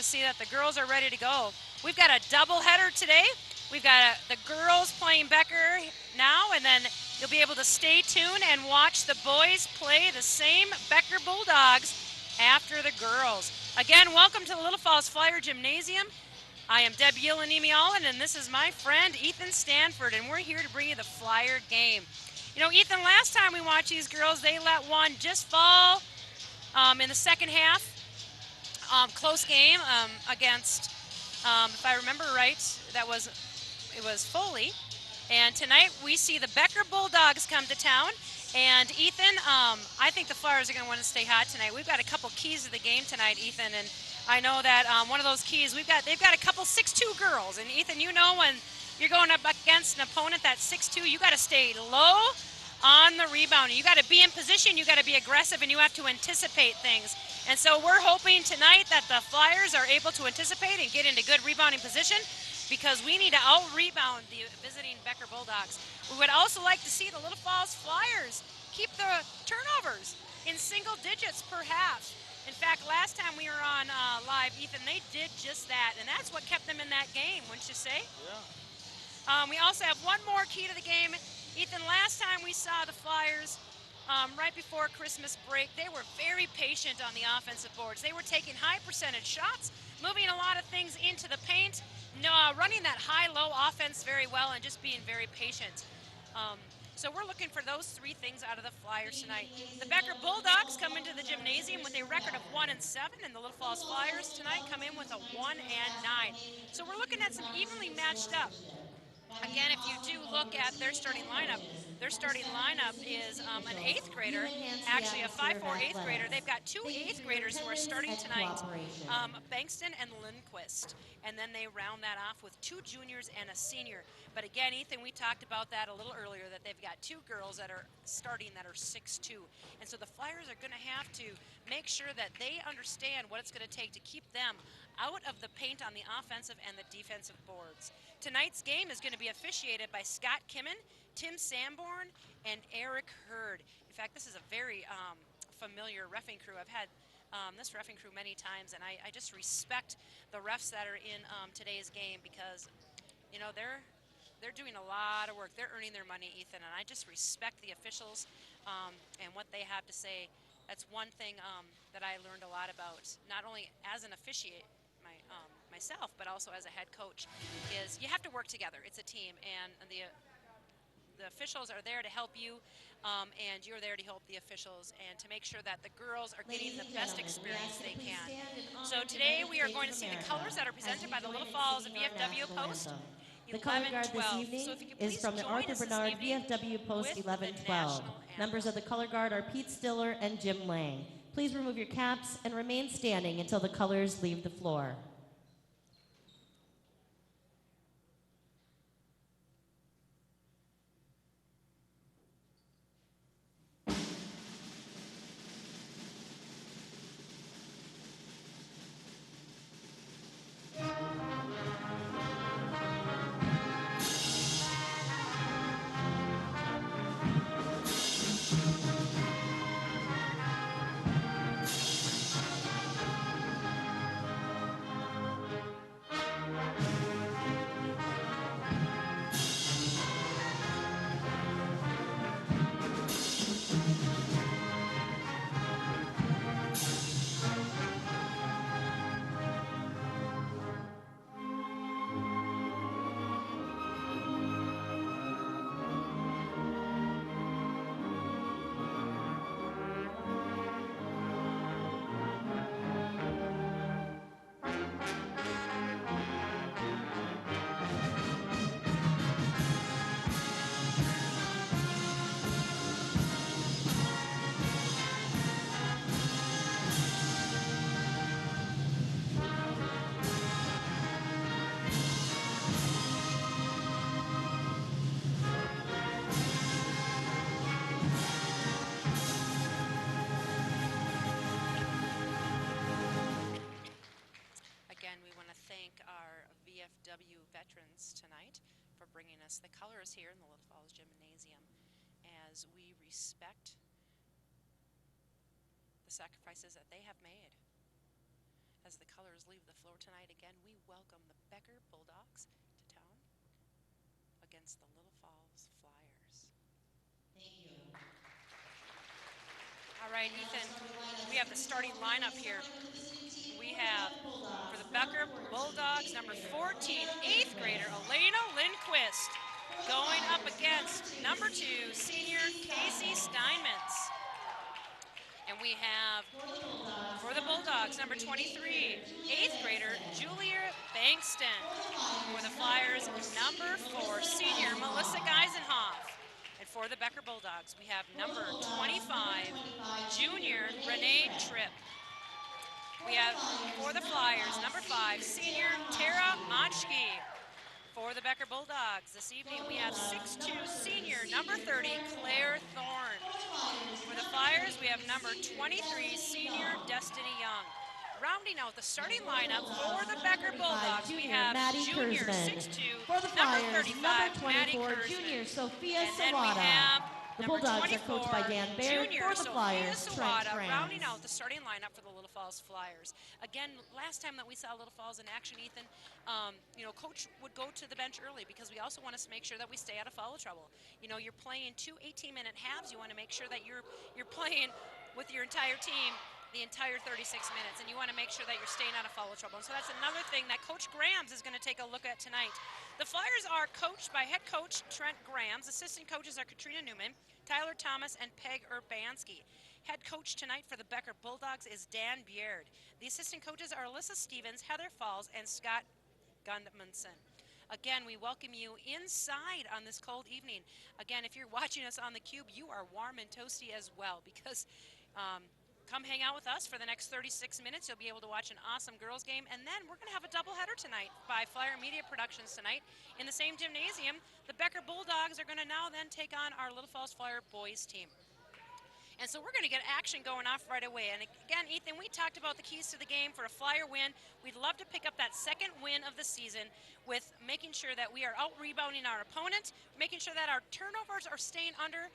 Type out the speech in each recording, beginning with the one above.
see that the girls are ready to go. We've got a doubleheader today. We've got the girls playing Becker now, and then you'll be able to stay tuned and watch the boys play the same Becker Bulldogs after the girls. Again, welcome to the Little Falls Flyer Gymnasium. I am Deb Yelanimi-Allen, and this is my friend Ethan Stanford, and we're here to bring you the Flyer game. You know, Ethan, last time we watched these girls, they let one just fall in the second half. Close game against, if I remember right, it was Foley. And tonight we see the Becker Bulldogs come to town. And Ethan, I think the Flyers are going to want to stay hot tonight. We've got a couple keys to the game tonight, Ethan, and I know that one of those keys they've got a couple 6'2" girls. And Ethan, you know when you're going up against an opponent that's 6'2", you got to stay low on the rebound. You got to be in position, you got to be aggressive, and you have to anticipate things. And so we're hoping tonight that the Flyers are able to anticipate and get into good rebounding position, because we need to out-rebound the visiting Becker Bulldogs. We would also like to see the Little Falls Flyers keep the turnovers in single digits per half. In fact, last time we were on live, Ethan, they did just that, and that's what kept them in that game, wouldn't you say? Yeah. We also have one more key to the game. Ethan, last time we saw the Flyers, right before Christmas break, they were very patient on the offensive boards. They were taking high percentage shots, moving a lot of things into the paint, running that high-low offense very well, and just being very patient. So we're looking for those three things out of the Flyers tonight. The Becker Bulldogs come into the gymnasium with a record of 1-7, and the Little Falls Flyers tonight come in with a 1-9. So we're looking at some evenly matched up. Again, if you do look at their starting lineup is an 8th grader, actually a 5'4" 8th grader. They've got two 8th graders who are starting tonight, Bankston and Lindquist. And then they round that off with two juniors and a senior. But again, Ethan, we talked about that a little earlier, that they've got two girls that are starting that are 6'2". And so the Flyers are going to have to make sure that they understand what it's going to take to keep them out of the paint on the offensive and the defensive boards. Tonight's game is going to be officiated by Scott Kimmen, Tim Sanborn, and Eric Hurd. In fact, this is a very familiar reffing crew. I've had this reffing crew many times, and I just respect the refs that are in today's game, because, you know, they're doing a lot of work. They're earning their money, Ethan, and I just respect the officials and what they have to say. That's one thing that I learned a lot about, not only as an officiate, myself, but also as a head coach, is you have to work together. It's a team, and the officials are there to help you, and you're there to help the officials, and to make sure that the girls are getting the best experience they can. So today we are going to see the colors that are presented by the Little Falls VFW Post The color guard this 11-12. evening So if you could is please from the join Arthur us this Bernard evening VFW Post with 11-12. the national Members anthem. of the color guard are Pete Stiller and Jim Lang. Please remove your caps and remain standing until the colors leave the floor. Again, we want to thank our VFW veterans tonight for bringing us the colors here in the Little Falls Gymnasium, as we respect the sacrifices that they have made. As the colors leave the floor tonight, again, we welcome the Becker Bulldogs to town against the Little Falls Flyers. Thank you. All right, Ethan, we have the starting lineup here. We have, for the Becker Bulldogs, number 14, 8th grader Elena Lindquist, going up against number 2, senior Casey Steinmetz. And we have, for the Bulldogs, number 23, 8th grader Julia Bankston. For the Flyers, number 4, senior Melissa Geisenhoff. And for the Becker Bulldogs, we have number 25, junior Renee Tripp. We have, for the Flyers, number 5, senior Tara Machke. For the Becker Bulldogs, this evening we have 6'2", senior number 30, Claire Thorne. For the Flyers, we have number 23, senior Destiny Young. Rounding out the starting lineup for the Becker Bulldogs, we have junior 6'2", number 35, Maddie Kurzman. Junior Sophia And then we Sawada. have The number Bulldogs are 24, coached by Dan Baird. junior For the Flyers, Sophia Trent Sawada, rounding Kranz. out the starting lineup for the Little Falls Flyers. Again, last time that we saw Little Falls in action, Ethan, Coach would go to the bench early because we also want to make sure that we stay out of foul trouble. You know, you're playing 2 18-minute halves. You want to make sure that you're playing with your entire team the entire 36 minutes, and you want to make sure that you're staying out of foul trouble. And so that's another thing that Coach Grams is going to take a look at tonight. The Flyers are coached by head coach Trent Grams. Assistant coaches are Katrina Newman, Tyler Thomas, and Peg Urbanski. Head coach tonight for the Becker Bulldogs is Dan Beard. The assistant coaches are Alyssa Stevens, Heather Falls, and Scott Gundmanson. Again, we welcome you inside on this cold evening. Again, if you're watching us on the Cube, you are warm and toasty as well, because come hang out with us for the next 36 minutes. You'll be able to watch an awesome girls game. And then we're going to have a doubleheader tonight by Flyer Media Productions tonight. In the same gymnasium, the Becker Bulldogs are going to now then take on our Little Falls Flyer boys team. And so we're going to get action going off right away. And again, Ethan, we talked about the keys to the game for a Flyer win. We'd love to pick up that second win of the season with making sure that we are out-rebounding our opponent, making sure that our turnovers are staying under,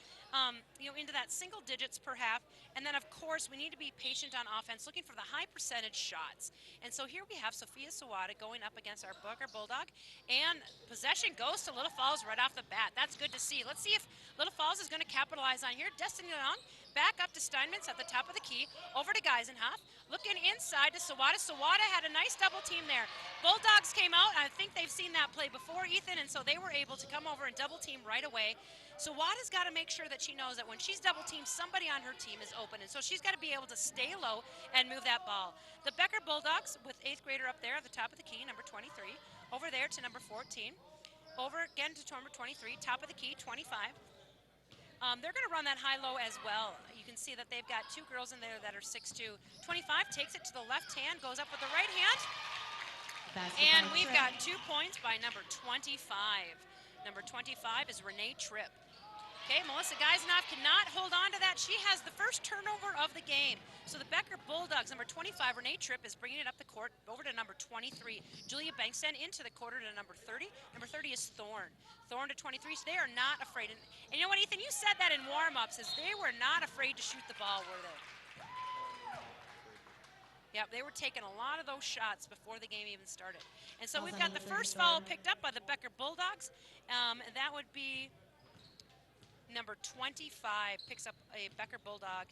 into that single digits per half. And then, of course, we need to be patient on offense, looking for the high percentage shots. And so here we have Sophia Sawada going up against our Becker Bulldog. And possession goes to Little Falls right off the bat. That's good to see. Let's see if Little Falls is going to capitalize on here. Destiny Young back up to Steinmetz at the top of the key, over to Geisenhoff, looking inside to Sawada. Sawada had a nice double team there. Bulldogs came out, I think they've seen that play before, Ethan, and so they were able to come over and double team right away. Sawada's got to make sure that she knows that when she's double teamed, somebody on her team is open, and so she's got to be able to stay low and move that ball. The Becker Bulldogs with 8th grader up there at the top of the key, number 23, over there to number 14, over again to number 23, top of the key, 25. They're going to run that high-low as well. You can see that they've got 2 girls in there that are 6'2". 25 takes it to the left hand, goes up with the right hand. And we've got 2 points by number 25. Number 25 is Renee Tripp. Okay, Melissa Geisenhoff cannot hold on to that. She has the first turnover of the game. So the Becker Bulldogs, number 25, Renee Tripp, is bringing it up the court over to number 23. Julia Bankston into the quarter to number 30. Number 30 is Thorne. Thorne to 23. So they are not afraid. And you know what, Ethan? You said that in warm-ups, is they were not afraid to shoot the ball, were they? Yep, they were taking a lot of those shots before the game even started. And so we've got the first foul picked up by the Becker Bulldogs. That would be number 25, picks up a Becker Bulldog,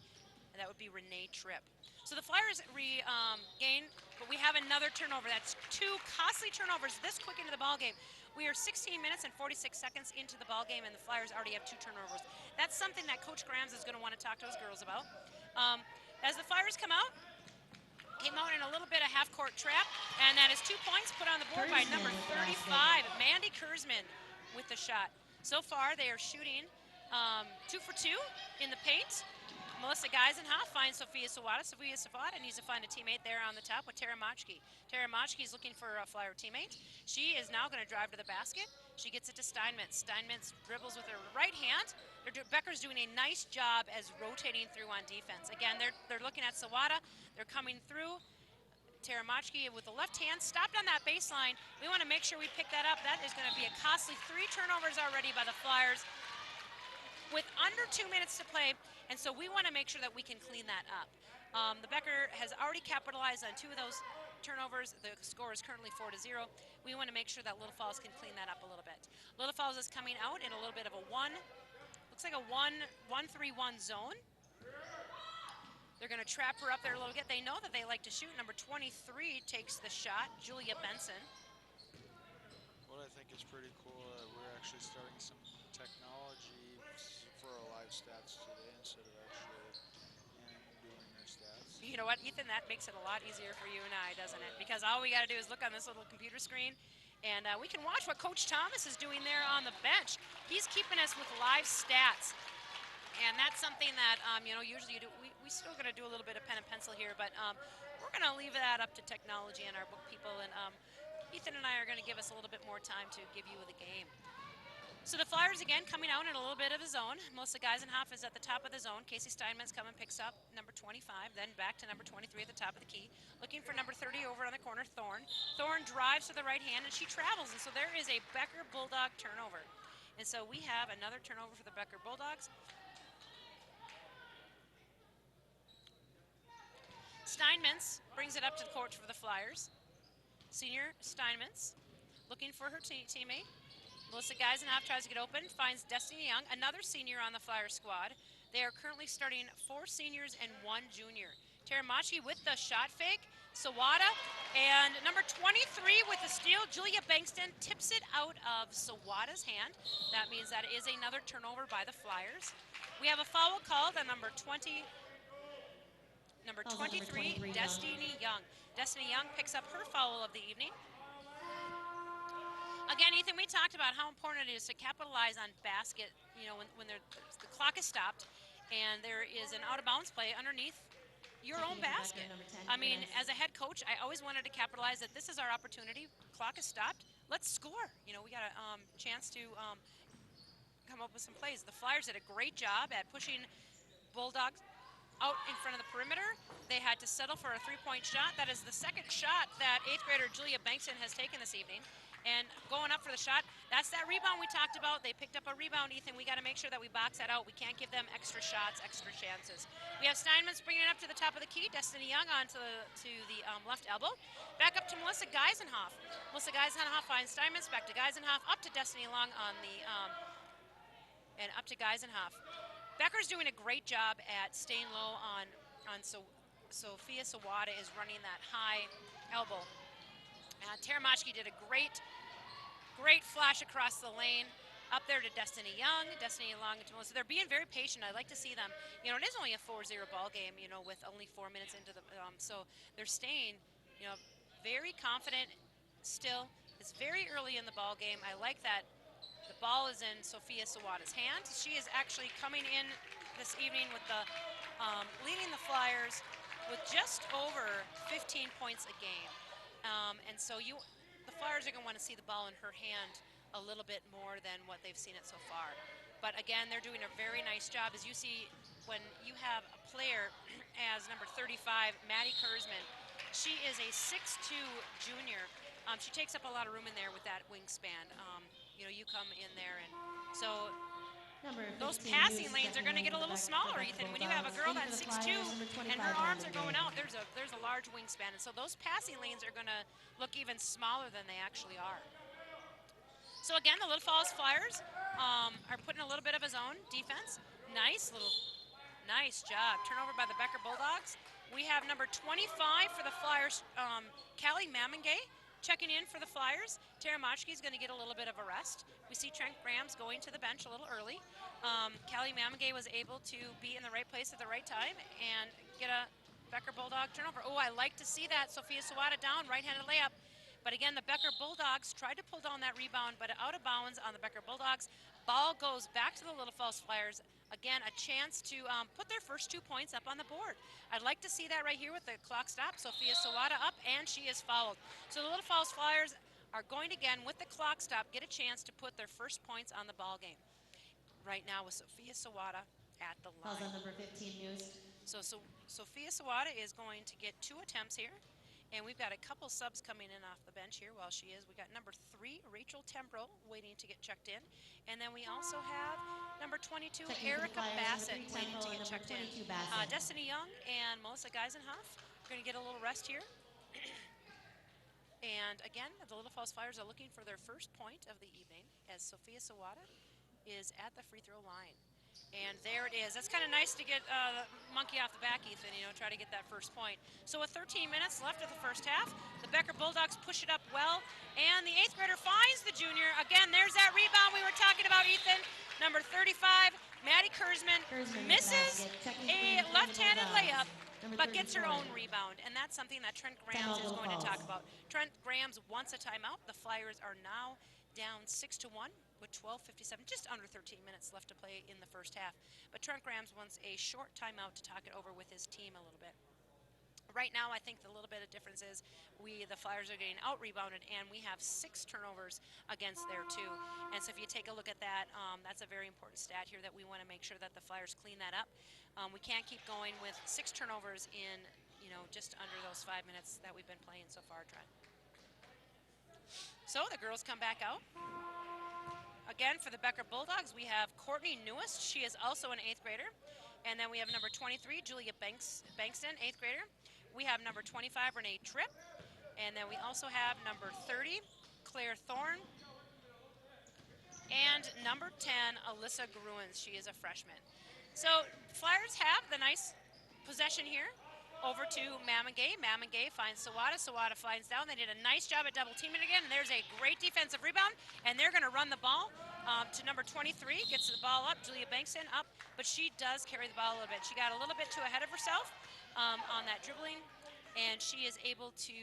and that would be Renee Tripp. So the Flyers regain, but we have another turnover. That's 2 costly turnovers this quick into the ball game. We are 16 minutes and 46 seconds into the ball game, and the Flyers already have 2 turnovers. That's something that Coach Grams is going to want to talk to his girls about. As the Flyers came out in a little bit of half-court trap, and that is 2 points put on the board by number 35, Mandy Kurzman, with the shot. So far, they are shooting 2 for 2 in the paint. Melissa Geisenhoff finds Sophia Sawada. Sophia Sawada needs to find a teammate there on the top with Tara Machke. Tara Machke is looking for a Flyer teammate. She is now going to drive to the basket. She gets it to Steinmetz. Steinmetz dribbles with her right hand. Becker's doing a nice job as rotating through on defense. Again, they're looking at Sawada. They're coming through. Tara Machke with the left hand stopped on that baseline. We want to make sure we pick that up. That is going to be a costly 3 turnovers already by the Flyers with under 2 minutes to play, and so we want to make sure that we can clean that up. The Becker has already capitalized on 2 of those turnovers. The score is currently 4-0. We want to make sure that Little Falls can clean that up a little bit. Little Falls is coming out in a little bit of a looks like a 1-3-1 zone. They're going to trap her up there a little bit. They know that they like to shoot. Number 23 takes the shot, Julia Benson. What I think is pretty cool, we're actually starting some technology for our live stats today instead of actually doing their stats. You know what, Ethan, that makes it a lot easier for you and I, doesn't it? Because all we got to do is look on this little computer screen, and we can watch what Coach Thomas is doing there on the bench. He's keeping us with live stats. And that's something that, you know, usually you do. We still going to do a little bit of pen and pencil here, but we're going to leave that up to technology and our book people. And Ethan and I are going to give us a little bit more time to give you the game. So the Flyers, again, coming out in a little bit of a zone. Melissa Geisenhoff is at the top of the zone. Casey Steinmetz comes and picks up number 25, then back to number 23 at the top of the key. Looking for number 30 over on the corner, Thorne. Thorne drives to the right hand, and she travels. And so there is a Becker Bulldog turnover. And so we have another turnover for the Becker Bulldogs. Steinmetz brings it up to the court for the Flyers. Senior Steinmetz looking for her teammate. Melissa Geisenhoff tries to get open, finds Destiny Young, another senior on the Flyers squad. They are currently starting 4 seniors and 1 junior. Teramachi with the shot fake. Sawada and number 23 with the steal. Julia Bankston tips it out of Sawada's hand. That means that is another turnover by the Flyers. We have a foul called on number 23, Destiny Young. Destiny Young picks up her foul of the evening. Again, Ethan, we talked about how important it is to capitalize on basket, you know, when the clock is stopped and there is an out-of-bounds play underneath your own basket. I mean, as a head coach, I always wanted to capitalize that this is our opportunity. Clock is stopped. Let's score. You know, we got a chance to come up with some plays. The Flyers did a great job at pushing Bulldogs out in front of the perimeter. They had to settle for a 3-point shot. That is the second shot that 8th grader Julia Bankston has taken this evening. And going up for the shot, that's that rebound we talked about. They picked up a rebound, Ethan. We got to make sure that we box that out. We can't give them extra shots, extra chances. We have Steinmetz bringing it up to the top of the key. Destiny Young onto the left elbow. Back up to Melissa Geisenhoff. Melissa Geisenhoff finds Steinmetz, back to Geisenhoff, up to Destiny Young on the, and up to Geisenhoff. Becker's doing a great job at staying low on Sophia Sawada is running that high elbow. Teramachi did a great flash across the lane, up there to Destiny Young. Destiny Young to Melissa. They're being very patient. I like to see them. You know, it is only a 4-0 ball game, you know, with only 4 minutes into the, so they're staying, you know, very confident still. It's very early in the ball game. I like that the ball is in Sophia Sawada's hand. She is actually coming in this evening with the, leading the Flyers with just over 15 points a game. And so the Flyers are going to want to see the ball in her hand a little bit more than what they've seen it so far. But again, they're doing a very nice job. As you see, when you have a player as number 35, Maddie Kurzman, she is a 6'2 junior. She takes up a lot of room in there with that wingspan. You know, you come in there, and so those passing lanes are going to get a little smaller, Ethan. When you have a girl that's 6'2 and her arms are going out, there's a large wingspan, and so those passing lanes are going to look even smaller than they actually are. So again, the Little Falls Flyers are putting a little bit of a zone defense. Nice job. Turnover by the Becker Bulldogs. We have number 25 for the Flyers, Callie Mamengay, checking in for the Flyers. Teramachi is going to get a little bit of a rest. We see Trent Graham's going to the bench a little early. Callie Mamengay was able to be in the right place at the right time and get a Becker Bulldog turnover. Oh, I like to see that. Sophia Sawada down, right-handed layup. But again, the Becker Bulldogs tried to pull down that rebound, but out of bounds on the Becker Bulldogs. Ball goes back to the Little Falls Flyers. Again, a chance to put their first 2 points up on the board. I'd like to see that right here with the clock stop. Sophia Sawada up, and she is fouled. So the Little Falls Flyers are going to, again, with the clock stop, get a chance to put their first points on the ball game. Right now with Sophia Sawada at the line. Calls on number 15, Muse. So Sophia Sawada is going to get 2 attempts here. And we've got a couple subs coming in off the bench here while she is. We got number 3, Rachel Tembro, waiting to get checked in. And then we also have number 22, Erica Bassett, waiting to get checked in. Destiny Young and Melissa Geisenhoff are going to get a little rest here. And again, the Little Falls Flyers are looking for their first point of the evening as Sophia Sawada is at the free throw line. And there it is. That's kind of nice to get the monkey off the back, Ethan, try to get that first point. So with 13 minutes left of the first half, the Becker Bulldogs push it up well, and the 8th grader finds the junior. Again, there's that rebound we were talking about, Ethan. Number 35, Maddie Kurzman misses a left-handed layup, but gets her own rebound, and that's something that Trent Grams is going to talk about. Trent Grams wants a timeout. The Flyers are now down 6-1 with 12:57, just under 13 minutes left to play in the first half. But Trent Grams wants a short timeout to talk it over with his team a little bit. Right now, I think the little bit of difference is the Flyers are getting out-rebounded, and we have 6 turnovers against there, too. And so if you take a look at that, that's a very important stat here that we want to make sure that the Flyers clean that up. We can't keep going with 6 turnovers in, just under those 5 minutes that we've been playing so far, Trent. So the girls come back out. Again, for the Becker Bulldogs, we have Courtney Newest. She is also an 8th grader. And then we have number 23, Julia Bankston, 8th grader. We have number 25, Renee Tripp. And then we also have number 30, Claire Thorne. And number 10, Alyssa Gruens. She is a freshman. So Flyers have the nice possession here. Over to Mamangay. Mamangay finds Sawada. Sawada finds down. They did a nice job at double teaming again. And there's a great defensive rebound. And they're going to run the ball to number 23. Gets the ball up. Julia Bankston up. But she does carry the ball a little bit. She got a little bit too ahead of herself on that dribbling. And she is able to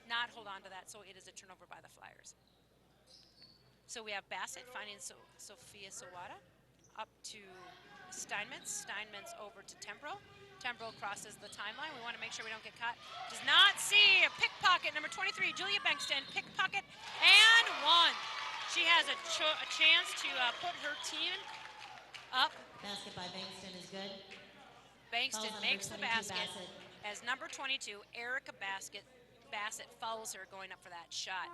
not hold on to that. So it is a turnover by the Flyers. So we have Bassett finding Sophia Sawada. Up to Steinmetz. Steinmetz over to Tembro. Tembro crosses the timeline. We want to make sure we don't get caught. Does not see a pickpocket. Number 23, Julia Bankston, pickpocket, and 1. She has a chance to put her team up. Basket by Bankston is good. Bankston makes the basket as number 22, Erica Bassett fouls her going up for that shot.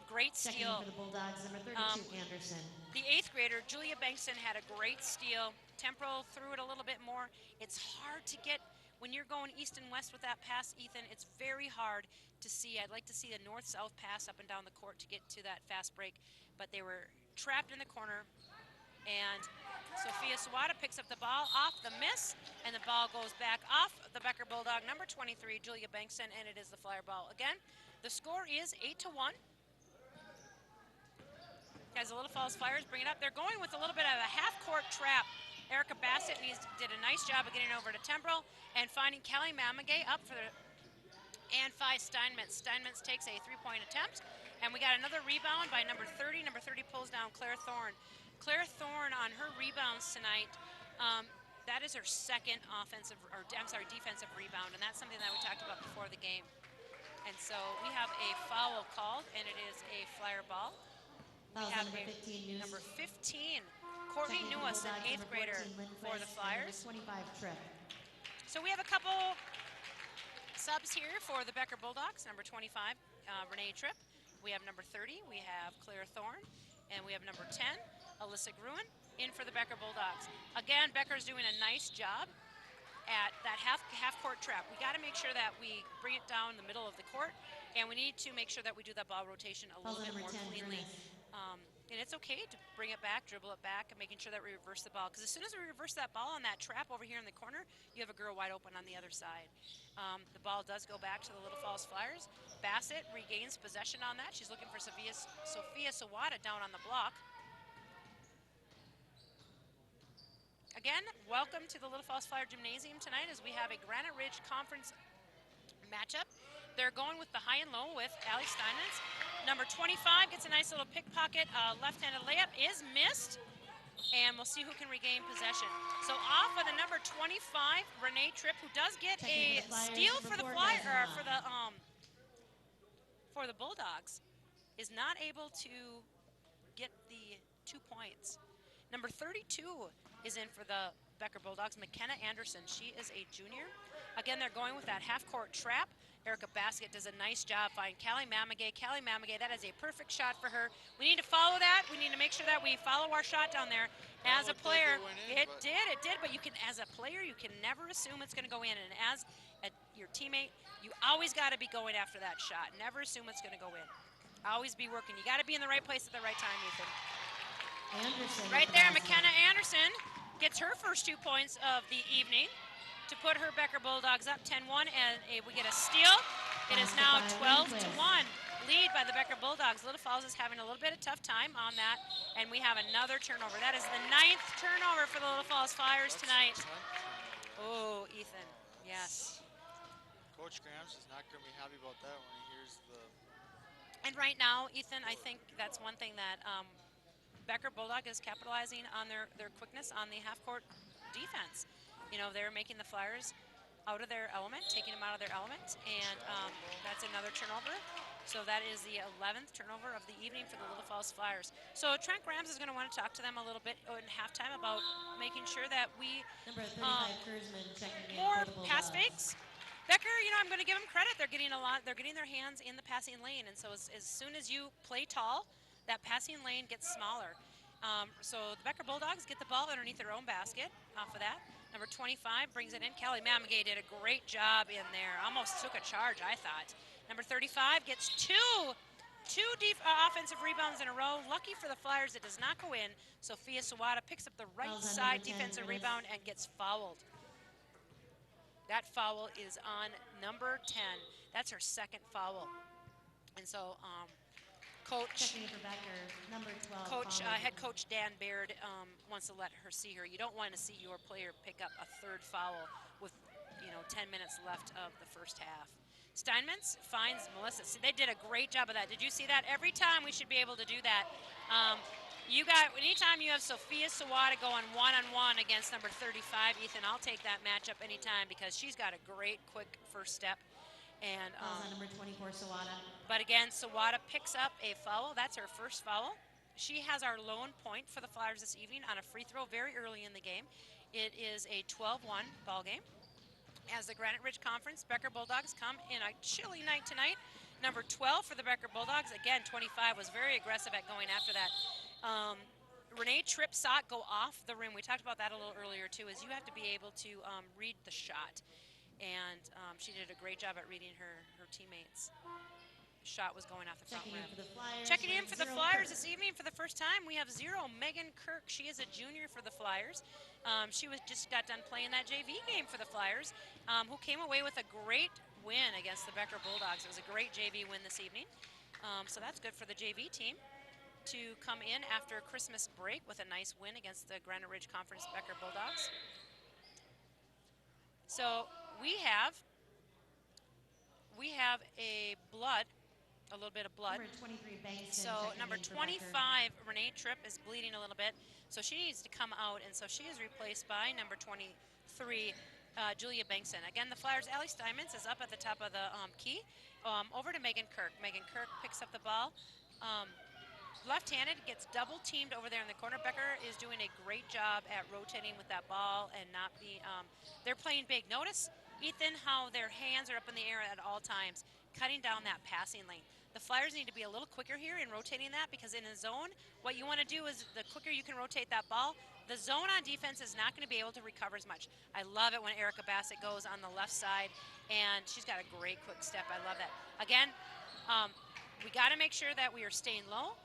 Great steal. Checking for the Bulldogs, number 32, Anderson. The 8th grader, Julia Bankston, had a great steal. Temporal threw it a little bit more. It's hard to get, when you're going east and west with that pass, Ethan, it's very hard to see. I'd like to see a north-south pass up and down the court to get to that fast break, but they were trapped in the corner. And Sophia Sawada picks up the ball off the miss, and the ball goes back off the Becker Bulldog, number 23, Julia Bankston, and it is the Flyer ball. Again, the score is 8-1. As the Little Falls Flyers bring it up, they're going with a little bit of a half-court trap. Erica Bassett did a nice job of getting over to Tembro and finding Kelly Mamagay up for the and 5 Steinmetz. Steinmetz takes a 3-point attempt, and we got another rebound by number 30. Number 30 pulls down Claire Thorne. Claire Thorne on her rebounds tonight. That is her second defensive rebound, and that's something that we talked about before the game. And so we have a foul called, and it is a Flyer ball. We have number 15, Courtney Newest, an 8th grader for the Flyers. 25, Tripp. So we have a couple subs here for the Becker Bulldogs. Number 25, Renee Tripp. We have number 30, we have Claire Thorne. And we have number 10, Alyssa Gruen, in for the Becker Bulldogs. Again, Becker's doing a nice job at that half-court trap. We got to make sure that we bring it down the middle of the court, and we need to make sure that we do that ball rotation a little bit more cleanly. And it's okay to bring it back, dribble it back, and making sure that we reverse the ball. Because as soon as we reverse that ball on that trap over here in the corner, you have a girl wide open on the other side. The ball does go back to the Little Falls Flyers. Bassett regains possession on that. She's looking for Sophia Sawada down on the block. Again, welcome to the Little Falls Flyer Gymnasium tonight as we have a Granite Ridge Conference matchup. They're going with the high and low with Allie Steinmetz. Number 25 gets a nice little pickpocket. Left-handed layup is missed. And we'll see who can regain possession. So off of the number 25, Renee Tripp, who does get a steal for the Bulldogs, is not able to get the 2 points. Number 32 is in for the Becker Bulldogs, McKenna Anderson. She is a junior. Again, they're going with that half-court trap. Erica Baskett does a nice job finding Callie Mamagay. Callie Mamagay, that is a perfect shot for her. We need to follow that. We need to make sure that we follow our shot down there. That As a looked like player, it did, but you can, as a player, you can never assume it's going to go in. And as your teammate, you always got to be going after that shot. Never assume it's going to go in. Always be working. You got to be in the right place at the right time, Ethan. Anderson. Right there, McKenna Anderson gets her first 2 points of the evening to put her Becker Bulldogs up 10-1, and we get a steal. It is now 12-1 lead by the Becker Bulldogs. Little Falls is having a little bit of tough time on that, and we have another turnover. That is the 9th turnover for the Little Falls Flyers tonight. Oh, Ethan, yes. Coach Grams is not going to be happy about that when he hears the... And right now, Ethan, I think that's one thing that Becker Bulldog is capitalizing on their quickness on the half-court defense. You know, they're making the Flyers out of their element, taking them out of their element, and that's another turnover. So that is the 11th turnover of the evening for the Little Falls Flyers. So Trent Grams is going to want to talk to them a little bit in halftime about making sure that we Number 35, Kurzman, checking in more for the Bulldogs. pass fakes. Becker, you know, I'm going to give them credit. They're getting a lot. They're getting their hands in the passing lane, and so as soon as you play tall, that passing lane gets smaller. So the Becker Bulldogs get the ball underneath their own basket off of that. Number 25 brings it in. Callie Mamagay did a great job in there. Almost took a charge, I thought. Number 35 gets two offensive rebounds in a row. Lucky for the Flyers, it does not go in. Sophia Sawada picks up the right side defensive rebound and gets fouled. That foul is on number 10. That's her second foul. And so, head coach Dan Baird wants to let her see her. You don't want to see your player pick up a third foul with 10 minutes left of the first half. Steinmetz finds Melissa. See, they did a great job of that. Did you see that? Every time we should be able to do that. Anytime you have Sophia Sawada going one-on-one against number 35, Ethan, I'll take that matchup anytime because she's got a great, quick first step. And number 24, Sawada. But again, Sawada picks up a foul. That's her first foul. She has our lone point for the Flyers this evening on a free throw very early in the game. It is a 12-1 ball game. As the Granite Ridge Conference, Becker Bulldogs come in a chilly night tonight. Number 12 for the Becker Bulldogs. Again, 25 was very aggressive at going after that. Renee Tripp saw it go off the rim. We talked about that a little earlier too, is you have to be able to read the shot. And she did a great job at reading her teammates. Shot was going off the front rim. Checking in for the Flyers this evening for the first time, we have 0 Megan Kirk. She is a junior for the Flyers. She just got done playing that JV game for the Flyers, who came away with a great win against the Becker Bulldogs. It was a great JV win this evening. So that's good for the JV team to come in after Christmas break with a nice win against the Granite Ridge Conference Becker Bulldogs. So we have a little bit of blood. Number 23, Bankston. So number 25, Renee Tripp, is bleeding a little bit. So she needs to come out, and so she is replaced by number 23, Julia Bankston. Again, the Flyers' Allie Steinmetz is up at the top of the key. Over to Megan Kirk. Megan Kirk picks up the ball. Left-handed, gets double-teamed over there in the corner. Becker is doing a great job at rotating with that ball and not being, they're playing big. Notice, Ethan, how their hands are up in the air at all times, cutting down that passing lane. The Flyers need to be a little quicker here in rotating that because in a zone, what you want to do is the quicker you can rotate that ball, the zone on defense is not going to be able to recover as much. I love it when Erica Bassett goes on the left side, and she's got a great quick step. I love that. Again, we got to make sure that we are staying low.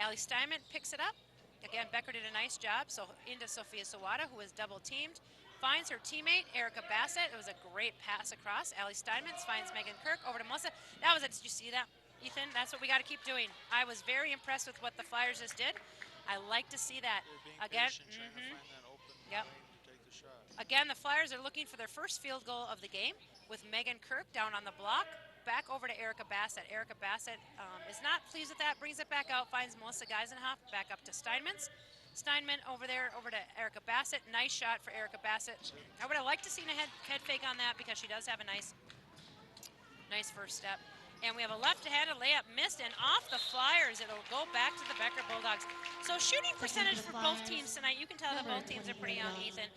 Allie Steinmetz picks it up. Again, Becker did a nice job. So into Sophia Sawada, who is double-teamed. Finds her teammate, Erica Bassett. It was a great pass across. Allie Steinmetz finds Megan Kirk over to Melissa. That was it. Did you see that, Ethan? That's what we got to keep doing. I was very impressed with what the Flyers just did. I like to see that. Again, trying to find that open yep. lane to take the shot. Again, the Flyers are looking for their first field goal of the game with Megan Kirk down on the block. Back over to Erica Bassett. Erica Bassett is not pleased with that, brings it back out, finds Melissa Geisenhoff, back up to Steinmetz. Steinmetz over there, over to Erica Bassett. Nice shot for Erica Bassett. I would have liked to see a head fake on that because she does have a nice first step. And we have a left-handed layup missed, and off the Flyers, it'll go back to the Becker Bulldogs. So shooting percentage for both teams tonight, you can tell that both teams are pretty young, Ethan.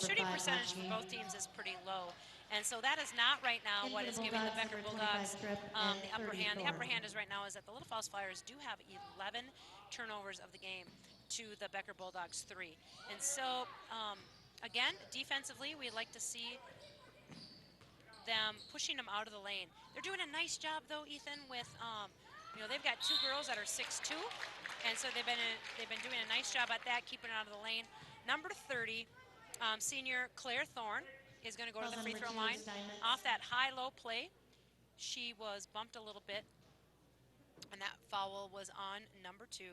Shooting percentage for both teams is pretty low. And so that is not right now what is giving the Becker Bulldogs the upper hand. The upper hand is right now is that the Little Falls Flyers do have 11 turnovers of the game to the Becker Bulldogs 3. And so, again, defensively, we'd like to see them pushing them out of the lane. They're doing a nice job though, Ethan, with they've got 2 girls that are 6'2", and so they've been doing a nice job at that, keeping it out of the lane. Number 30, senior Claire Thorne is going to go to the free throw line off that high-low play. She was bumped a little bit, and that foul was on number 2,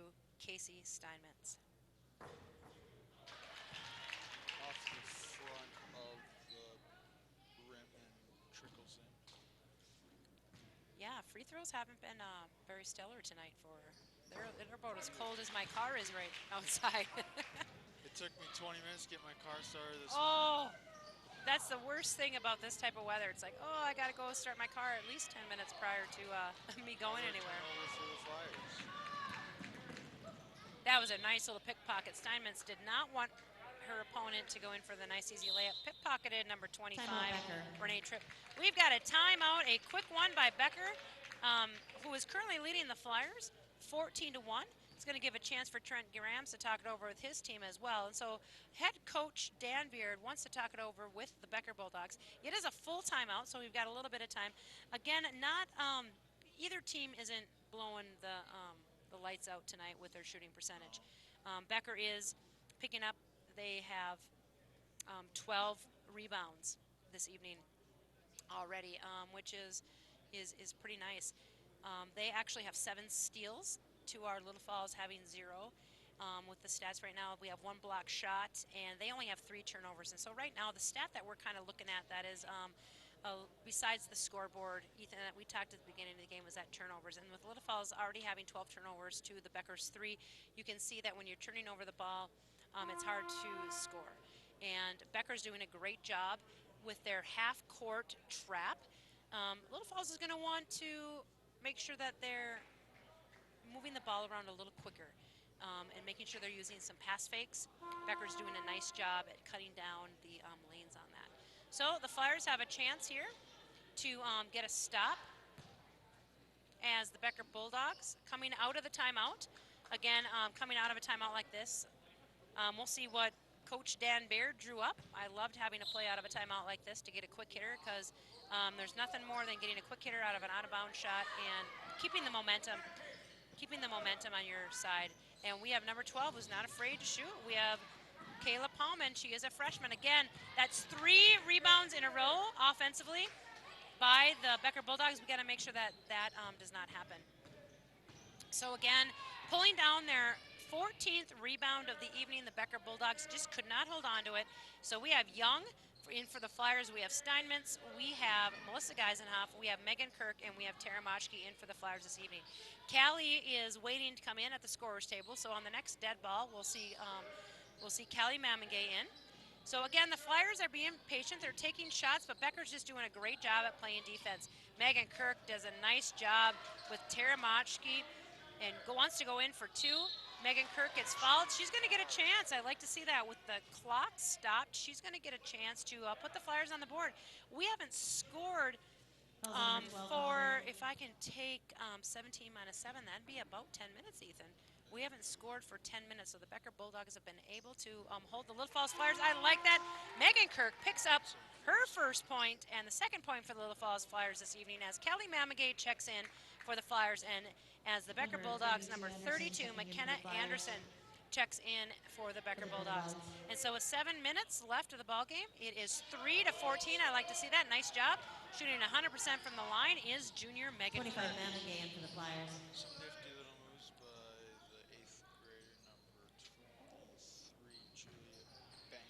Casey Steinmetz. Off the front of the rim and trickles in. Yeah, free throws haven't been very stellar tonight for her. They're about as cold as my car is right outside. It took me 20 minutes to get my car started this morning. That's the worst thing about this type of weather. It's like, I got to go start my car at least 10 minutes prior to me going anywhere. For the Flyers. That was a nice little pickpocket. Steinmetz did not want her opponent to go in for the nice easy layup. Pickpocketed number 25, Renee Tripp. We've got a timeout, a quick one by Becker, who is currently leading the Flyers, 14-1. It's going to give a chance for Trent Grams to talk it over with his team as well. And so head coach Dan Beard wants to talk it over with the Becker Bulldogs. It is a full timeout, so we've got a little bit of time. Again, not either team isn't blowing the lights out tonight with their shooting percentage. Becker is picking up. They have 12 rebounds this evening already, which is pretty nice. They actually have 7 steals to our Little Falls having 0. With the stats right now, we have 1 block shot, and they only have 3 turnovers. And so right now, the stat that we're kind of looking at that is, besides the scoreboard, Ethan, that we talked at the beginning of the game, was that turnovers. And with Little Falls already having 12 turnovers to the Beckers 3, you can see that when you're turning over the ball, it's hard to score. And Becker's doing a great job with their half-court trap. Little Falls is going to want to make sure that they're moving the ball around a little quicker and making sure they're using some pass fakes. Becker's doing a nice job at cutting down the lanes on that. So the Flyers have a chance here to get a stop as the Becker Bulldogs coming out of the timeout. Again, coming out of a timeout like this, we'll see what Coach Dan Baird drew up. I loved having a play out of a timeout like this to get a quick hitter, because there's nothing more than getting a quick hitter out of an out-of-bounds shot and keeping the momentum on your side. And we have number 12, who's not afraid to shoot. We have Kayla Palman. She is a freshman. Again, that's 3 rebounds in a row offensively by the Becker Bulldogs. We got to make sure that does not happen. So again, pulling down their 14th rebound of the evening, the Becker Bulldogs just could not hold on to it. So we have Young in for the Flyers. We have Steinmetz, we have Melissa Geisenhoff, we have Megan Kirk, and we have Tara Moschke in for the Flyers this evening. Callie is waiting to come in at the scorer's table, so on the next dead ball, we'll see Callie Mamingay in. So again, the Flyers are being patient. They're taking shots, but Becker's just doing a great job at playing defense. Megan Kirk does a nice job with Tara Moschke and wants to go in for 2. Megan Kirk gets fouled. She's going to get a chance. I like to see that. With the clock stopped, she's going to get a chance to put the Flyers on the board. We haven't scored for, if I can take 17 minus 7, that'd be about 10 minutes, Ethan. We haven't scored for 10 minutes, so the Becker Bulldogs have been able to hold the Little Falls Flyers. I like that. Megan Kirk picks up her first point and the second point for the Little Falls Flyers this evening as Kelly Mamigay checks in for the Flyers, and as the Becker Bulldogs, number 32, McKenna Anderson, checks in for the Becker Bulldogs. And so with 7 minutes left of the ball game, it is 3-14. I like to see that. Nice job. Shooting 100% from the line is junior Megan 25 Kirk. Mamigay in for the Flyers. Some nifty little moves by the 8th grader, number 23, Julia Bank.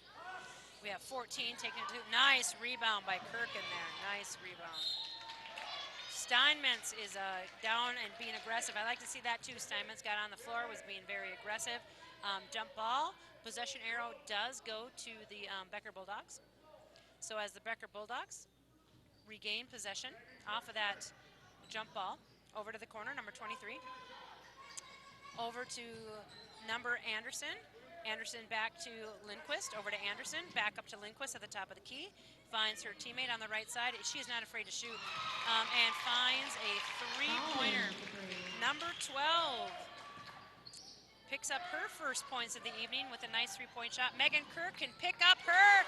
We have 14 taking it to. Nice rebound by Kirk in there. Nice rebound. Steinmetz is down and being aggressive. I like to see that too. Steinmetz got on the floor, was being very aggressive. Jump ball, possession arrow does go to the Becker Bulldogs. So as the Becker Bulldogs regain possession off of that jump ball over to the corner, number 23. Over to number Anderson. Anderson back to Lindquist, over to Anderson, back up to Lindquist at the top of the key. Finds her teammate on the right side. She is not afraid to shoot, and finds a three-pointer. Number 12 picks up her first points of the evening with a nice three-point shot. Megan Kirk can pick up her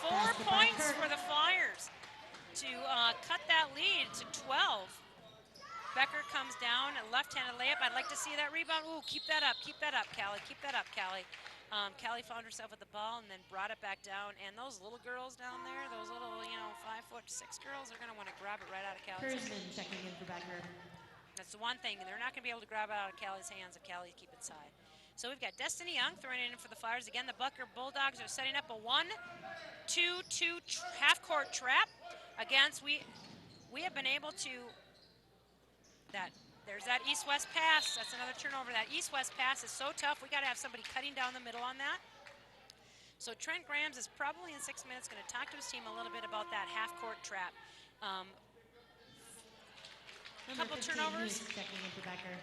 4 points for the Flyers to cut that lead to 12. Becker comes down, a left-handed layup. I'd like to see that rebound. Ooh, keep that up, Callie. Keep that up, Callie. Callie found herself with the ball and then brought it back down. And those little girls down there, those little, 5'6" girls, they're going to want to grab it right out of Callie's hands. Kurzman checking in for Becker. That's the one thing. They're not going to be able to grab it out of Callie's hands if Callie keep it side. So we've got Destiny Young throwing it in for the Flyers. Again, the Becker Bulldogs are setting up a 1-2-2 half-court trap against. We have been able to. There's that east-west pass. That's another turnover. That east-west pass is so tough. We got to have somebody cutting down the middle on that. So Trent Grams is probably in 6 minutes going to talk to his team a little bit about that half-court trap. Couple turnovers.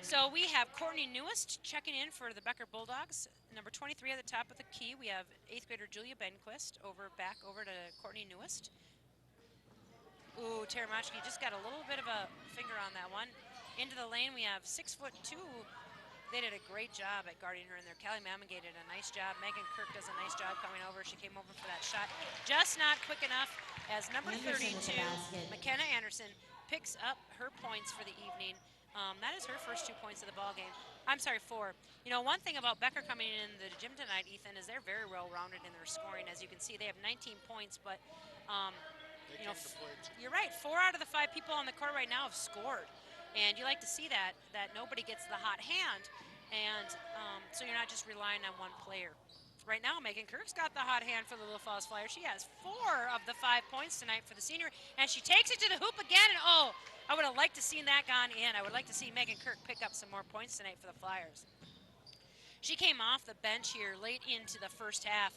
So we have Courtney Newest checking in for the Becker Bulldogs. Number 23 at the top of the key. We have 8th grader Julia Benquist back over to Courtney Newest. Ooh, Taramachki just got a little bit of a finger on that one. Into the lane, we have 6'2". They did a great job at guarding her in there. Callie Mamigay did a nice job. Megan Kirk does a nice job coming over. She came over for that shot. Just not quick enough as number 32, McKenna Anderson, picks up her points for the evening. That is her first 2 points of the ball game. I'm sorry, 4. One thing about Becker coming in the gym tonight, Ethan, is they're very well-rounded in their scoring. As you can see, they have 19 points, but you're right. 4 out of the 5 people on the court right now have scored. And you like to see that nobody gets the hot hand, and so you're not just relying on one player. Right now, Megan Kirk's got the hot hand for the Little Falls Flyers. She has 4 of the 5 points tonight for the senior, and she takes it to the hoop again, and I would have liked to see that gone in. I would like to see Megan Kirk pick up some more points tonight for the Flyers. She came off the bench here late into the first half,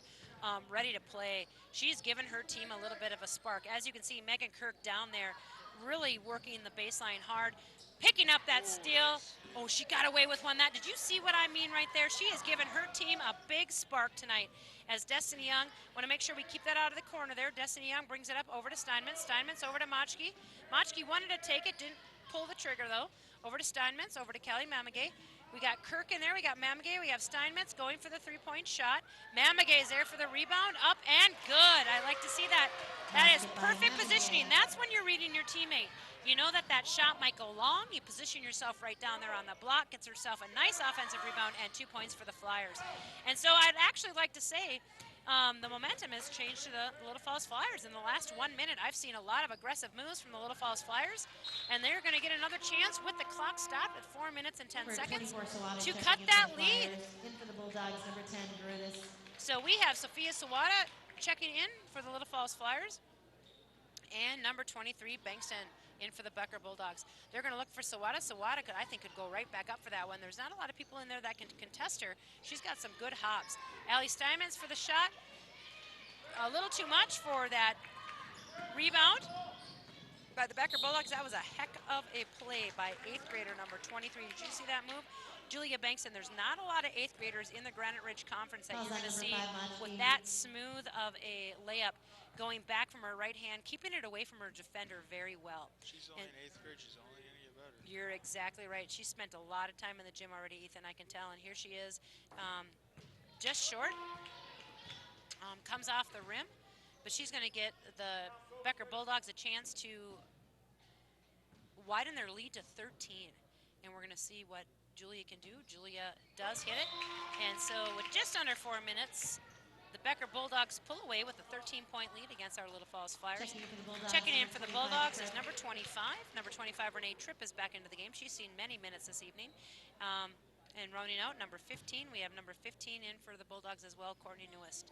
ready to play. She's given her team a little bit of a spark. As you can see, Megan Kirk down there really working the baseline hard, picking up that steal. Oh, she got away with one. Did you see what I mean right there? She has given her team a big spark tonight. As Destiny Young, want to make sure we keep that out of the corner there. Destiny Young brings it up over to Steinmetz. Steinmetz over to Machke. Machke wanted to take it, didn't pull the trigger though. Over to Steinmetz, over to Callie Mamigay. We got Kirk in there, we got Mamigay, we have Steinmetz going for the three-point shot. Mamigay is there for the rebound, up and good. I like to see that. That is perfect positioning. That's when you're reading your teammate. You know that shot might go long. You position yourself right down there on the block, gets herself a nice offensive rebound and 2 points for the Flyers. And so I'd actually like to say the momentum has changed to the Little Falls Flyers. In the last 1 minute, I've seen a lot of aggressive moves from the Little Falls Flyers, and they're going to get another chance with the clock stopped at 4 minutes and 10 seconds to cut that lead. In for the Bulldogs, number 10, Brutus. So we have Sophia Sawada checking in for the Little Falls Flyers, and number 23, Bankston, in for the Becker Bulldogs. They're going to look for Sawada. Sawada, I think, could go right back up for that one. There's not a lot of people in there that can contest her. She's got some good hops. Allie Steinmetz for the shot. A little too much for that rebound by the Becker Bulldogs. That was a heck of a play by 8th grader number 23. Did you see that move? Julia Bankston. There's not a lot of 8th graders in the Granite Ridge Conference that you're going to see with that smooth of a layup, going back from her right hand, keeping it away from her defender very well. She's only in 8th grade. She's only going to get better. You're exactly right. She spent a lot of time in the gym already, Ethan, I can tell. And here she is, just short. Comes off the rim, but she's going to get the Becker Bulldogs a chance to widen their lead to 13. And we're going to see what Julia can do. Julia does hit it. And so with just under 4 minutes, the Becker Bulldogs pull away with a 13-point lead against our Little Falls Flyers. Checking in for the Bulldogs is number 25. Number 25, Renee Tripp, is back into the game. She's seen many minutes this evening. And rounding out, number 15, we have number 15 in for the Bulldogs as well, Courtney Newest.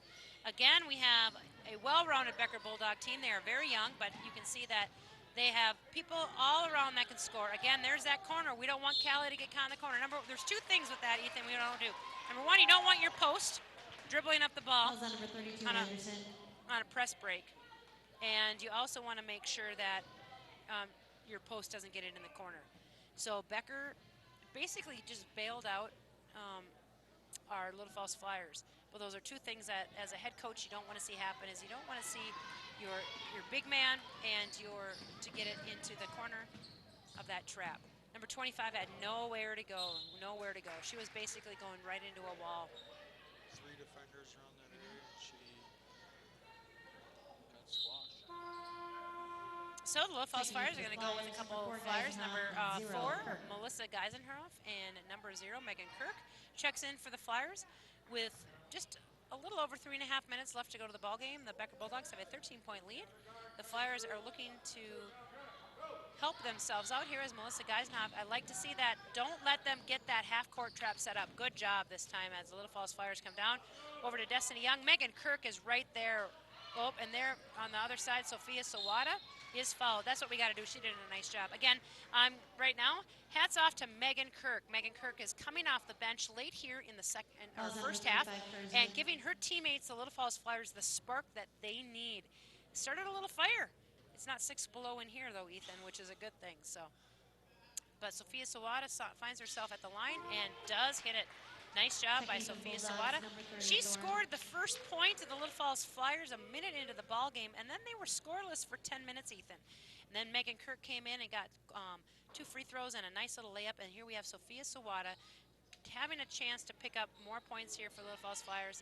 Again, we have a well-rounded Becker Bulldog team. They are very young, but you can see that they have people all around that can score. Again, there's that corner. We don't want Callie to get caught in the corner. There's 2 things with that, Ethan, we don't do. Number 1, you don't want your post dribbling up the ball on a press break. And you also want to make sure that your post doesn't get it in the corner. So Becker basically just bailed out our Little Falls Flyers. But those are two things that, as a head coach, you don't want to see happen. Is you don't want to see your big man and to get it into the corner of that trap. Number 25 had nowhere to go, nowhere to go. She was basically going right into a wall. 3 defenders around that area, and she got squashed. So the Little Falls Checking Flyers into are the going to go with a Flyers, couple number 4, Flyers. Number Geisenhoff, 4, Kirk. Melissa Geisenhoff, and number 0, Megan Kirk, checks in for the Flyers with just a little over 3.5 minutes left to go to the ball game. The Becker Bulldogs have a 13-point lead. The Flyers are looking to help themselves out here as Melissa Geisenhoff. I like to see that. Don't let them get that half-court trap set up. Good job this time as the Little Falls Flyers come down. Over to Destiny Young. Megan Kirk is right there. Oh, and there on the other side, Sophia Sawada is fouled. That's what we got to do. She did a nice job. Again, right now, hats off to Megan Kirk. Megan Kirk is coming off the bench late here in the first half and giving her teammates, the Little Falls Flyers, the spark that they need. Started a little fire. It's not 6 below in here, though, Ethan, which is a good thing. So, but Sophia Sawada finds herself at the line and does hit it. Nice job by Sophia Sawada. She scored the first point of the Little Falls Flyers a minute into the ball game, and then they were scoreless for 10 minutes, Ethan. And then Megan Kirk came in and got 2 free throws and a nice little layup, and here we have Sophia Sawada having a chance to pick up more points here for Little Falls Flyers.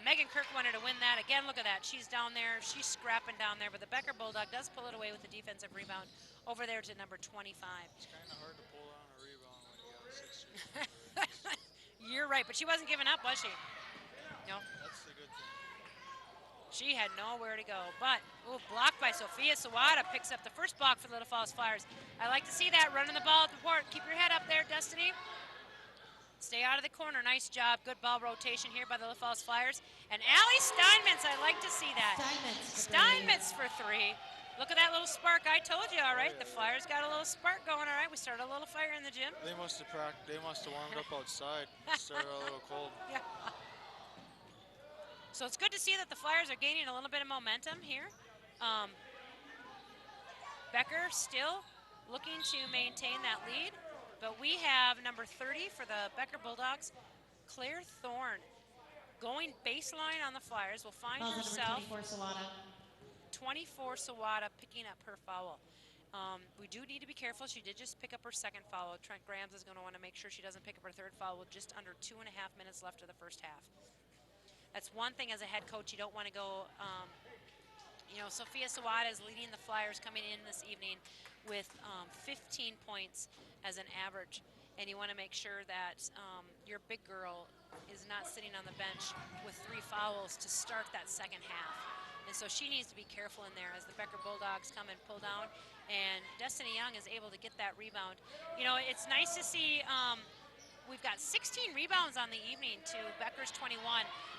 Megan Kirk wanted to win that. Again, look at that. She's down there. She's scrapping down there, but the Becker Bulldog does pull it away with the defensive rebound over there to number 25. It's kind of hard to pull down a rebound when you got 6 years. You're right, but she wasn't giving up, was she? No. That's the good thing. She had nowhere to go, but blocked by Sophia Sawada. Picks up the first block for the Little Falls Flyers. I like to see that, running the ball at the court. Keep your head up there, Destiny. Stay out of the corner. Nice job. Good ball rotation here by the Little Falls Flyers. And Allie Steinmetz, I like to see that. Steinmetz for 3. Look at that little spark. I told you, all right. The Flyers got a little spark going, all right. We started a little fire in the gym. They must have warmed up outside. Started a little cold. Yeah. So it's good to see that the Flyers are gaining a little bit of momentum here. Becker still looking to maintain that lead. But we have number 30 for the Becker Bulldogs, Claire Thorne, going baseline on the Flyers. Will find herself 24 Sawada picking up her foul. We do need to be careful. She did just pick up her second foul. Trent Grams is going to want to make sure she doesn't pick up her third foul with just under 2.5 minutes left of the first half. That's one thing as a head coach. You don't want to go, Sophia Sawada is leading the Flyers coming in this evening with 15 points as an average. And you want to make sure that your big girl is not sitting on the bench with 3 fouls to start that second half. And so she needs to be careful in there as the Becker Bulldogs come and pull down. And Destiny Young is able to get that rebound. You know, it's nice to see we've got 16 rebounds on the evening to Becker's 21.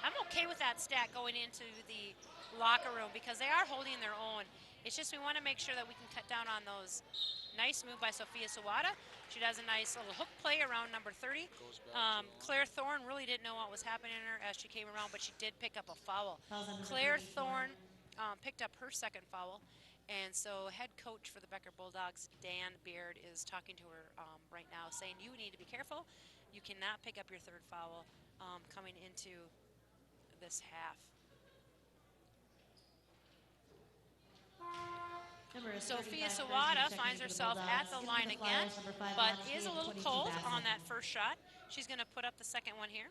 I'm okay with that stat going into the locker room because they are holding their own. It's just we want to make sure that we can cut down on those. Nice move by Sophia Sawada. She does a nice little hook play around number 30. Claire Thorne really didn't know what was happening to her as she came around, but she did pick up a foul. Claire Thorne picked up her second foul. And so head coach for the Becker Bulldogs, Dan Beard, is talking to her right now, saying you need to be careful. You cannot pick up your third foul coming into this half. Sophia Sawada finds herself at the line again, but is a little cold on that first shot. She's going to put up the second one here.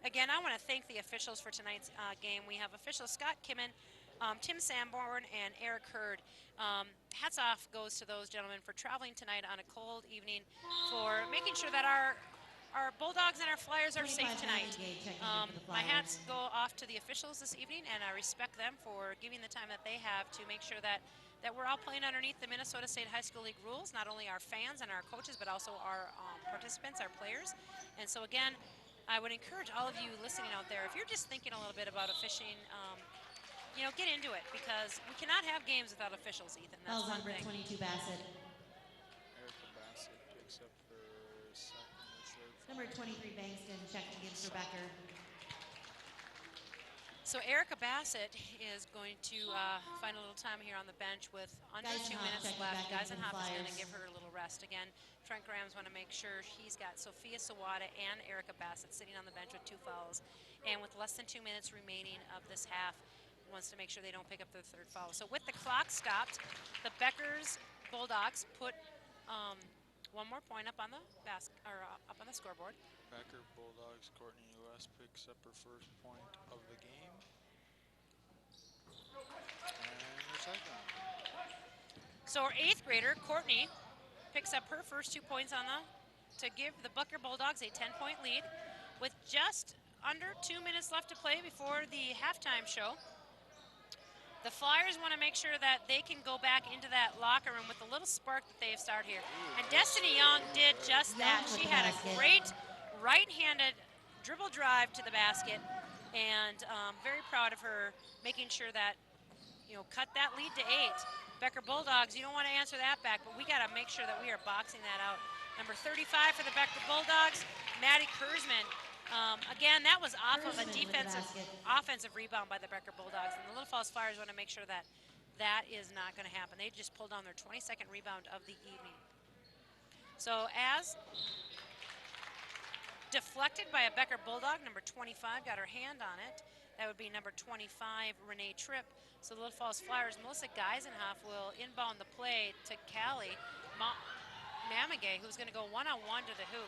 Again, I want to thank the officials for tonight's game. We have officials Scott Kimmen, Tim Sanborn, and Eric Hurd. Hats off goes to those gentlemen for traveling tonight on a cold evening, for making sure that our Bulldogs and our Flyers are safe tonight. My hats go off to the officials this evening, and I respect them for giving the time that they have to make sure that we're all playing underneath the Minnesota State High School League rules, not only our fans and our coaches, but also our participants, our players. And so again, I would encourage all of you listening out there, if you're just thinking a little bit about officiating, get into it, because we cannot have games without officials, Ethan. That's one thing. 22 Bassett. Erica Bassett picks up her second or third. Number 23 Bankston checking in for Becker. So Erica Bassett is going to find a little time here on the bench with under Guys 2 and Hoff minutes checking left. back in Guys for and the Hoff is going to Flyers. give her a little rest. Again, Trent Graham's want to make sure he's got Sophia Sawada and Erica Bassett sitting on the bench with 2 fouls. And with less than 2 minutes remaining of this half, wants to make sure they don't pick up their 3rd foul. So with the clock stopped, the Beckers Bulldogs put one more point up on the up on the scoreboard. Becker Bulldogs, Courtney U.S. picks up her first point of the game. And her second. So our 8th grader, Courtney, picks up her first 2 points to give the Becker Bulldogs a 10-point lead with just under 2 minutes left to play before the halftime show. The Flyers want to make sure that they can go back into that locker room with a little spark that they have started here. And Destiny Young did just that. She had a great right-handed dribble drive to the basket, and very proud of her making sure that, cut that lead to 8. Becker Bulldogs, you don't want to answer that back, but we got to make sure that we are boxing that out. Number 35 for the Becker Bulldogs, Maddie Kurzman. Again, that was off of a offensive rebound by the Becker Bulldogs, and the Little Falls Flyers want to make sure that that is not going to happen. They just pulled down their 22nd rebound of the evening. So as deflected by a Becker Bulldog, number 25 got her hand on it. That would be number 25, Renee Tripp. So the Little Falls Flyers, Melissa Geisenhoff will inbound the play to Callie Mamagay, who's going to go one-on-one to the hoop.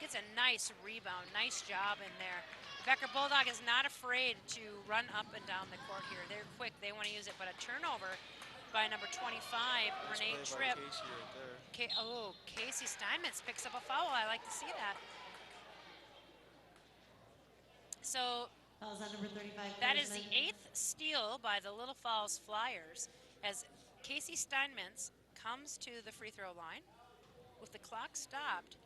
Gets a nice rebound, nice job in there. The Becker Bulldog is not afraid to run up and down the court here. They're quick, they want to use it, but a turnover by number 25, Renee Tripp. Casey right there. Casey Steinmetz picks up a foul. I like to see that. So that is the 8th steal by the Little Falls Flyers as Casey Steinmetz comes to the free throw line. With the clock stopped,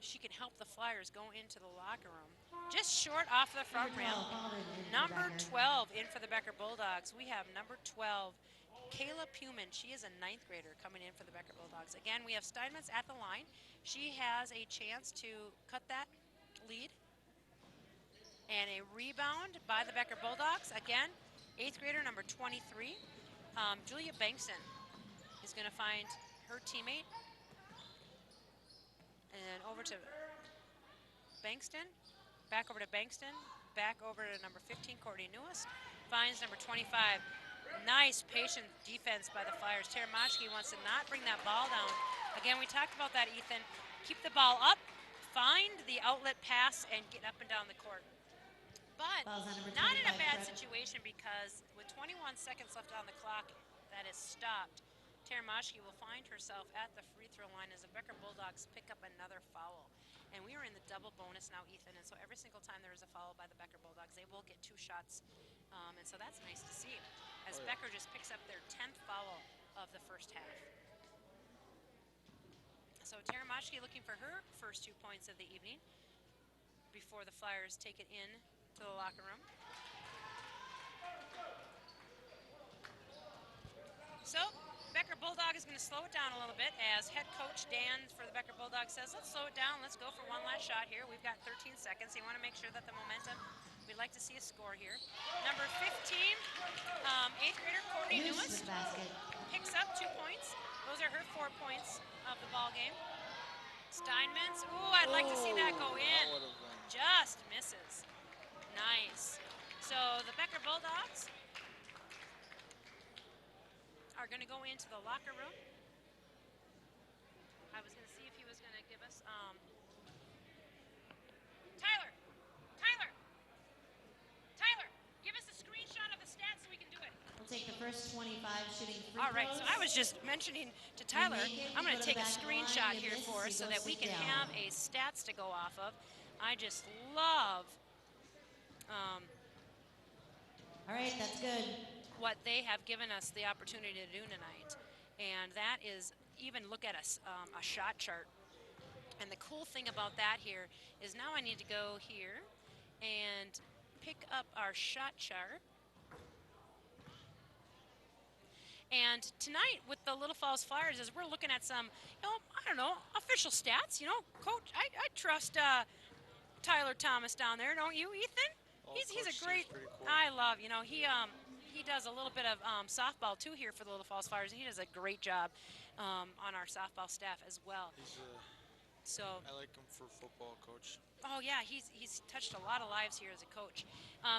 she can help the Flyers go into the locker room. Just short off the front rim. Number 12 in for the Becker Bulldogs. We have number 12, Kayla Puman. She is a 9th grader coming in for the Becker Bulldogs. Again, we have Steinmetz at the line. She has a chance to cut that lead. And a rebound by the Becker Bulldogs. Again, 8th grader number 23, Julia Bankston is going to find her teammate. And then over to Bankston, back over to Bankston, back over to number 15, Courtney Newest, finds number 25. Nice patient defense by the Flyers. Tara Motschke wants to not bring that ball down. Again, we talked about that, Ethan. Keep the ball up, find the outlet pass, and get up and down the court. But not in a bad situation because with 21 seconds left on the clock, that is stopped. Tara Motschke will find herself at the free throw line as the Becker Bulldogs pick up another foul. And we are in the double bonus now, Ethan, and so every single time there is a foul by the Becker Bulldogs, they will get 2 shots. And so that's nice to see as Becker just picks up their 10th foul of the first half. So Tara Motschke looking for her first 2 points of the evening before the Flyers take it in to the locker room. So Becker Bulldog is going to slow it down a little bit as head coach Dan for the Becker Bulldogs says, let's slow it down. Let's go for one last shot here. We've got 13 seconds. They want to make sure that the momentum, we'd like to see a score here. Number 15, 8th grader Courtney Newest picks up 2 points. Those are her 4 points of the ball game. Steinmetz, I'd like to see that go in. Just misses. Nice. So the Becker Bulldogs are going to go into the locker room. I was going to see if he was going to give us Tyler, give us a screenshot of the stats so we can do it. We'll take the first 25 shooting free All right, throws. so I was just mentioning to Tyler, I'm going to take a screenshot here for us so that we can have a stats to go off of. I just love all right, that's good. What they have given us the opportunity to do tonight. And that is even look at a shot chart. And the cool thing about that here is now I need to go here and pick up our shot chart. And tonight with the Little Falls Flyers, as we're looking at some, I don't know, official stats, Coach, I trust Tyler Thomas down there, don't you, Ethan? He's a Coach seems great. pretty cool. I love, he does a little bit of softball too here for the Little Falls Flyers, and he does a great job on our softball staff as well. So I like him for football coach. oh yeah, he's touched a lot of lives here as a coach.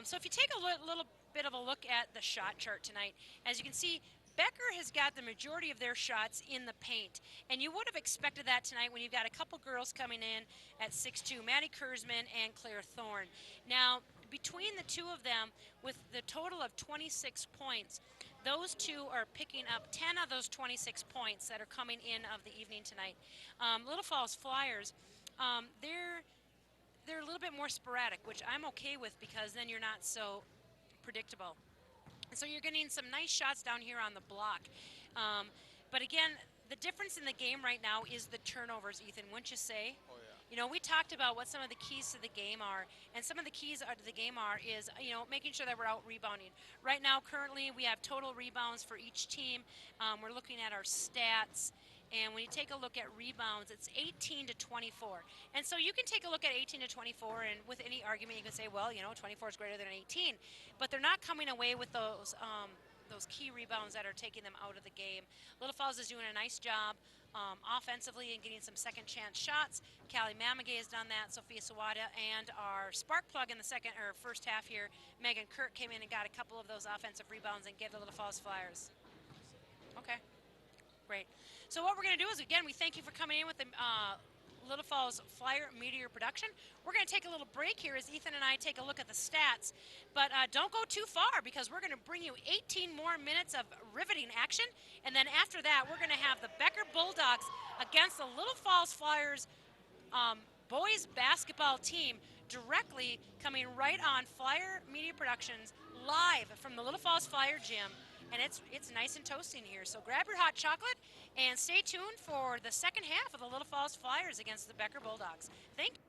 So if you take a little bit of a look at the shot chart tonight, as you can see, Becker has got the majority of their shots in the paint, and you would have expected that tonight when you've got a couple girls coming in at 6'2", Maddie Kurzman and Claire Thorne. Now, between the two of them, with the total of 26 points, those two are picking up 10 of those 26 points that are coming in of the evening tonight. Little Falls Flyers, they're a little bit more sporadic, which I'm okay with because then you're not so predictable. And so you're getting some nice shots down here on the block. But again, the difference in the game right now is the turnovers, Ethan, wouldn't you say? Oh, yeah. You know, we talked about what some of the keys to the game are, and some of the keys to the game is, making sure that we're out rebounding. Right now, currently, we have total rebounds for each team. We're looking at our stats, and when you take a look at rebounds, it's 18 to 24. And so you can take a look at 18 to 24, and with any argument, you can say, well, 24 is greater than 18. But they're not coming away with those key rebounds that are taking them out of the game. Little Falls is doing a nice job offensively and getting some second chance shots. Callie Mamagay has done that, Sophia Sawada, and our spark plug in the first half here, Megan Kirk, came in and got a couple of those offensive rebounds and get the Little Falls Flyers. Okay, great. So what we're going to do is, again, we thank you for coming in with the Little Falls Flyer Meteor production. We're going to take a little break here as Ethan and I take a look at the stats, but don't go too far because we're going to bring you 18 more minutes of riveting action, and then after that we're going to have the Becker Bulldogs against the Little Falls Flyers boys basketball team directly coming right on Flyer Media Productions live from the Little Falls Flyer Gym. And it's nice and toasty in here. So grab your hot chocolate and stay tuned for the second half of the Little Falls Flyers against the Becker Bulldogs. Thank you.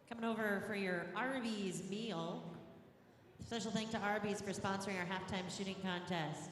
Coming over for your Arby's meal. Special thanks to Arby's for sponsoring our halftime shooting contest.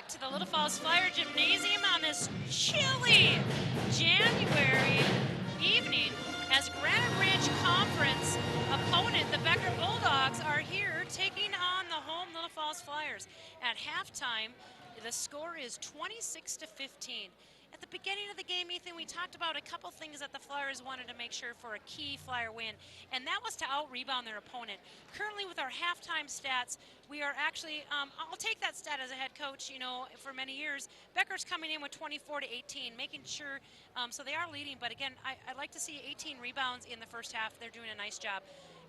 back to the Little Falls Flyer Gymnasium on this chilly January evening as Granite Ridge Conference opponent, the Becker Bulldogs, are here taking on the home Little Falls Flyers. At halftime, the score is 26-15. At the beginning of the game, Ethan, we talked about a couple things that the Flyers wanted to make sure for a key Flyer win, and that was to out-rebound their opponent. Currently, with our halftime stats, we are actually, I'll take that stat as a head coach, you know, for many years. Becker's coming in with 24-18, making sure, so they are leading, but again, I'd like to see 18 rebounds in the first half. They're doing a nice job.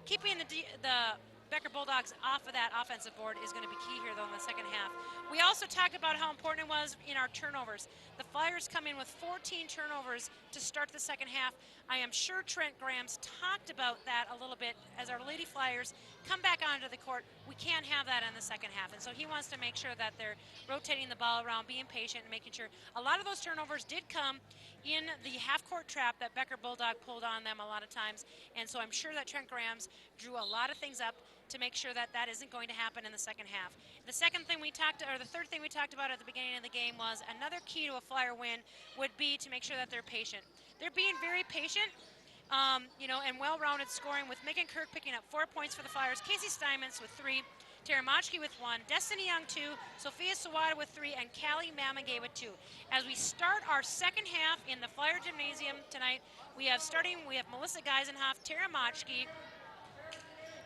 Keeping the Becker Bulldogs off of that offensive board is going to be key here, though, in the second half. We also talked about how important it was in our turnovers. The Flyers come in with 14 turnovers to start the second half. I am sure Trent Graham's talked about that a little bit as our Lady Flyers come back onto the court. We can't have that in the second half, and so he wants to make sure that they're rotating the ball around, being patient, and making sure. A lot of those turnovers did come in the half-court trap that Becker Bulldog pulled on them a lot of times, and so I'm sure that Trent Graham's drew a lot of things up to make sure that that isn't going to happen in the second half. The third thing we talked about at the beginning of the game was another key to a Flyer win would be to make sure that they're patient. They're being very patient, you know, and well-rounded scoring with Megan Kirk picking up 4 points for the Flyers, Casey Steinmetz with 3, Tara Machke with 1, Destiny Young 2, Sophia Sawada with 3, and Callie Mamagay with 2. As we start our second half in the Flyer Gymnasium tonight, we have Melissa Geisenhoff, Tara Machke,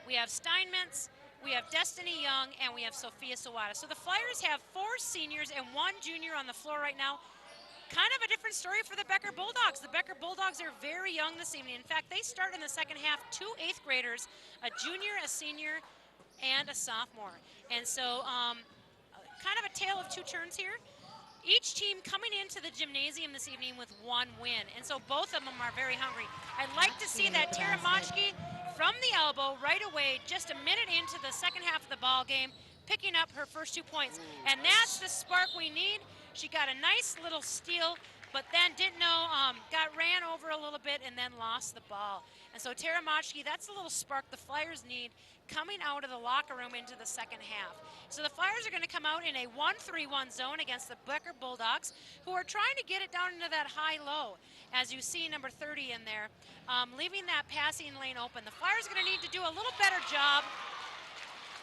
we have Steinmetz, we have Destiny Young, and we have Sophia Sawada. So the Flyers have 4 seniors and 1 junior on the floor right now. Kind of a different story for the Becker Bulldogs. The Becker Bulldogs are very young this evening. In fact, they start in the second half 2 8th graders, a junior, a senior, and a sophomore. And so kind of a tale of 2 turns here. Each team coming into the gymnasium this evening with 1 win, and so both of them are very hungry. I'd like to see that Tara Machke from the elbow right away, just a minute into the second half of the ball game, picking up her first 2 points. And that's the spark we need. She got a nice little steal, but then didn't know, got ran over a little bit and then lost the ball. And so Tara Machke, that's the little spark the Flyers need coming out of the locker room into the second half. So the Flyers are going to come out in a 1-3-1 zone against the Becker Bulldogs, who are trying to get it down into that high-low, as you see number 30 in there, leaving that passing lane open. The Flyers are going to need to do a little better job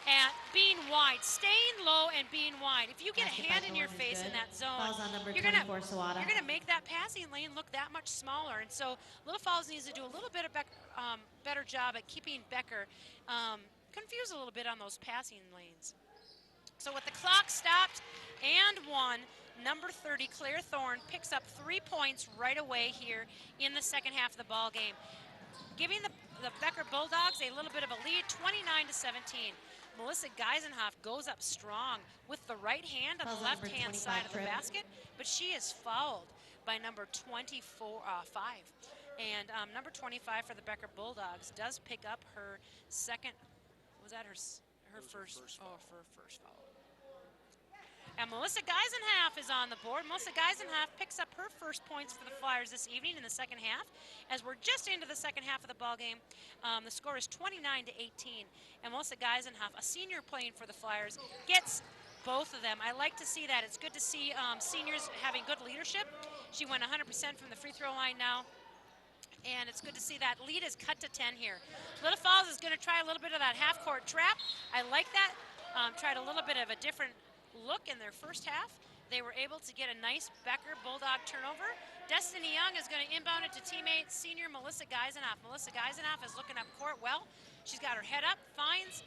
at being wide, staying low and being wide. If you get a hand in your face in that zone, you're going to make that passing lane look that much smaller. And so Little Falls needs to do a little bit of better job at keeping Becker confused a little bit on those passing lanes. So with the clock stopped and 1, number 30, Claire Thorne, picks up 3 points right away here in the second half of the ball game, giving the Becker Bulldogs a little bit of a lead, 29-17. Melissa Geisenhoff goes up strong with the right hand on the left-hand side of the basket, but she is fouled by number 5. And number 25 for the Becker Bulldogs does pick up her second, was that her first foul. And Melissa Geisenhoff is on the board. Melissa Geisenhoff picks up her first points for the Flyers this evening in the second half. As we're just into the second half of the ball game, the score is 29-18. And Melissa Geisenhoff, a senior playing for the Flyers, gets both of them. I like to see that. It's good to see seniors having good leadership. She went 100% from the free throw line now. And it's good to see that lead is cut to 10 here. Little Falls is going to try a little bit of that half-court trap. I like that. Tried a little bit of a different look in their first half. They were able to get a nice Becker Bulldog turnover. Destiny Young is going to inbound it to teammate senior Melissa Geisenhoff. Melissa Geisenhoff is looking up court well. She's got her head up, finds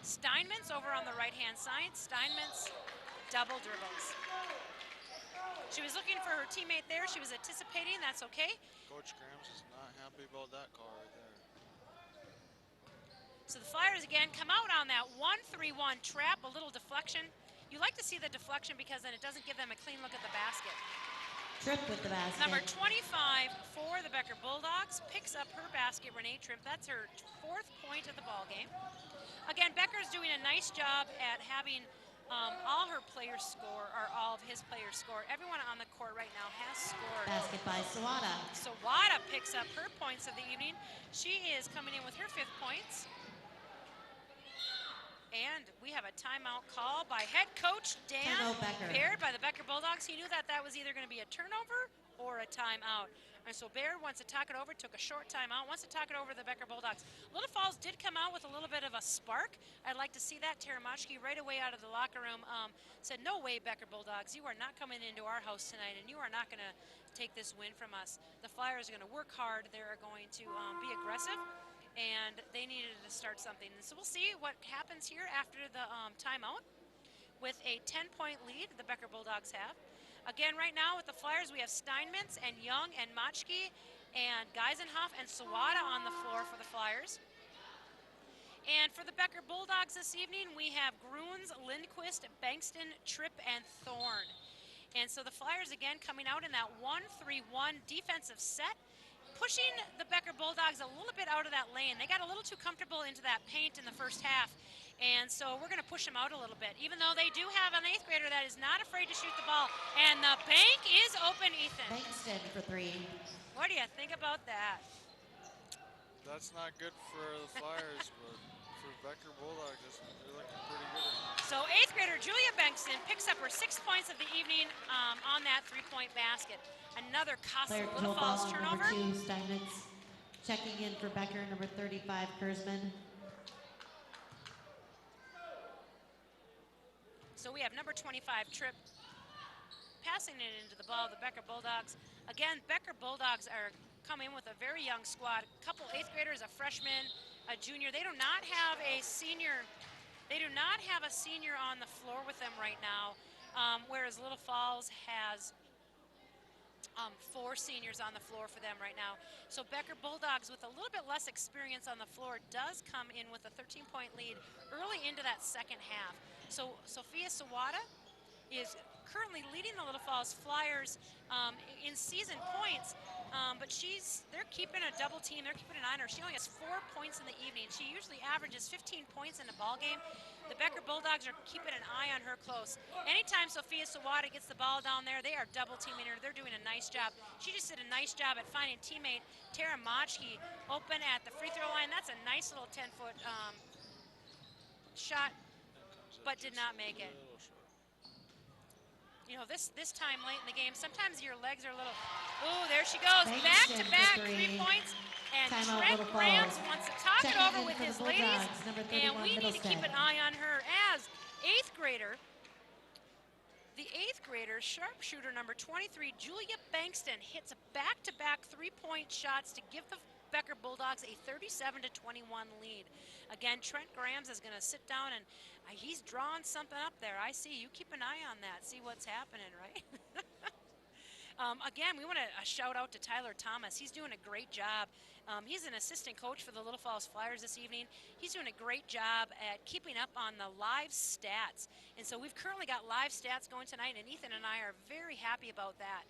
Steinmetz over on the right-hand side. Steinmetz double dribbles. She was looking for her teammate there. She was anticipating. That's okay. Coach Grams is not happy about that call right there. So the Flyers again come out on that 1-3-1 trap, a little deflection. You like to see the deflection because then it doesn't give them a clean look at the basket. Tripp with the basket. Number 25 for the Becker Bulldogs picks up her basket, Renee Tripp. That's her 4th point of the ball game. Again, Becker's doing a nice job at having all her players score, or all of his players score. Everyone on the court right now has scored. Basket by Sawada. Sawada picks up her points of the evening. She is coming in with her 5th points. And we have a timeout call by head coach Dan Timeout, Becker. Baird by the Becker Bulldogs. He knew that that was either going to be a turnover or a timeout. And so Baird wants to talk it over, took a short timeout, wants to talk it over to the Becker Bulldogs. Little Falls did come out with a little bit of a spark. I'd like to see that. Taramashki right away out of the locker room said, no way, Becker Bulldogs, you are not coming into our house tonight, and you are not going to take this win from us. The Flyers are going to work hard. They're going to be aggressive, and they needed to start something. And so we'll see what happens here after the timeout with a 10-point lead the Becker Bulldogs have. Again, right now with the Flyers, we have Steinmetz and Young and Machke and Geisenhoff and Sawada on the floor for the Flyers. And for the Becker Bulldogs this evening, we have Gruens, Lindquist, Bankston, Tripp, and Thorne. And so the Flyers again coming out in that 1-3-1 defensive set, pushing the Becker Bulldogs a little bit out of that lane. They got a little too comfortable into that paint in the first half. And so we're going to push them out a little bit, even though they do have an 8th grader that is not afraid to shoot the ball. And the bank is open, Ethan. Bankston for 3. What do you think about that? That's not good for the Flyers, but for Becker Bulldogs, they're looking pretty good right now. So 8th grader Julia Bankston picks up her 6 points of the evening on that 3-point basket. Another costly Player Little control Falls ball, turnover. number 2, Steinmetz. Checking in for Becker, number 35, Kurzman. So we have number 25, Tripp, passing it into the ball, the Becker Bulldogs. Again, Becker Bulldogs are coming with a very young squad. A couple 8th graders, a freshman, a junior. They do not have a senior. They do not have a senior on the floor with them right now, whereas Little Falls has 4 seniors on the floor for them right now. So Becker Bulldogs, with a little bit less experience on the floor, does come in with a 13-point lead early into that second half. So Sophia Sawada is currently leading the Little Falls Flyers in season points, but they're keeping a double team. They're keeping an eye on her. She only has 4 points in the evening. She usually averages 15 points in a ball game. The Becker Bulldogs are keeping an eye on her close. Anytime Sophia Sawada gets the ball down there, they are double teaming her. They're doing a nice job. She just did a nice job at finding teammate Tara Machke open at the free throw line. That's a nice little 10-foot shot, but did not make it. You know, this time late in the game, sometimes your legs are a little, ooh, there she goes, back-to-back 3 points. And Timeout, Trent Little Grams Falls. wants to talk it Checking over in with for the his ladies, Bulldogs, number 31, and we need to keep an Middlesex. eye on her as 8th grader. The 8th grader, sharpshooter number 23, Julia Bankston, hits a back-to-back 3-point shots to give the Becker Bulldogs a 37-21 lead. Again, Trent Grams is going to sit down, and he's drawing something up there. I see. You keep an eye on that. See what's happening, right? Again, we want to shout out to Tyler Thomas. He's doing a great job. He's an assistant coach for the Little Falls Flyers this evening. He's doing a great job at keeping up on the live stats. And so we've currently got live stats going tonight, and Ethan and I are very happy about that.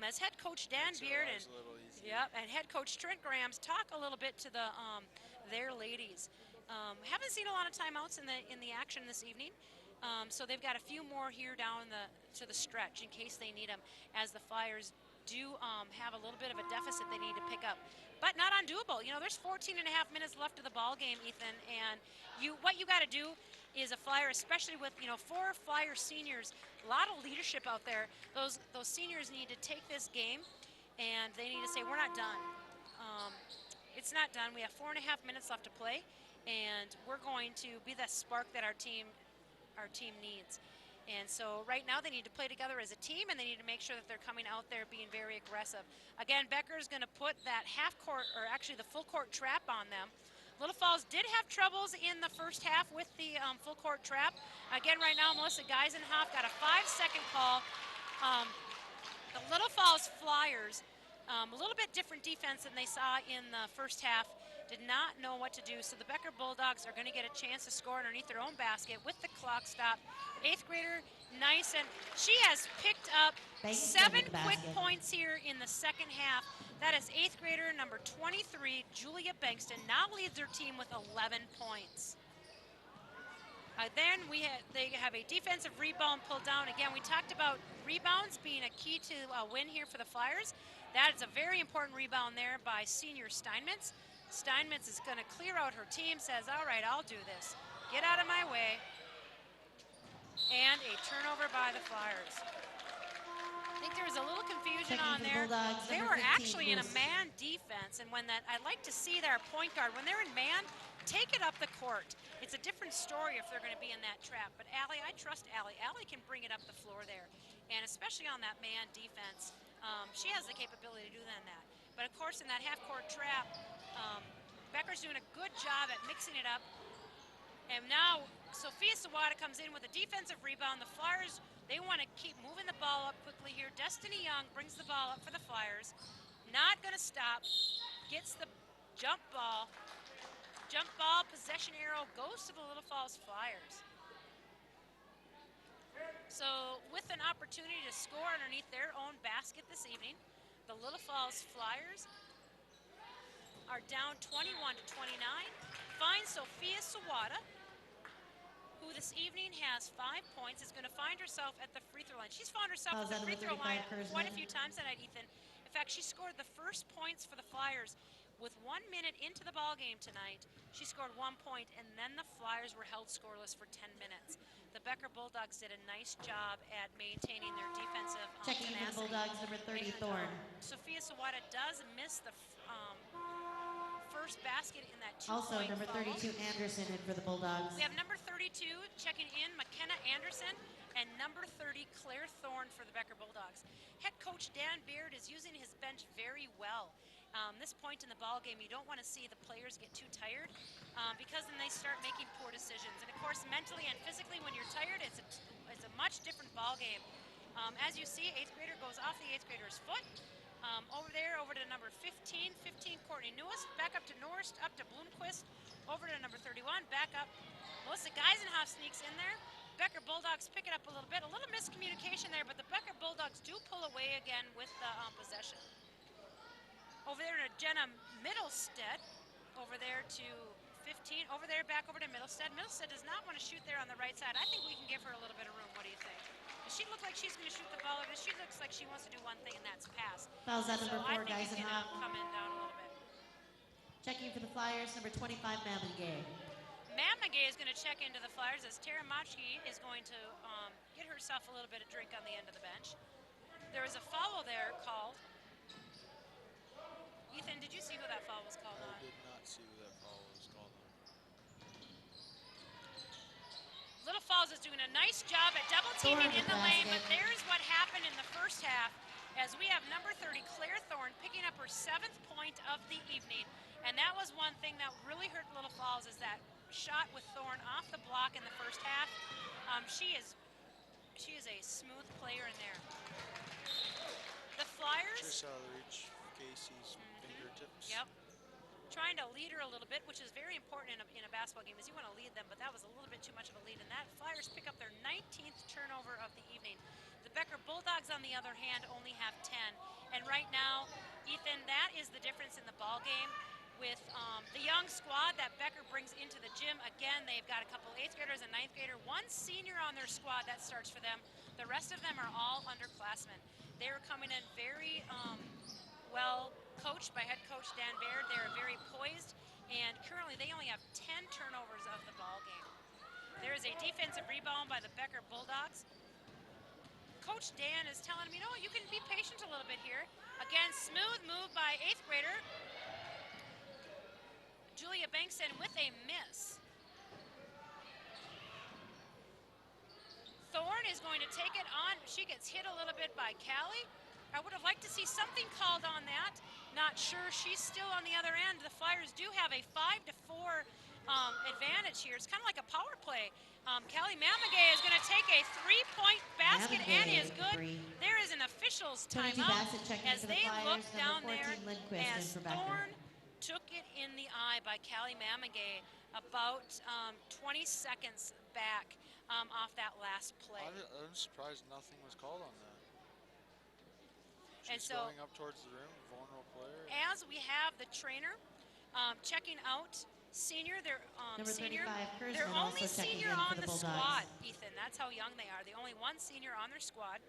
As head coach Dan Beard and head coach Trent Grams talk a little bit to their ladies. Haven't seen a lot of timeouts in the action this evening. So they've got a few more here down to the stretch in case they need them, as the Flyers do have a little bit of a deficit they need to pick up. But not undoable. You know, there's 14 and a half minutes left of the ball game, Ethan, and what you got to do is a Flyer, especially with 4 Flyer seniors, a lot of leadership out there. Those seniors need to take this game, and they need to say, we're not done. It's not done. We have 4.5 minutes left to play, and we're going to be the spark that our team needs. And so right now they need to play together as a team, and they need to make sure that they're coming out there being very aggressive. Again, Becker's going to put that half-court, or actually the full-court trap on them. Little Falls did have troubles in the first half with the full-court trap. Again, right now, Melissa Geisenhoff got a 5-second call. The Little Falls Flyers, a little bit different defense than they saw in the first half, did not know what to do. So the Becker Bulldogs are going to get a chance to score underneath their own basket with the clock stop. 8th grader, nice, and she has picked up 7 quick points here in the second half. That is 8th grader number 23, Julia Bankston, now leads her team with 11 points. Then they have a defensive rebound pulled down. Again, we talked about rebounds being a key to a win here for the Flyers. That is a very important rebound there by senior Steinmetz. Steinmetz is going to clear out her team, says, all right, I'll do this. Get out of my way. And a turnover by the Flyers. I think there was a little confusion Checking on for the there. Bulldogs, They number were 15, actually in a Moose. man defense, and when that, I like to see their point guard, when they're in man, take it up the court. It's a different story if they're going to be in that trap. But Allie, I trust Allie. Allie can bring it up the floor there, and especially on that man defense, she has the capability to do that. But of course, in that half-court trap, Becker's doing a good job at mixing it up. And now Sophia Sawada comes in with a defensive rebound. The Flyers, they want to keep moving the ball up quickly here. Destiny Young brings the ball up for the Flyers. Not going to stop. Gets the jump ball. Jump ball, possession arrow goes to the Little Falls Flyers. So with an opportunity to score underneath their own basket this evening, the Little Falls Flyers are down 21-29. Find Sophia Sawada, who this evening has 5 points, is going to find herself at the free throw line. She's found herself at the free throw line quite a few times tonight, Ethan. In fact, she scored the first points for the Flyers with 1 minute into the ball game tonight. She scored 1 point, and then the Flyers were held scoreless for 10 minutes. The Becker Bulldogs did a nice job at maintaining their defensive Checking for the tenacity. Bulldogs, number 30, And, Thorne. Sophia Sawada does miss the first basket in that 2-point Also, number foul. 32, Anderson, in for the Bulldogs. We have number 32 checking in, McKenna Anderson, and number 30, Claire Thorne for the Becker Bulldogs. Head coach Dan Beard is using his bench very well. This point in the ball game, you don't want to see the players get too tired because then they start making poor decisions. And of course, mentally and physically, when you're tired, it's a much different ball game. As you see, 8th grader goes off the 8th grader's foot. Over to number 15, Courtney Newest, back up to Norst, up to Bloomquist, over to number 31, back up. Melissa Geisenhoff sneaks in there. Becker Bulldogs pick it up a little bit. A little miscommunication there, but the Becker Bulldogs do pull away again with the possession. Over there to Jenna Middlestead, over there to 15, over there, back over to Middlestead. Middlestead does not want to shoot there on the right side. I think we can give her a little bit of room. What do you think? Does she look like she's going to shoot the ball, or does she looks like she wants to do one thing, and that's pass? Fouls out So number 4, I think it's going to Geisenhoff. come in down a little bit. Checking for the Flyers, number 25, Mamigay. Mamigay is going to check into the Flyers as Tara Machki is going to get herself a little bit of drink on the end of the bench. There is a foul there called. Ethan, did you see who that foul was called on? I did not see who that foul was called on. Little Falls is doing a nice job at double teaming in the lane, but there's what happened in the first half as we have number 30, Claire Thorne, picking up her 7th point of the evening. And that was one thing that really hurt Little Falls, is that shot with Thorne off the block in the first half. She is a smooth player in there. The Flyers. Just out of the reach of Casey's fingertips. Yep. Trying to lead her a little bit, which is very important in a basketball game, is you want to lead them, but that was a little bit too much of a lead. And that Flyers pick up their 19th turnover of the evening. The Becker Bulldogs, on the other hand, only have 10. And right now, Ethan, that is the difference in the ball game. With the young squad that Becker brings into the gym, again, they've got a couple 8th graders and 9th grader, one senior on their squad that starts for them. The rest of them are all underclassmen. They're coming in very well coached by head coach Dan Baird. They're very poised, and currently they only have 10 turnovers of the ball game. There is a defensive rebound by the Becker Bulldogs. Coach Dan is telling them, you know what, you can be patient a little bit here. Again, smooth move by 8th grader Julia Bankston with a miss. Thorne is going to take it on. She gets hit a little bit by Callie. I would have liked to see something called on that. Not sure. She's still on the other end. The Flyers do have a 5-4 advantage here. It's kind of like a power play. Callie Mamigay is going to take a 3-point basket and is good. There is an official's timeout as they look down there as Thorne took it in the eye by Callie Mamigay about 20 seconds back off that last play. I'm surprised nothing was called on that. And She's so, going up towards the rim, vulnerable player. As we have the trainer checking out senior, their only senior on the squad, Ethan. That's how young they are. The only one senior on their squad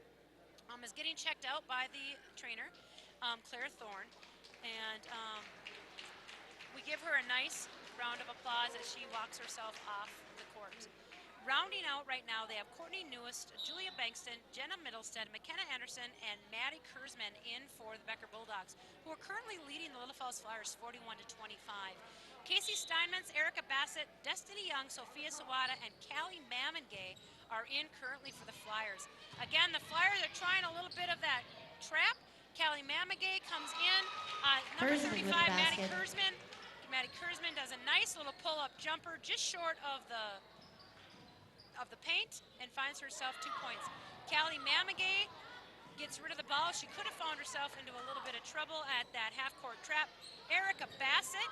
is getting checked out by the trainer, Claire Thorne, and we give her a nice round of applause as she walks herself off the court. Rounding out right now, they have Courtney Newest, Julia Bankston, Jenna Middlestead, McKenna Anderson, and Maddie Kurzman in for the Becker Bulldogs, who are currently leading the Little Falls Flyers 41-25. Casey Steinmetz, Erica Bassett, Destiny Young, Sophia Sawada, and Callie Mamengay are in currently for the Flyers. Again, the Flyers are trying a little bit of that trap. Callie Mamengay comes in. Number Kurzman 35, with the Maddie basket. Kurzman. Maddie Kurzman does a nice little pull-up jumper just short of the paint and finds herself 2 points. Callie Mamengay gets rid of the ball. She could have found herself into a little bit of trouble at that half-court trap. Erica Bassett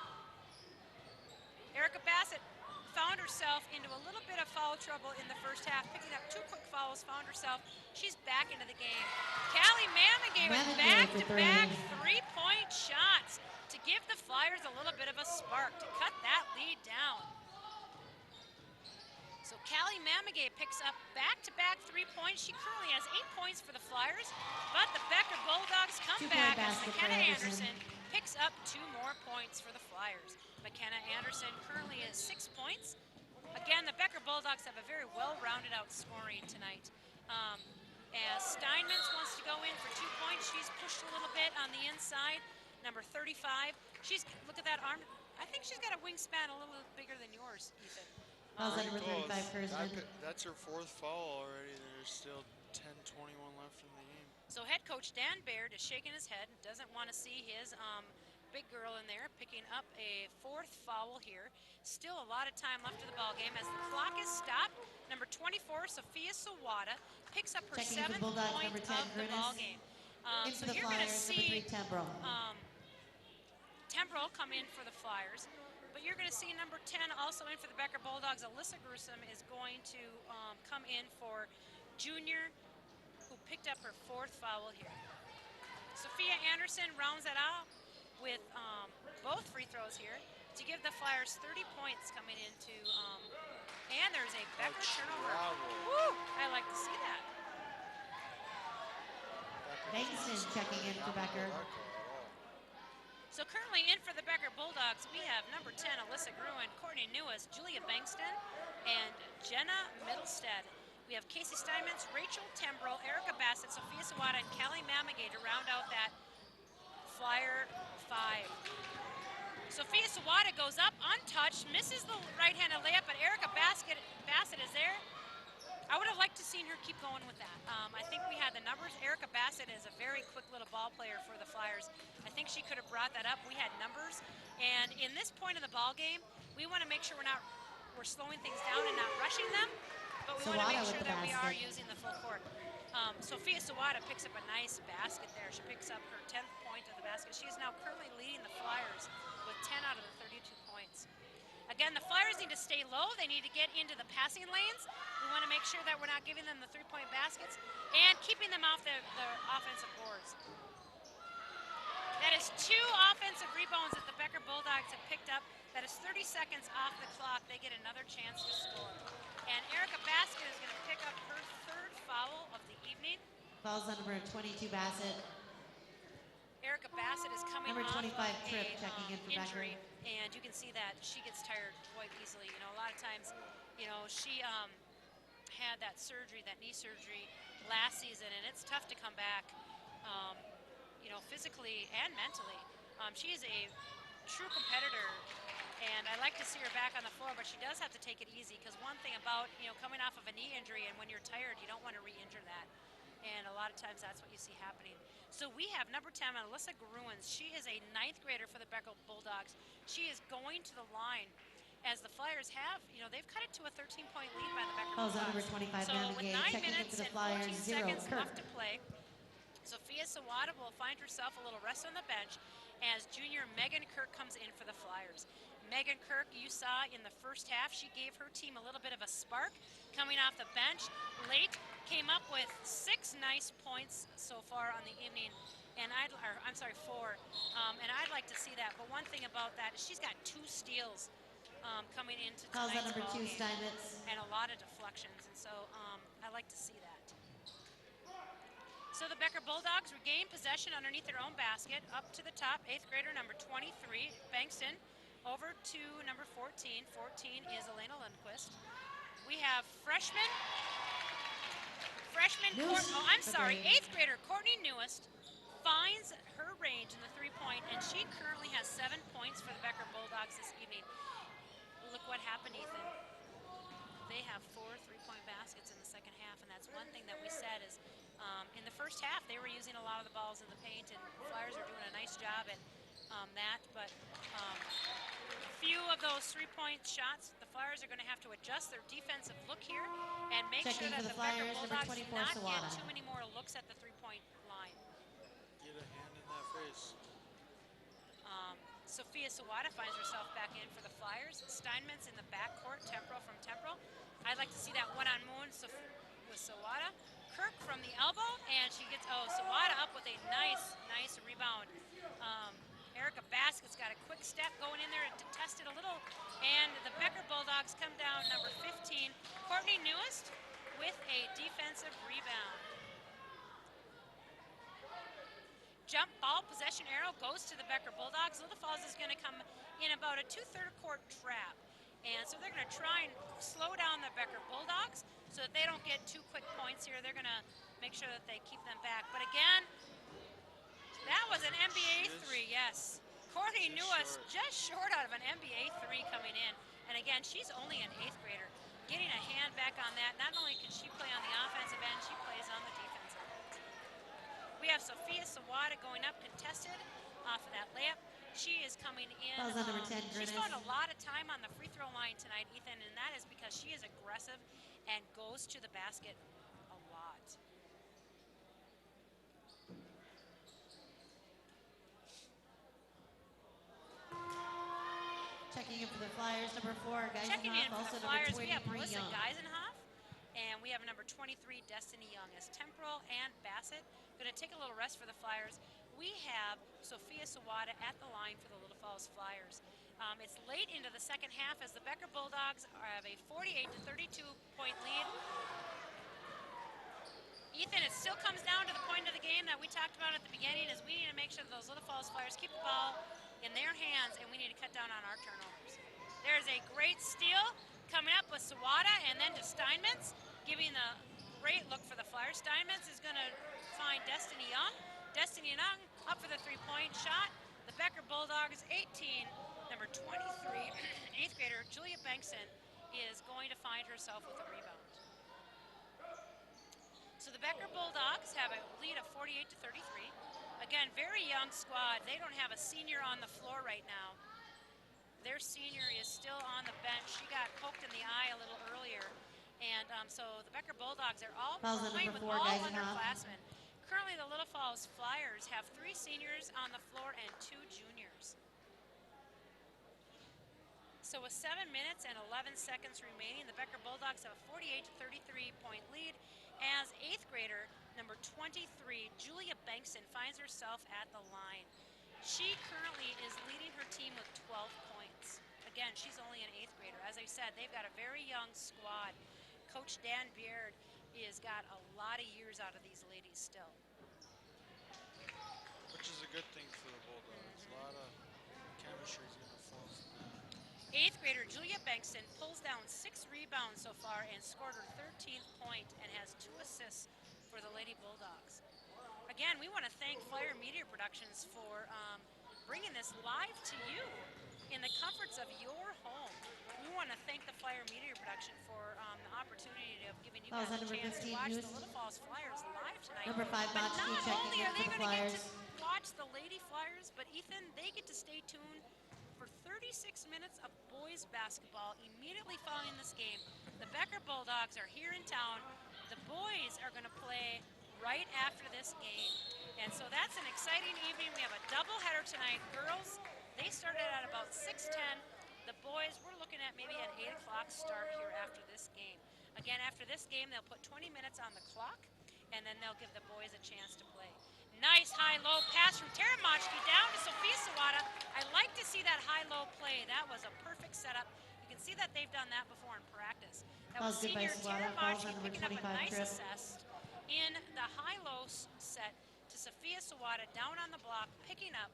found herself into a little bit of foul trouble in the first half, picking up 2 quick fouls, found herself. She's back into the game. Callie Mamengay with back-to-back 3-point shots to give the Flyers a little bit of a spark to cut that lead down. So Callie Mamengay picks up back-to-back 3 points. She currently has 8 points for the Flyers, but the Becker Bulldogs come back as McKenna Anderson picks up 2 more points for the Flyers. McKenna Anderson currently has 6 points. Again, the Becker Bulldogs have a very well-rounded out scoring tonight. As Steinmetz wants to go in for 2 points, she's pushed a little bit on the inside. Number 35, look at that arm. I think she's got a wingspan a little bigger than yours, Ethan. Number 35, Kurzman. That's her 4th foul already. There's still 10:21 left in the game. So head coach Dan Baird is shaking his head and doesn't want to see his big girl in there picking up a 4th foul here. Still a lot of time left of the ball game as the clock is stopped. Number 24, Sophia Sawada, picks up her 7th point of the ball game. So you're going to see Tembrell come in for the Flyers. But you're going to see number 10 also in for the Becker Bulldogs. Alyssa Gruesome is going to come in for junior, who picked up her 4th foul here. Sophia Anderson rounds it out with both free throws here to give the Flyers 30 points coming into, and there's a Becker turnover. Woo! I like to see that. Bankston checking in for Becker. So currently in for the Becker Bulldogs, we have number 10, Alyssa Gruen, Courtney Newest, Julia Bankston, and Jenna Middlestead. We have Casey Steinmetz, Rachel Tembrell, Erica Bassett, Sophia Sawada, and Callie Mamengay to round out that Flyer 5. Sophia Sawada goes up untouched, misses the right-handed layup, but Erica Bassett is there. I would have liked to seen her keep going with that. I think we had the numbers. Erica Bassett is a very quick little ball player for the Flyers. I think she could have brought that up. We had numbers, and in this point of the ball game, we want to make sure we're slowing things down and not rushing them, but we want to make sure that we are using the full court. Sophia Sawada picks up a nice basket there. She picks up her 10th point of the basket. She is now currently leading the Flyers with 10 out of the 32 points. Again, the Flyers need to stay low. They need to get into the passing lanes. We want to make sure that we're not giving them the 3-point baskets and keeping them off the offensive boards. That is 2 offensive rebounds that the Becker Bulldogs have picked up. That is 30 seconds off the clock. They get another chance to score. And Erica Bassett is going to pick up her 3rd foul of the evening. Fouls on number 22, Bassett. Erica Bassett is coming number 25, off of Tripp, checking in for injury, Becker. and you can see that she gets tired quite easily. You know, a lot of times, you know, she had that surgery, that knee surgery last season, and it's tough to come back, you know, physically and mentally. She is a true competitor, and I like to see her back on the floor, but she does have to take it easy, because one thing about, you know, coming off of a knee injury and when you're tired, you don't want to re-injure that. And a lot of times that's what you see happening. So we have number 10, Alyssa Gruens. She is a 9th grader for the Becker Bulldogs. She is going to the line as the Flyers have, you know, they've cut it to a 13-point lead by the Becker Bulldogs. Number 25, so with 9 minutes and 14 seconds left to play, Sophia Sawada will find herself a little rest on the bench as junior Megan Kirk comes in for the Flyers. Megan Kirk, you saw in the first half, she gave her team a little bit of a spark coming off the bench late, came up with 6 nice points so far on the evening, and 4, and I'd like to see that. But one thing about that is she's got 2 steals coming into tonight's number ball 2, game, Steinmetz. and a lot of deflections, and so I like to see that. So the Becker Bulldogs regain possession underneath their own basket, up to the top, 8th grader number 23, Bankston, over to number 14. 14 is Elena Lundquist. We have freshman, eighth grader Courtney Newest finds her range in the three-point, and she currently has 7 points for the Becker Bulldogs this evening. Look what happened, Ethan. They have 4 three-point baskets in the second half, and that's one thing that we said is in the first half they were using a lot of the balls in the paint, and the Flyers are doing a nice job at that, but a few of those three-point shots, the Flyers are going to have to adjust their defensive look here and make sure that the Becker Bulldogs do not get too many more looks at the three-point line. Get a hand in that face. Sophia Sawada finds herself back in for the Flyers. Steinmetz in the backcourt, Temporal from Temporal. I'd like to see that one-on-one with Sawada. Kirk from the elbow, and she gets, Sawada up with a nice rebound. Erica Baskett's got a quick step going in there to test it a little, and the Becker Bulldogs come down number 15. Courtney Newest with a defensive rebound. Jump ball, possession arrow goes to the Becker Bulldogs. Little Falls is going to come in about a 2/3 court trap. And so they're going to try and slow down the Becker Bulldogs so that they don't get 2 quick points here. They're going to make sure that they keep them back. But again, that was an NBA three, yes. Courtney Newest just short out of an NBA three coming in. And again, she's only an 8th grader. Getting a hand back on that, not only can she play on the offensive end, she plays on the defensive end. We have Sophia Sawada going up contested off of that layup. She is coming in. Number 10, she's spent a lot of time on the free throw line tonight, Ethan, and that is because she is aggressive and goes to the basket a lot. Checking in for the Flyers, number 4, Geisenhoff. Checking in for also the Flyers, number 23, we have Melissa Young. Geisenhoff, and we have number 23, Destiny Young, as Temporal and Bassett. Going to take a little rest for the Flyers. We have Sophia Sawada at the line for the Little Falls Flyers. It's late into the second half as the Becker Bulldogs have a 48-32 point lead. Ethan, it still comes down to the point of the game that we talked about at the beginning, is we need to make sure that those Little Falls Flyers keep the ball in their hands, and we need to cut down on our turnovers. There's a great steal coming up with Sawada, and then to Steinmetz, giving a great look for the Flyers. Steinmetz is going to find Destiny Young. Destiny Young up for the three-point shot. The Becker Bulldogs, 18, number 23, 8th grader Julia Bankson is going to find herself with a rebound. So the Becker Bulldogs have a lead of 48-33. Again, very young squad. They don't have a senior on the floor right now. Their senior is still on the bench. She got poked in the eye a little earlier. And so the Becker Bulldogs are all playing with all underclassmen. Currently, the Little Falls Flyers have 3 seniors on the floor and 2 juniors. So with 7 minutes and 11 seconds remaining, the Becker Bulldogs have a 48-33 point lead as 8th grader number 23, Julia Bankson, finds herself at the line. She currently is leading her team with 12 points. Again, she's only an 8th grader. As I said, they've got a very young squad. Coach Dan Beard has got a lot of years out of these ladies still. Which is a good thing for the Bulldogs. A lot of chemistry is going to flow from that. 8th grader Julia Bankson pulls down 6 rebounds so far and scored her 13th point and has 2 assists for the Lady Bulldogs. Again, we want to thank Flyer Media Productions for bringing this live to you in the comforts of your home. We want to thank the Flyer Media Production for the opportunity of giving you guys a chance to watch the Little Falls Flyers live tonight. Number 5, but not only are they the going to get to watch the Lady Flyers, but Ethan, they get to stay tuned for 36 minutes of boys basketball immediately following this game. The Becker Bulldogs are here in town. The boys are going to play right after this game. And so that's an exciting evening. We have a doubleheader tonight. Girls, they started at about 6:10. The boys, we're looking at maybe an 8 o'clock start here after this game. Again, after this game, they'll put 20 minutes on the clock, and then they'll give the boys a chance to play. Nice high-low pass from Teremochki down to Sophia Sawada. I like to see that high-low play. That was a perfect setup. You can see that they've done that before in practice. That was senior Teremochki picking up a nice assist in the high-low set to Sophia Sawada down on the block, picking up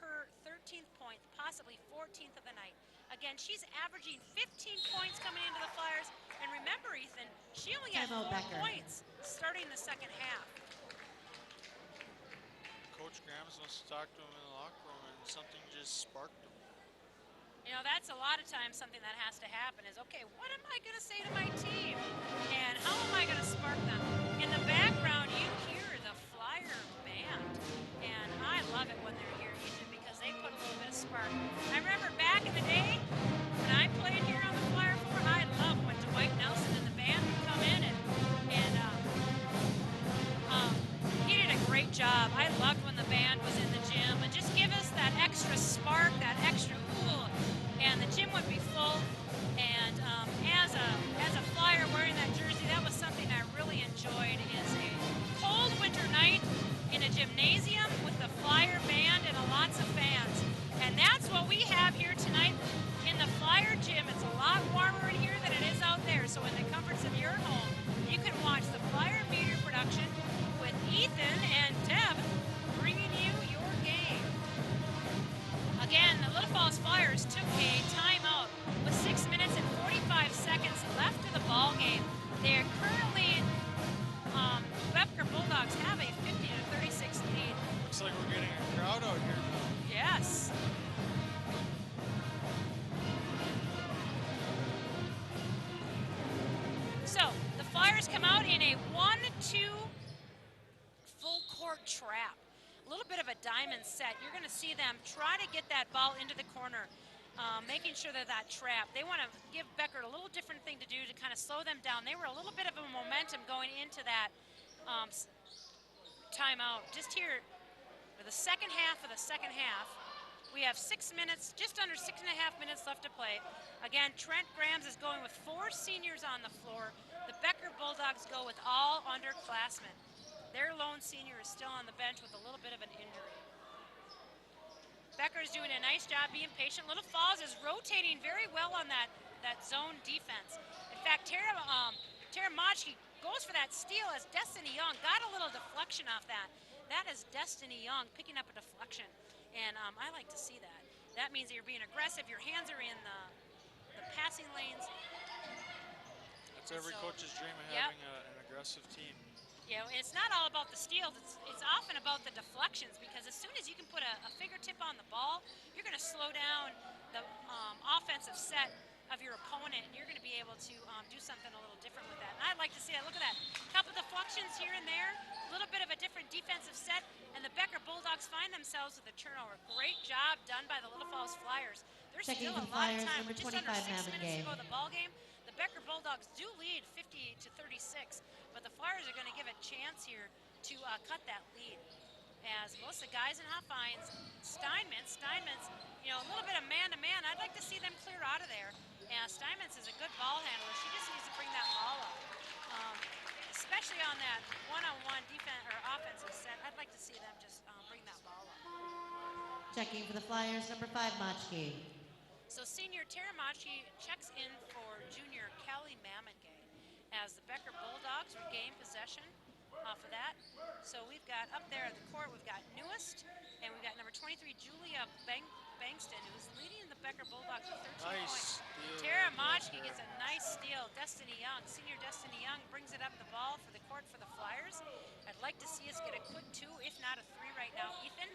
her 13th point, possibly 14th 14th of the night. Again, she's averaging 15 points coming into the Flyers. And remember, Ethan, she only had Timeout, 4 Becker. points starting the second half. Coach Grams must have talked to him in the locker room and something just sparked him. You know, that's a lot of times something that has to happen is, okay, what am I going to say to my team? And how am I going to spark them? In the background, you hear the Flyer band. And I love it when they're here, Ethan, because they put a little bit of spark. I remember back in the day when I played here on the Flyer floor, I loved when Dwight Nelson and the band would come in and he did a great job. I loved when the band was in the gym and just give us that extra spark, that extra cool, and the gym would be full. And as a Flyer wearing that jersey, that was something I really enjoyed. Is a cold winter night in a gymnasium with the Flyer band and lots of fans, and that's what we have here tonight in the Flyer gym. It's a lot warmer in here than it is out there. So in the comforts of your home, you can watch the Flyer Meteor production with Ethan and Deb bringing you your game. Again, the Little Falls Flyers took a timeout with 6 minutes and 45 seconds left of the ball game. They are currently, Becker Bulldogs have a 50-36 lead. Looks like we're getting a crowd out here now. Yes. So the Flyers come out in a 1-2 full court trap. A little bit of a diamond set. You're going to see them try to get that ball into the corner, making sure that trap. They want to give Becker a little different thing to do to kind of slow them down. They were a little bit of a momentum going into that timeout. Just here for the second half of the second half, we have 6 minutes, just under 6.5 minutes left to play. Again, Trent Grams is going with 4 seniors on the floor. The Becker Bulldogs go with all underclassmen. Their lone senior is still on the bench with a little bit of an injury. Becker's doing a nice job being patient. Little Falls is rotating very well on that zone defense. In fact, Tara Majki goes for that steal as Destiny Young got a little deflection off that. That is Destiny Young picking up a deflection. And I like to see that. That means that you're being aggressive. Your hands are in the passing lanes. That's every coach's dream of having an aggressive team. You know, it's not all about the steals. It's often about the deflections, because as soon as you can put a fingertip on the ball, you're going to slow down the offensive set of your opponent, and you're going to be able to do something a little different with that. And I'd like to see that. Look at that. A couple deflections here and there, a little bit of a different defensive set, and the Becker Bulldogs find themselves with a turnover. Great job done by the Little Falls Flyers. There's Checking still for a the lot of Flyers, time. number We're just under 25 6 now in minutes game. to go the ball game. The Becker Bulldogs do lead 50-36, but the Flyers are going to give a chance here to cut that lead. As most of the guys in hot finds, Steinmetz, you know, a little bit of man-to-man. I'd like to see them clear out of there. And Steinmetz is a good ball handler. She just needs to bring that ball up. Especially on that one-on-one defense or offensive set, I'd like to see them just bring that ball up. Checking for the Flyers, number 5, Machki. So senior Teramachi checks in for junior Kelly Mamengay as the Becker Bulldogs regain possession off of that. So we've got up there at the court, we've got Newest, and we've got number 23, Julia Bankston, who's leading the Becker Bulldogs with 13 points. Teramachi gets a nice steal. Destiny Young, senior Destiny Young, brings it up the ball for the court for the Flyers. I'd like to see us get a quick 2, if not a 3 right now, Ethan,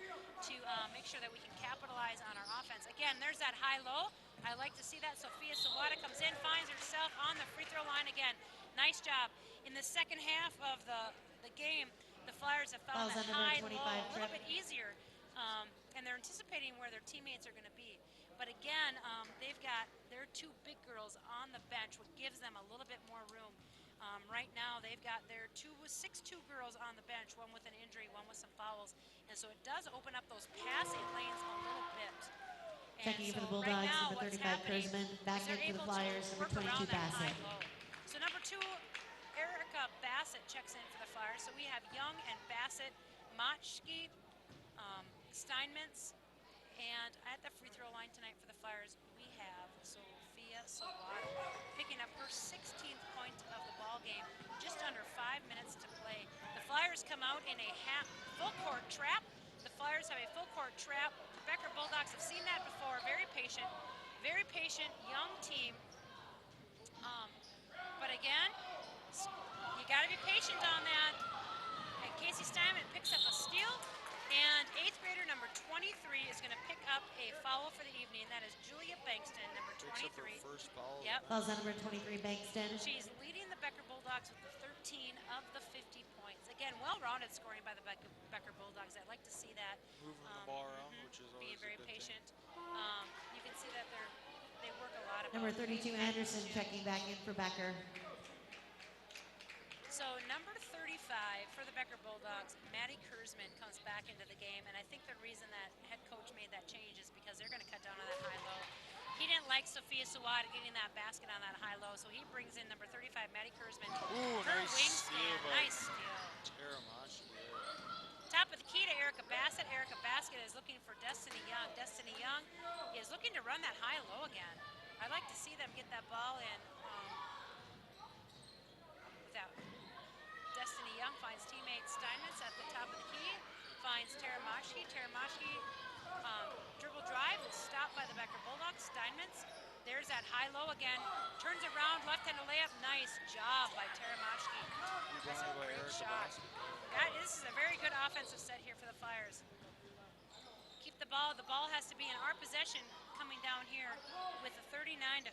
to make sure that we can capitalize on our offense. Again, there's that high-low. I like to see that. Sophia Sawada comes in, finds herself on the free throw line again. Nice job. In the second half of the game, the Flyers have found that high-low a little bit easier, and they're anticipating where their teammates are going to be. But again, they've got their 2 big girls on the bench, which gives them a little bit more room. Right now, they've got their 6'2" girls on the bench, one with an injury, one with some fouls. And so it does open up those passing lanes a little bit. Checking in for the Bulldogs, number 35, Kurzman. Back in for the Flyers, number 22, Bassett. So number 2, Erica Bassett checks in for the Flyers. So we have Young and Bassett, Machki, Steinmetz, and at the free throw line tonight for the Flyers, we have Sophia Sawada picking up her 16th point of the ball game, just under 5 minutes to play. The Flyers come out in a full court trap. The Flyers have a full court trap. The Becker Bulldogs have seen that before, very patient. patient, young team. But again, you got to be patient on that. And Casey Steinman picks up a steal. And 8th grader number 23 is going to pick up a foul for the evening. That is Julia Bankston, number Picks 23. up her first foul. Yep. Fouls on number 23, Bankston. She's leading the Becker Bulldogs with the 13 of the 50 points. Again, well-rounded scoring by the Becker Bulldogs. I'd like to see that. Moving the ball around, which is always being very a good patient. You can see that they work a lot. Number 32, Anderson, checking back in for Becker. So number 35 for the Becker Bulldogs, Maddie Kurzman comes back into the game, and I think the reason that head coach made that change is because they're going to cut down on that high-low. He didn't like Sophia Sawad getting that basket on that high-low, so he brings in number 35, Maddie Kurzman. Ooh, her nice wingspan, steal. nice steal. Teramashi there. Top of the key to Erica Bassett. Erica Bassett is looking for Destiny Young. Destiny Young is looking to run that high-low again. I'd like to see them get that ball in without. Destiny Young finds teammate Steinmetz at the top of the key, finds Teramashi. Teramashi dribble drive is stopped by the Becker Bulldogs. Steinmetz, there's that high-low again, turns around, left-handed layup. Nice job by Teramashi. That's a great shot. This is a very good offensive set here for the Flyers. Keep the ball. The ball has to be in our possession coming down here with a 39-50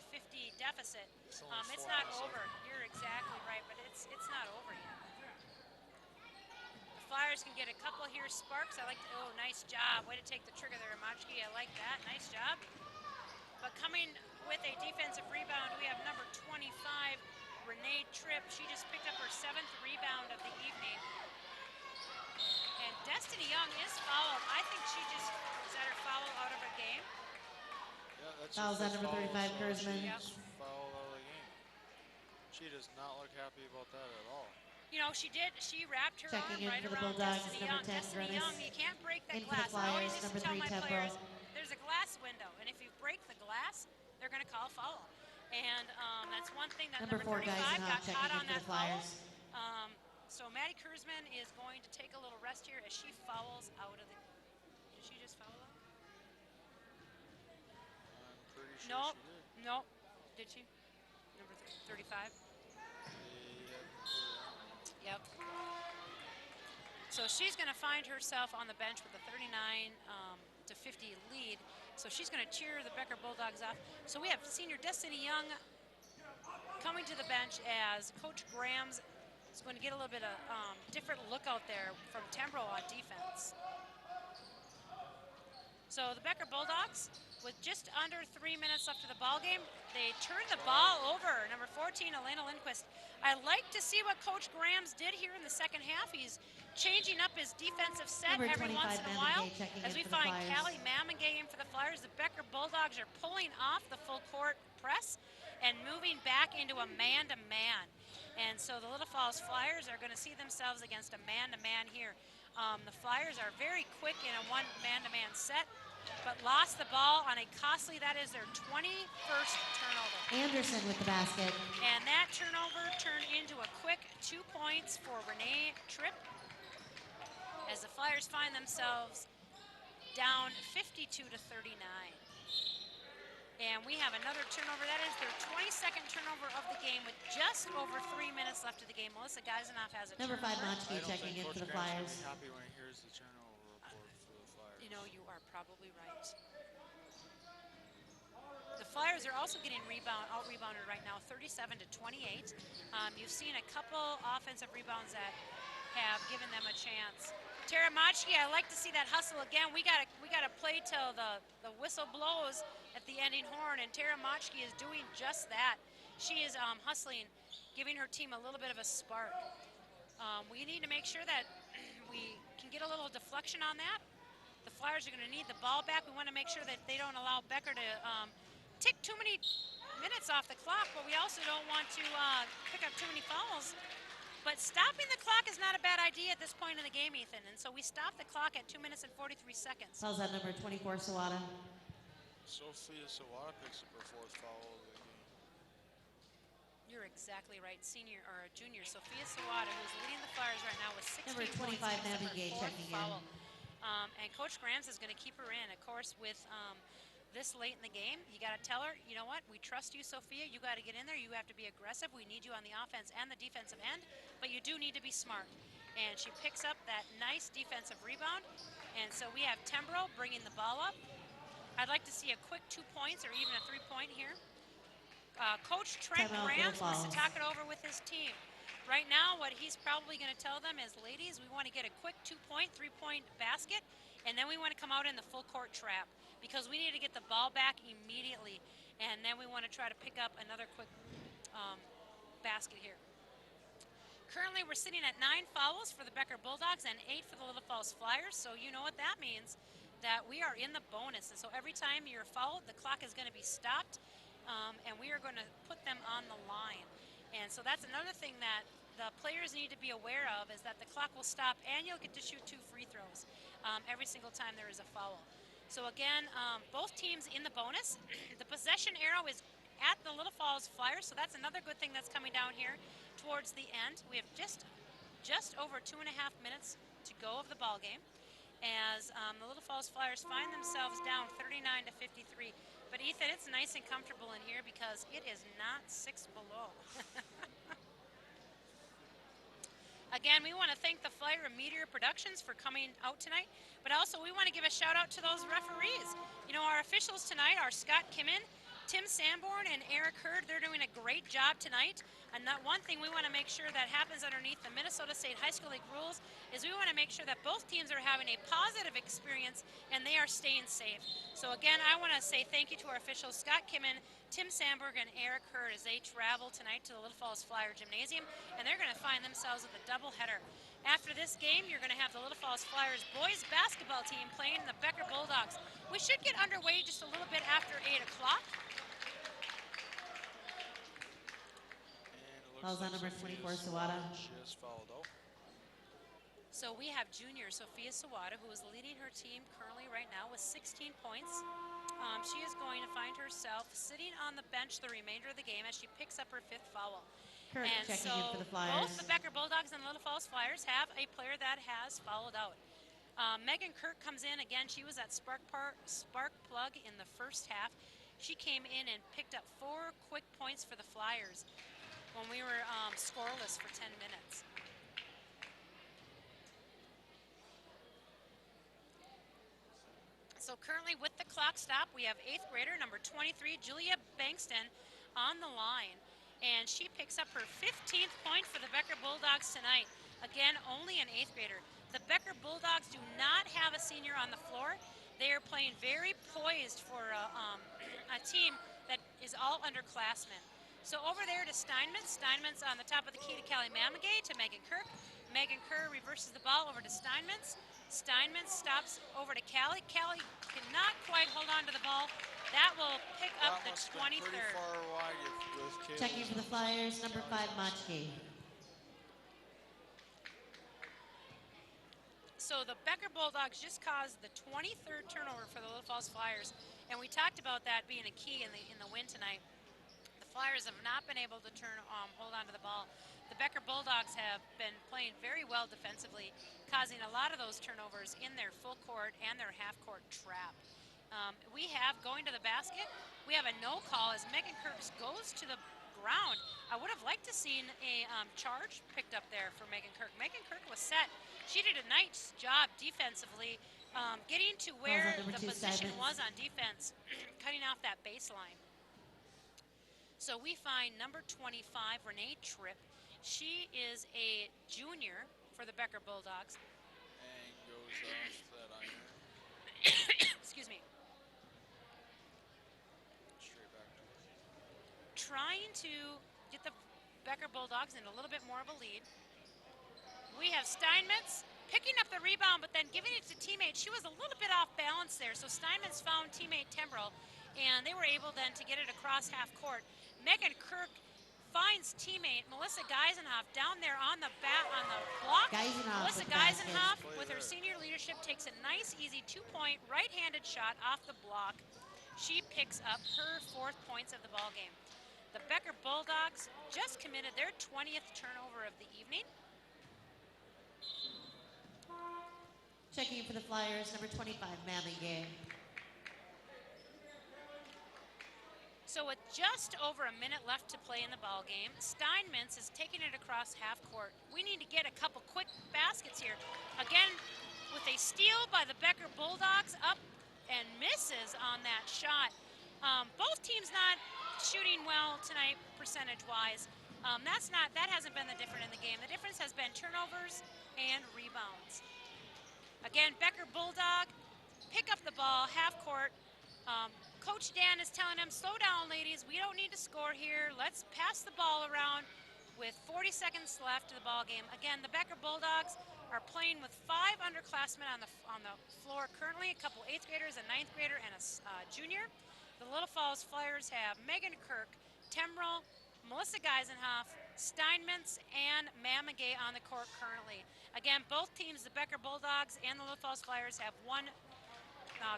deficit. It's not over. You're exactly right, but it's not over yet. Flyers can get a couple here sparks. Nice job. Way to take the trigger there, Machki. I like that. Nice job. But coming with a defensive rebound, we have number 25, Renee Tripp. She just picked up her 7th rebound of the evening. And Destiny Young is fouled. I think she just, is that her foul out of her game? Yeah, that's Fouls on number 35, Kurzman. Yep. Foul out of the game. She does not look happy about that at all. You know, she wrapped her Checking arm right in for the around Bulldogs, Destiny number Young. 10, Destiny Grennis. Young, you can't break that In for glass. the I always Flyers, used to number tell 3, my Tempo. players, there's a glass window, and if you break the glass, they're going to call a foul. And that's one thing that Number 4, 35 Geisenhoff, got checking caught in on for that the foul. Flyers. So Maddie Kurzman is going to take a little rest here as she fouls out of the. Did she just foul out? I'm pretty sure she did. Nope. Did she? Number 35. Yep. So she's going to find herself on the bench with a 39-50 lead. So she's going to cheer the Becker Bulldogs off. So we have senior Destiny Young coming to the bench as Coach Grams is going to get a little bit of different look out there from Tembro on defense. So the Becker Bulldogs, with just under 3 minutes left of the ball game, they turn the ball over. Number 14, Elena Lindquist. I like to see what Coach Grams did here in the second half. He's changing up his defensive set Number every once in a while. As we find Callie Mamangay in for the Flyers, the Becker Bulldogs are pulling off the full court press and moving back into a man-to-man. And so the Little Falls Flyers are going to see themselves against a man-to-man here. The Flyers are very quick in a one man-to-man set, but lost the ball on a costly, that is their 21st turnover. Anderson with the basket. And that turnover turned into a quick 2 points for Renee Tripp as the Flyers find themselves down 52-39. And we have another turnover. That is their 22nd turnover of the game with just over 3 minutes left of the game. Melissa Geisenhoff has a Number 5, turnover. Machki checking in for the Flyers. Be happy when he hears the turnover report for the Flyers. You know, you are probably right. The Flyers are also getting out-rebounded right now, 37-28. You've seen a couple offensive rebounds that have given them a chance. Tara Machki, I like to see that hustle again. We gotta play till the whistle blows at the ending horn, and Tara Machki is doing just that. She is hustling, giving her team a little bit of a spark. We need to make sure that we can get a little deflection on that. The Flyers are going to need the ball back. We want to make sure that they don't allow Becker to tick too many minutes off the clock, but we also don't want to pick up too many fouls. But stopping the clock is not a bad idea at this point in the game, Ethan. And so we stop the clock at 2 minutes and 43 seconds. Fouls on number 24, Sawada. Sophia Sawada picks up her 4th foul of the game. You're exactly right. Junior Sophia Sawada, who's leading the Flyers right now with 16 Number 25, points. Navigate checking in. And Coach Grams is going to keep her in, of course, with this late in the game. You got to tell her, you know what, we trust you, Sophia. You got to get in there. You have to be aggressive. We need you on the offense and the defensive end, but you do need to be smart. And she picks up that nice defensive rebound. And so we have Tembro bringing the ball up. I'd like to see a quick 2 points or even a 3-point here. Coach Trent Grams wants to talk it over with his team. Right now, what he's probably going to tell them is, ladies, we want to get a quick 2-point, 3-point basket, and then we want to come out in the full court trap because we need to get the ball back immediately, and then we want to try to pick up another quick basket here. Currently, we're sitting at 9 fouls for the Becker Bulldogs and 8 for the Little Falls Flyers, so you know what that means, that we are in the bonus. And so every time you're fouled, the clock is going to be stopped, and we are going to put them on the line. And so that's another thing that the players need to be aware of, is that the clock will stop and you'll get to shoot 2 free throws every single time there is a foul. So again, both teams in the bonus. The possession arrow is at the Little Falls Flyers, so that's another good thing that's coming down here towards the end. We have just over 2.5 minutes to go of the ball game, as the Little Falls Flyers find themselves down 39 to 53. But Ethan, it's nice and comfortable in here because it is not 6 below. Again, we want to thank the Flyer and Meteor Productions for coming out tonight, but also we want to give a shout out to those referees. You know, our officials tonight are Scott Kimmin, Tim Sanborn, and Eric Hurd. They're doing a great job tonight. And that one thing we want to make sure that happens underneath the Minnesota State High School League rules is we want to make sure that both teams are having a positive experience and they are staying safe. So again, I want to say thank you to our officials, Scott Kimmin, Tim Sandberg, and Eric Hurd, as they travel tonight to the Little Falls Flyer Gymnasium, and they're going to find themselves with a doubleheader. After this game, you're going to have the Little Falls Flyers boys basketball team playing the Becker Bulldogs. We should get underway just a little bit after 8 o'clock. Fouls on number 24, Sawada. She has fouled out. So we have junior Sophia Sawada, who is leading her team currently right now with 16 points. She is going to find herself sitting on the bench the remainder of the game as she picks up her 5th foul. Kirk And checking so in for the Flyers. both the Becker Bulldogs and Little Falls Flyers have a player that has fouled out. Megan Kirk comes in again. She was at spark plug in the first half. She came in and picked up 4 quick points for the Flyers when we were scoreless for 10 minutes. So currently with the clock stop, we have 8th grader number 23, Julia Bankston, on the line. And she picks up her 15th point for the Becker Bulldogs tonight. Again, only an 8th grader. The Becker Bulldogs do not have a senior on the floor. They are playing very poised for a team that is all underclassmen. So over there to Steinmetz. Steinmetz on the top of the key to Callie Mamagay to Megan Kirk. Megan Kerr reverses the ball over to Steinmetz. Steinmetz stops over to Callie. Callie cannot quite hold on to the ball. That will pick up the 23rd. Pretty far wide with Callie. Checking for the Flyers, number 5, Machke. So the Becker Bulldogs just caused the 23rd turnover for the Little Falls Flyers, and we talked about that being a key in the win tonight. The Flyers have not been able to hold on to the ball. The Becker Bulldogs have been playing very well defensively, causing a lot of those turnovers in their full court and their half court trap. We have, going to the basket, we have a no call as Megan Kirk goes to the ground. I would have liked to seen a charge picked up there for Megan Kirk. Megan Kirk was set. She did a nice job defensively, getting to where the position was on defense, cutting off that baseline. So we find number 25, Renee Tripp. She is a junior for the Becker Bulldogs. And goes off that iron. Excuse me. Straight back to her. Trying to get the Becker Bulldogs in a little bit more of a lead. We have Steinmetz picking up the rebound, but then giving it to teammate. She was a little bit off balance there, so Steinmetz found teammate Tembrell, and they were able then to get it across half court. Megan Kirk finds teammate Melissa Geisenhoff down there on the block. Melissa Geisenhoff, with her senior leadership, takes a nice, easy 2-point right-handed shot off the block. She picks up her 4th points of the ball game. The Becker Bulldogs just committed their 20th turnover of the evening. Checking in for the Flyers, number 25, Mamagay. So with just over a minute left to play in the ball game, Steinmetz is taking it across half court. We need to get a couple quick baskets here. Again, with a steal by the Becker Bulldogs, up and misses on that shot. Both teams not shooting well tonight, percentage-wise. That hasn't been the difference in the game. The difference has been turnovers and rebounds. Again, Becker Bulldog, pick up the ball, half court. Coach Dan is telling them, slow down, ladies. We don't need to score here. Let's pass the ball around with 40 seconds left of the ball game. Again, the Becker Bulldogs are playing with 5 underclassmen on the floor currently, a couple 8th graders, a 9th grader, and a junior. The Little Falls Flyers have Megan Kirk, Temrell, Melissa Geisenhoff, Steinmetz, and Mamagay on the court currently. Again, both teams, the Becker Bulldogs and the Little Falls Flyers, have one.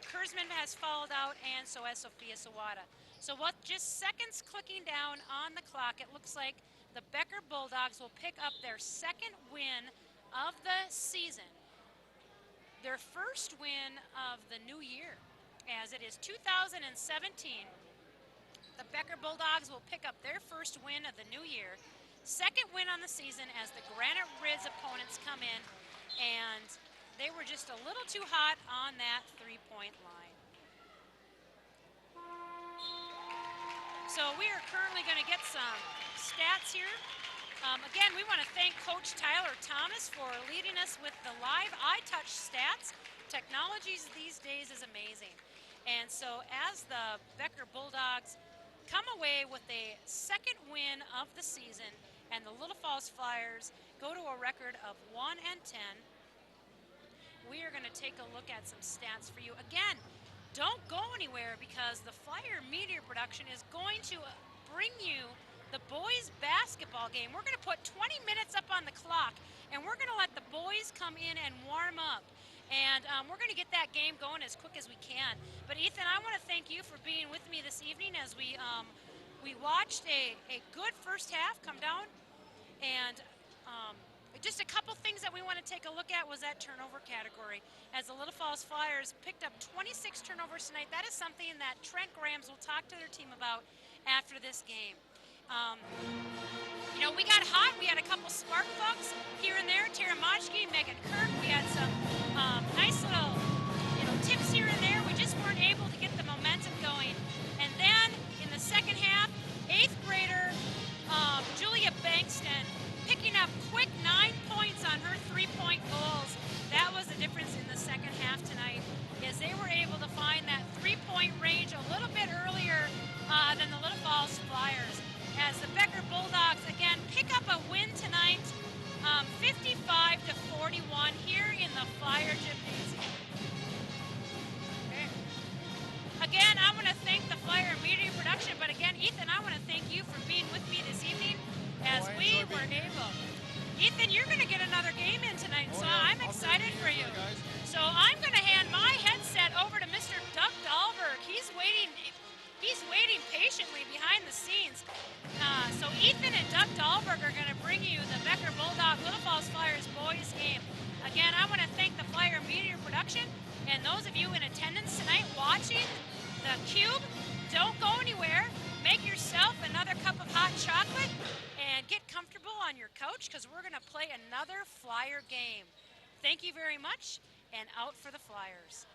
Kurzman has fouled out, and so has Sophia Sawada. So with just seconds clicking down on the clock, it looks like the Becker Bulldogs will pick up their 2nd win of the season. Their first win of the new year, as it is 2017. The Becker Bulldogs will pick up their first win of the new year. 2nd win on the season as the Granite Ridge opponents come in, and they were just a little too hot on that 3-point line. So we are currently going to get some stats here. Again, we want to thank Coach Tyler Thomas for leading us with the live eye-touch stats. Technologies these days is amazing. And so as the Becker Bulldogs come away with a 2nd win of the season, and the Little Falls Flyers go to a record of 1-10, we are going to take a look at some stats for you. Again, don't go anywhere because the Flyer Media Production is going to bring you the boys basketball game. We're going to put 20 minutes up on the clock, and we're going to let the boys come in and warm up. And we're going to get that game going as quick as we can. But Ethan, I want to thank you for being with me this evening as we watched a good first half come down. And just a couple things that we want to take a look at was that turnover category. As the Little Falls Flyers picked up 26 turnovers tonight, that is something that Trent Grams will talk to their team about after this game. You know, we got hot. We had a couple spark plugs here and there. Tara Majki, Megan Kirk. We had some nice little, tips here and there. We just weren't able to get the momentum going. And then in the second half, 8th grader Julia Bankston picking up quick 9 points on her 3-point goals. That was the difference in the second half tonight, is they were able to find that 3-point range a little bit earlier than the Little Falls Flyers. As the Becker Bulldogs, again, pick up a win tonight, 55-41 here in the Flyer Gymnasium. Okay. Again, I want to thank the Flyer Media Production, but again, Ethan, I want to thank you for being with me this evening as we were able. Ethan, you're going to get another game in tonight, so I'm excited for you. So I'm going to hand my headset over to Mr. Doug Dahlberg. He's waiting patiently behind the scenes. So Ethan and Doug Dahlberg are going to bring you the Becker Bulldog Little Falls Flyers boys game. Again, I want to thank the Flyer Media Production and those of you in attendance tonight watching the Cube. Don't go anywhere. Make yourself another cup of hot chocolate and get comfortable on your couch because we're going to play another Flyer game. Thank you very much, and out for the Flyers.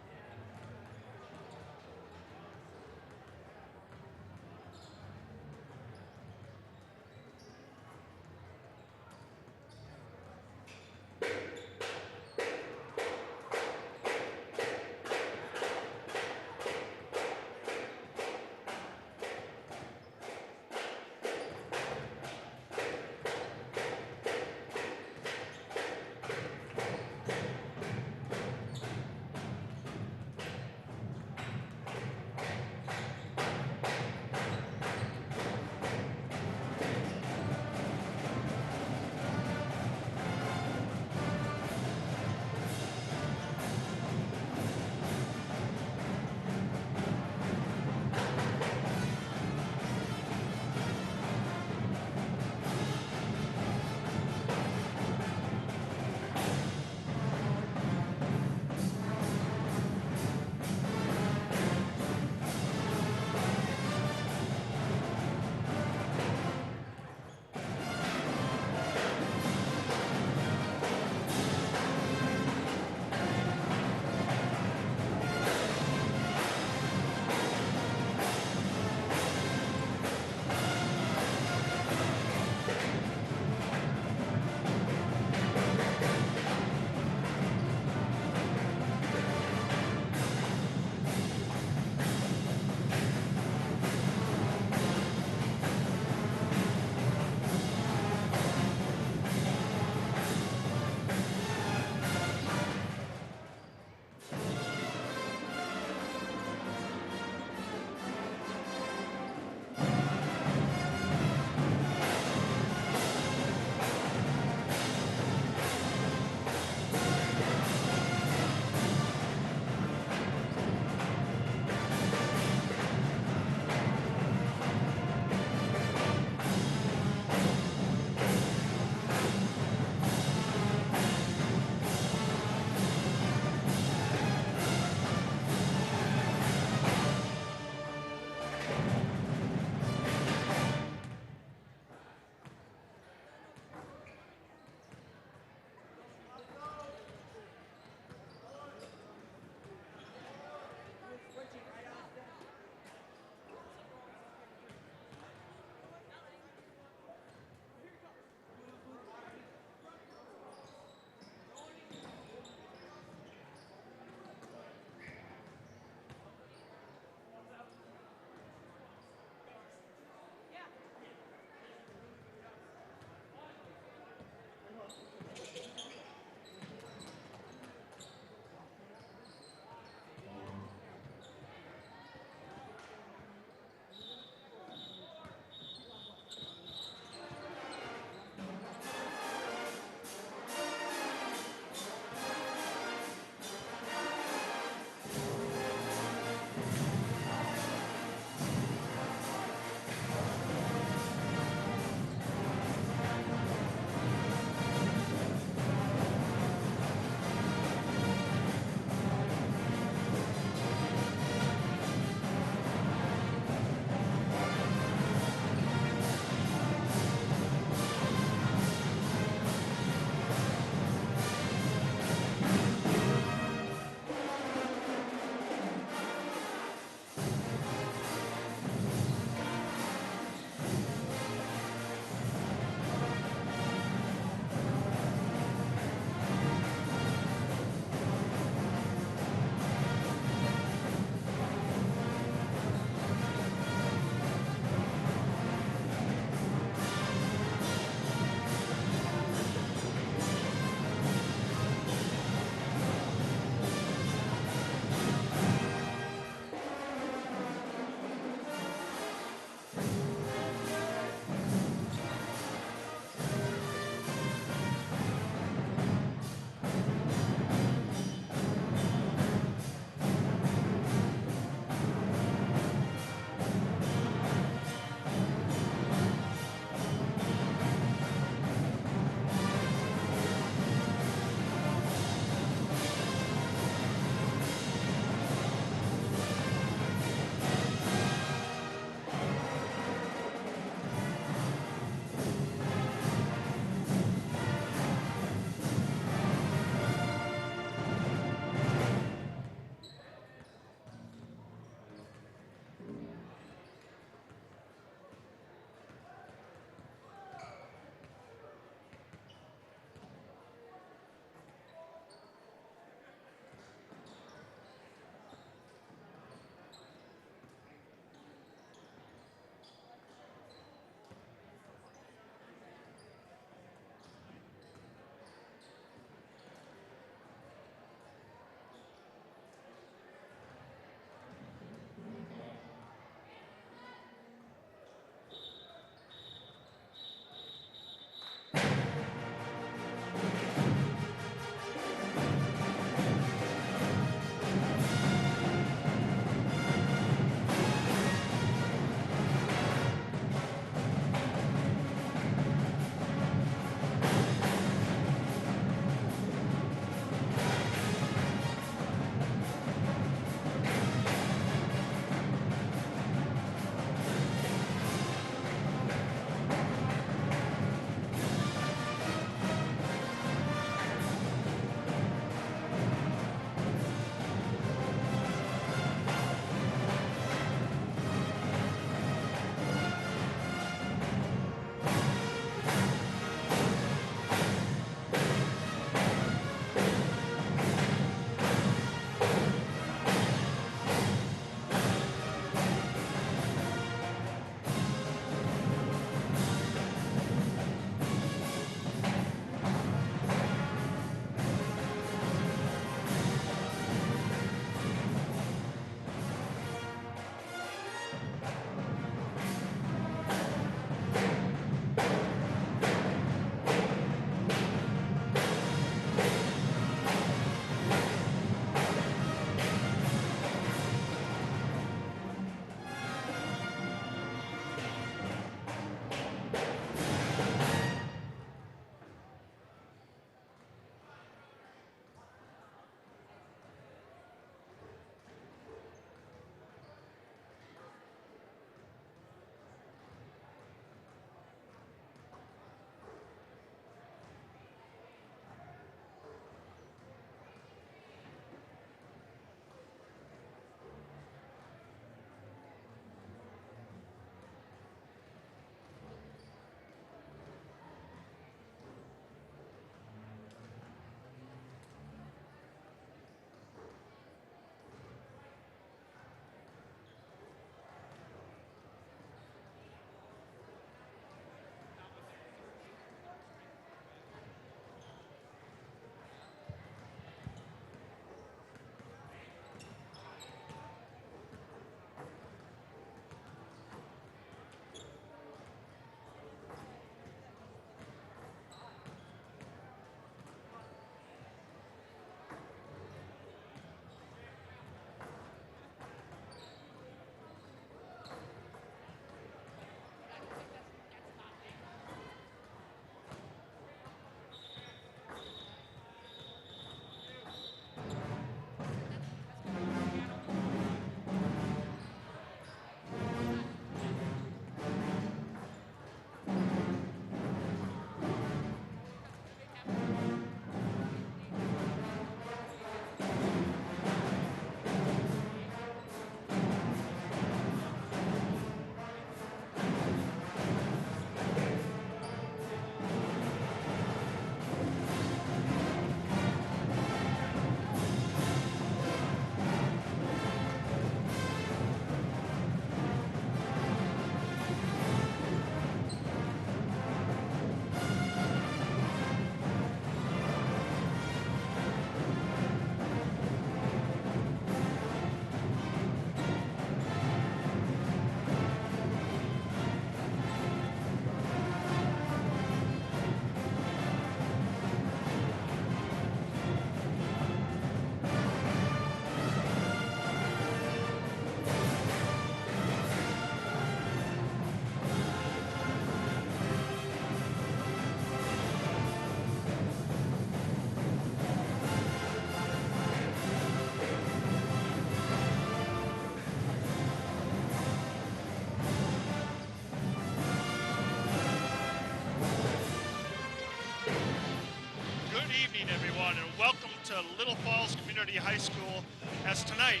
evening, everyone, and welcome to Little Falls Community High School as tonight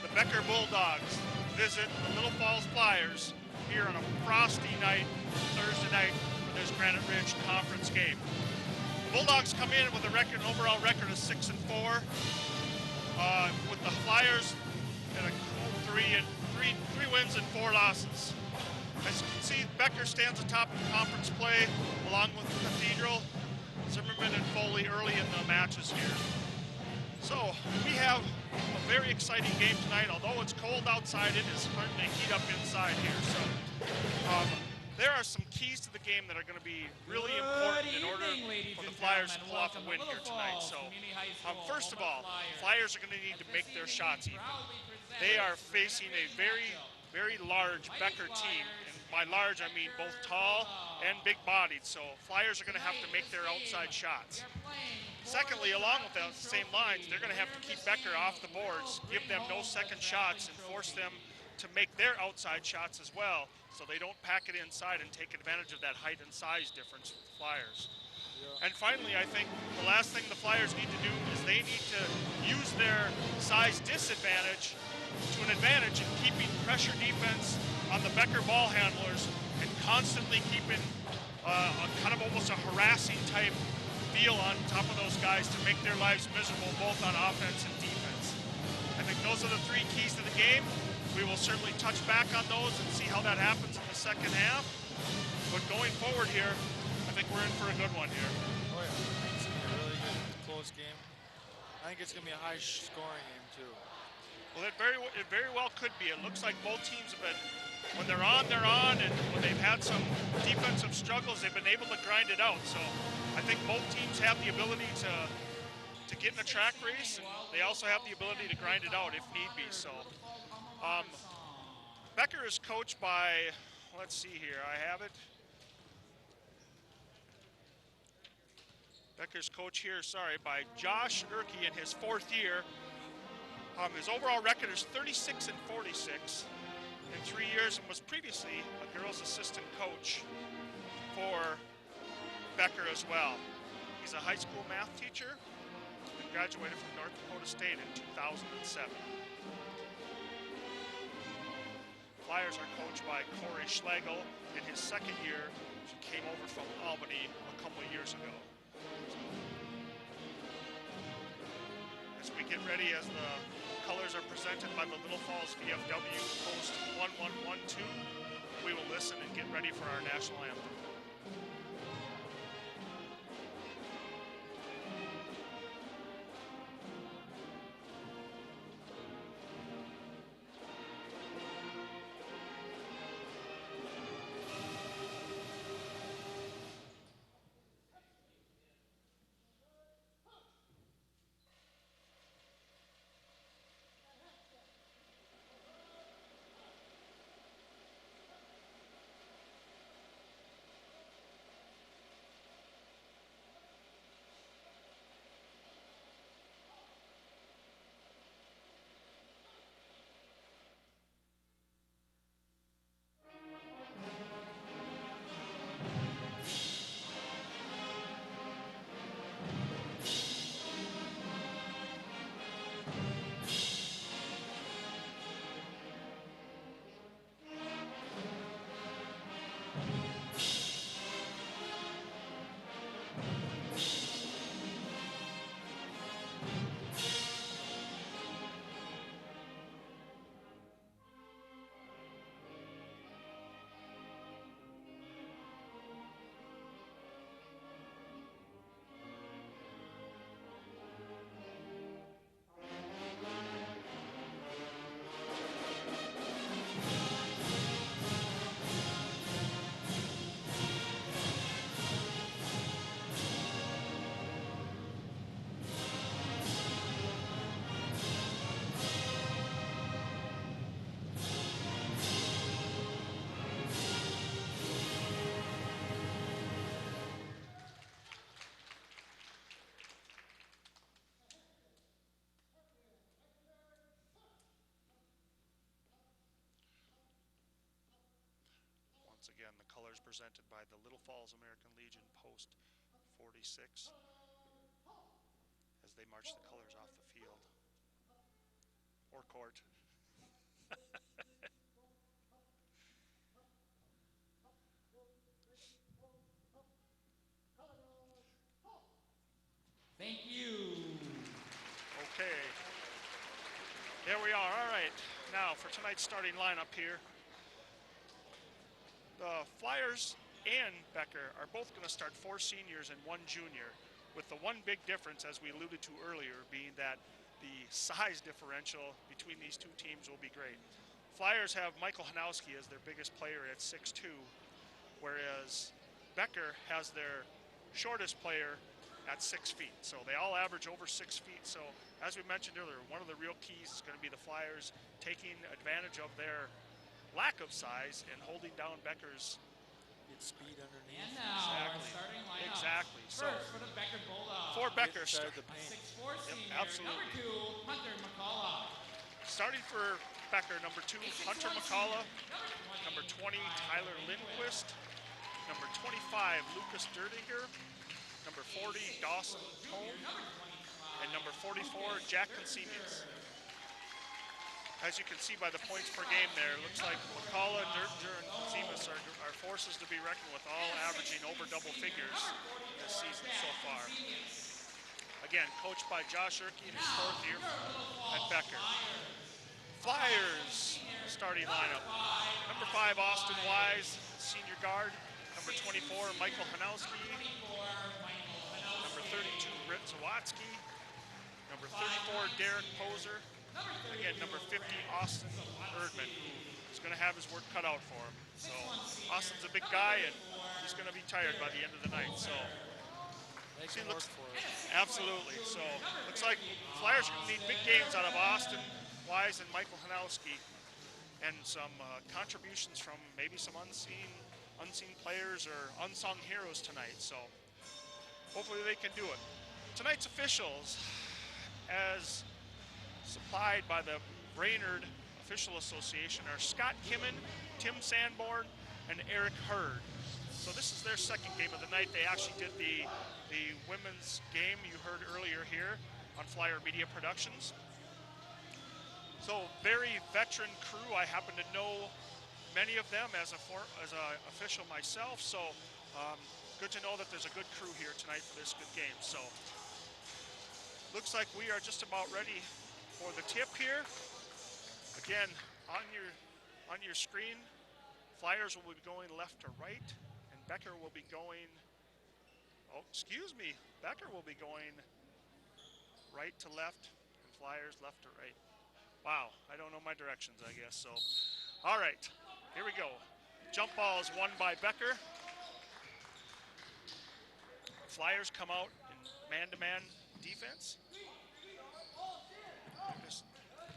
the Becker Bulldogs visit the Little Falls Flyers here on a frosty night, Thursday night, for this Granite Ridge Conference game. The Bulldogs come in with an overall record of 6-4, with the Flyers at a cool three wins and 4 losses. As you can see, Becker stands atop of conference play along with Cathedral, Zimmerman, and Foley early in the matches here. So we have a very exciting game tonight. Although it's cold outside, it is starting to heat up inside here. So there are some keys to the game that are going to be really important in order for the Flyers to pull off a win here tonight. So first of all, Flyers are going to need to make their shots even. They are facing a very large Becker team. And by large, I mean both tall and big-bodied. So Flyers are going to have to make their outside shots. Secondly, along with those same lines, they're going to have to keep Becker off the boards, give them no second shots, and force them to make their outside shots as well, so they don't pack it inside and take advantage of that height and size difference with the Flyers. Yeah. And finally, I think the last thing the Flyers need to do is they need to use their size disadvantage to an advantage in keeping pressure defense on the Becker ball handlers and constantly keeping a kind of almost a harassing type feel on top of those guys to make their lives miserable both on offense and defense. I think those are the 3 keys to the game. We will certainly touch back on those and see how that happens in the second half. But going forward here, I think we're in for a good one here. Oh yeah, it's going to be a really good, close game. I think it's going to be a high-scoring game too. Well, it very well could be. It looks like both teams have been, when they're on, and when they've had some defensive struggles, they've been able to grind it out. So I think both teams have the ability to get in a track race, and they also have the ability to grind it out if need be. So Becker is coached by, let's see here, I have it. Becker's coach here, by Josh Erke in his 4th year. His overall record is 36-46 in 3 years, and was previously a girls' assistant coach for Becker as well. He's a high school math teacher and graduated from North Dakota State in 2007. Flyers are coached by Corey Schlegel in his 2nd year. He came over from Albany a couple of years ago. As we get ready, as the colors are presented by the Little Falls VFW Post 1112, we will listen and get ready for our national anthem. Once again, the colors presented by the Little Falls American Legion Post 46. as they march the colors off the field or court. Thank you. Okay. There we are. All right. Now for tonight's starting lineup here. The Flyers and Becker are both going to start 4 seniors and 1 junior, with the one big difference, as we alluded to earlier, being that the size differential between these two teams will be great. Flyers have Michael Hanowski as their biggest player at 6'2", whereas Becker has their shortest player at 6 feet. So they all average over 6 feet. So as we mentioned earlier, one of the real keys is going to be the Flyers taking advantage of their lack of size and holding down Becker's. Get speed underneath. And now our starting lineup. Exactly. So First for the Becker Bulldogs. for Becker, inside the A paint. 6'4" senior. absolutely. Number 2, Hunter McCullough. Starting for Becker, number 2, Hunter McCullough. Number 20, Tyler Lindquist. Number 25, Lucas Derdinger. Number 40, Dawson Tome. And number 44, Jack Consemius. As you can see by the points per game there, it looks like McCullough, Derdinger, and Consemius are forces to be reckoned with, all averaging over double figures this season so far. Again, coached by Josh Erkey in his 4th year at Becker. Flyers starting lineup. Number 5, Austin Wise, senior guard. Number 24, Michael Hanowski. Number 32, Britt Zawatsky. Number 34, Derek Poser. Again, number 50, Austin Erdman, who's going to have his work cut out for him. So Austin's a big guy, and he's going to be tired by the end of the night. So They can work for it. absolutely. So looks like Flyers are going to need big games out of Austin Wise and Michael Hanowski, and some contributions from maybe some unseen players or unsung heroes tonight. So hopefully they can do it. Tonight's officials, as supplied by the Brainerd Official Association, are Scott Kimmen, Tim Sanborn, and Eric Hurd. So this is their second game of the night. They actually did the women's game you heard earlier here on Flyer Media Productions. So very veteran crew. I happen to know many of them as a official myself. So good to know that there's a good crew here tonight for this good game. So looks like we are just about ready for the tip here. Again, on your screen, Flyers will be going left to right, and Becker will be going, Becker will be going right to left, and Flyers left to right. Wow, I don't know my directions, I guess. So, all right, here we go. Jump ball is won by Becker. Flyers come out in man-to-man defense.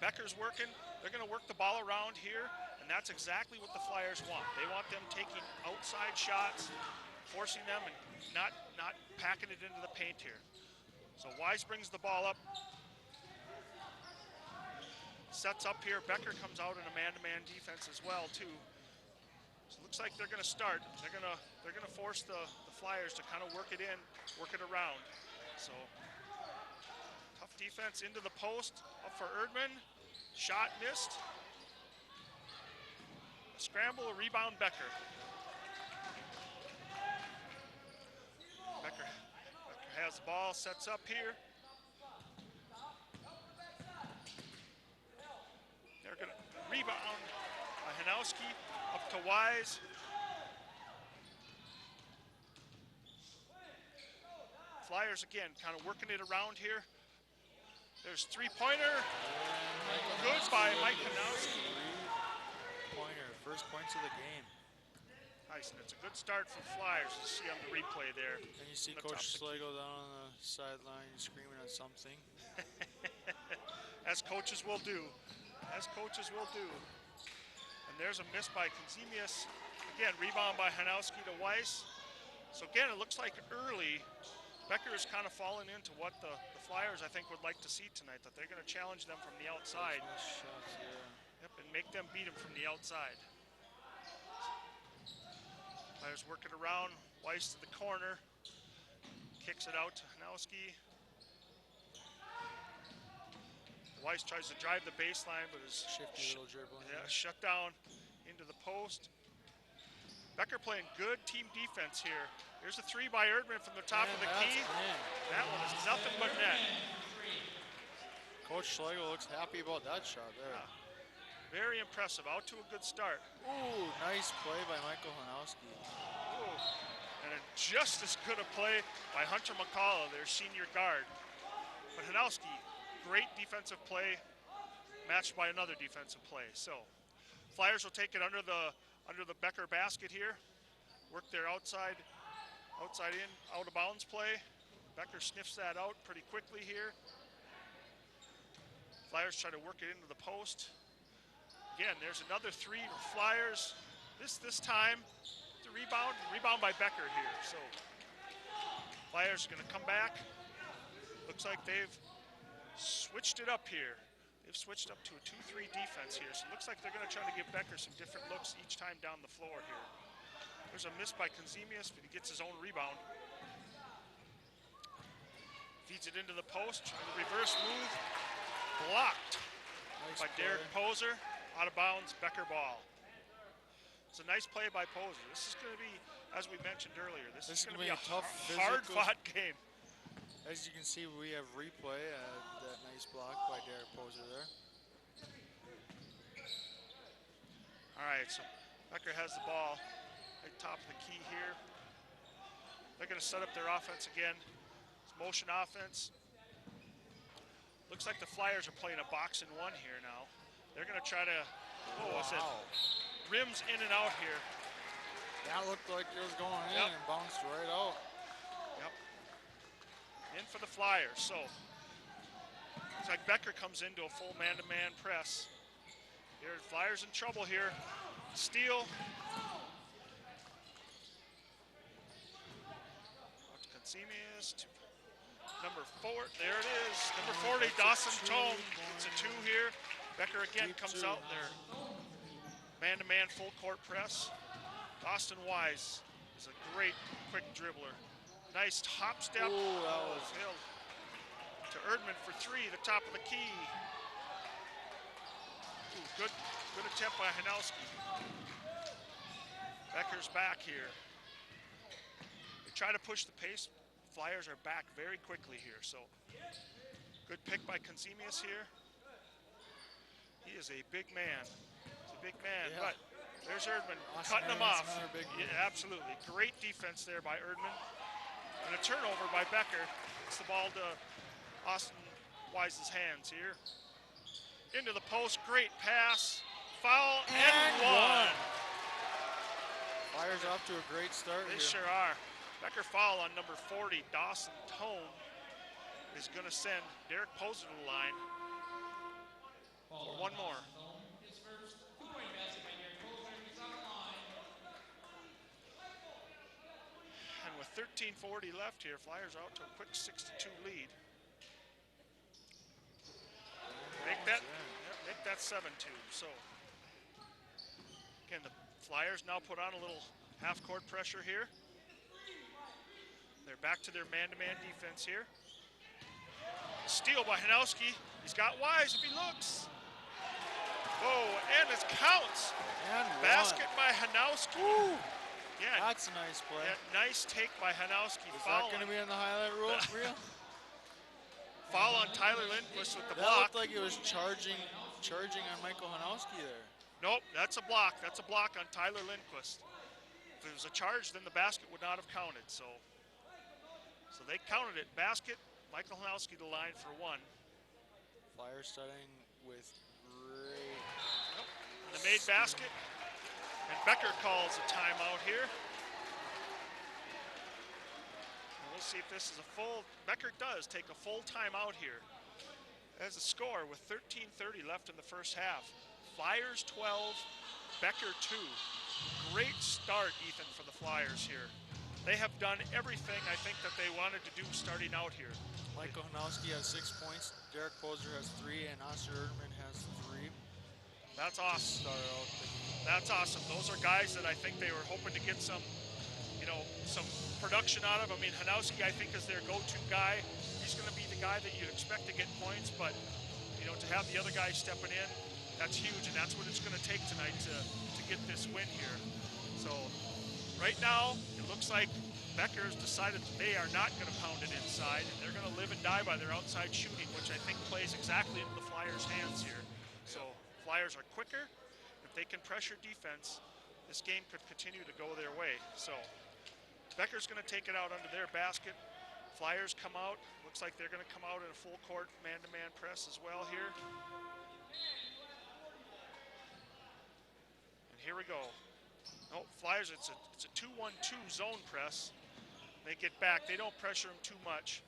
Becker's working. They're going to work the ball around here, and that's exactly what the Flyers want. They want them taking outside shots, forcing them, and not packing it into the paint here. So Wise brings the ball up, sets up here. Becker comes out in a man-to-man defense as well too. So it looks like they're going to start. They're going to force the Flyers to kind of work it in, work it around. So tough defense into the post, up for Erdman. Shot missed. A scramble, a rebound, Becker. Becker has the ball, sets up here. They're going to rebound by Hanowski, up to Wise. Flyers again, kind of working it around here. There's three-pointer. Good by Mike Hanowski. Three-pointer, first points of the game. Nice, and it's a good start for Flyers to see on the replay there. And you see Coach Slago down on the sideline screaming on something. As coaches will do. As coaches will do. And there's a miss by Consemius. Again, rebound by Hanowski to Weiss. So again, it looks like early Becker is kind of falling into what the Flyers, I think, would like to see tonight, that they're going to challenge them from the outside. Nice shots, yeah. Yep, and make them beat them from the outside. Flyers work it around. Weiss to the corner. Kicks it out to Hanowski. Weiss tries to drive the baseline, but is Shifty little dribbling. shut down into the post. Becker playing good team defense here. Here's a three by Erdman from the top of the key. That one is nothing but net. Coach Schlegel looks happy about that shot there. Very impressive. Out to a good start. Ooh, nice play by Michael Hanowski. Ooh. And just as good a play by Hunter McCullough, their senior guard. But Hanowski, great defensive play, matched by another defensive play. So, Flyers will take it under the Becker basket here. Work their outside in, out of bounds play. Becker sniffs that out pretty quickly here. Flyers try to work it into the post. Again, there's another three for Flyers. This time, the rebound by Becker here. So, Flyers are gonna come back. Looks like they've switched it up here. They've switched up to a 2-3 defense here. So it looks like they're gonna try to give Becker some different looks each time down the floor here. There's a miss by Konzemius, but he gets his own rebound. Feeds it into the post, trying to reverse move. Blocked by Derek Poser. Out of bounds, Becker ball. It's a nice play by Poser. This is going to be, as we mentioned earlier, this is going to be a tough, hard-fought game. As you can see, we have replay. That nice block by Derek Poser there. All right, so Becker has the ball at top of the key here. They're going to set up their offense again. It's motion offense. Looks like the Flyers are playing a box and one here now. They're going to try to, rims in and out here. That looked like it was going in and bounced right out. Yep. In for the Flyers. So, looks like Becker comes into a full man-to-man press. Here, Flyers in trouble here. Steal. Out to Konzemius. Number 4, there it is. Number 40, Dawson Tome. It's a 2 here. Becker again comes out there. Man-to-man full court press. Austin Wise is a great quick dribbler. Nice hop step. Ooh, that was held to Erdman for 3, the top of the key. Ooh, good attempt by Hanowski. Becker's back here. They try to push the pace. Flyers are back very quickly here, so good pick by Konzemius here. He is a big man. He's a big man, but there's Erdman cutting him off. Yeah, absolutely. Great defense there by Erdman. And a turnover by Becker. It's the ball to Austin Wise's hands here. Into the post, great pass. Foul and one. Flyers off to a great start They here. sure are. Becker foul on number 40, Dawson Tome, is going to send Derek Poser to the line for one more. His first 2-point basket by Derek Poser. He's on the line. And with 13:40 left here, Flyers are out to a quick 6-2 lead. Make that 7-2. So again, the Flyers now put on a little half-court pressure here. They're back to their man-to-man defense here. Steal by Hanowski. He's got Wise if he looks. Whoa, and it counts. And Basket by Hanowski. Ooh, Yeah, that's a nice play. nice take by Hanowski. Is Foul that going to on- be in the highlight reel? Foul on Tyler Lindquist with the That block. looked like it was charging on Michael Hanowski there. Nope, that's a block. That's a block on Tyler Lindquist. If it was a charge, then the basket would not have counted. So they counted it. Basket, Michael Hanowski to line for 1. Flyers starting with great. The made basket, and Becker calls a timeout here. And we'll see if this is a full, Becker does take a full timeout here. As a score with 13:30 left in the first half. Flyers 12, Becker 2. Great start, Ethan, for the Flyers here. They have done everything I think that they wanted to do starting out here. Michael Hanowski has 6 points. Derek Poser has 3, and Oscar Erdman has 3. That's awesome. Start out the game. That's awesome. Those are guys that I think they were hoping to get some, some production out of. I mean, Hanowski, I think, is their go-to guy. He's going to be the guy that you'd expect to get points, but, to have the other guy stepping in, that's huge, and that's what it's going to take tonight to get this win here. So right now, it looks like Becker's decided that they are not going to pound it inside, and they're going to live and die by their outside shooting, which I think plays exactly into the Flyers' hands here. So Flyers are quicker. If they can pressure defense, this game could continue to go their way. So Becker's going to take it out under their basket. Flyers come out. Looks like they're going to come out in a full court man-to-man press as well here. And here we go. No, Flyers, it's a 2-1-2 zone press. They get back. They don't pressure them too much.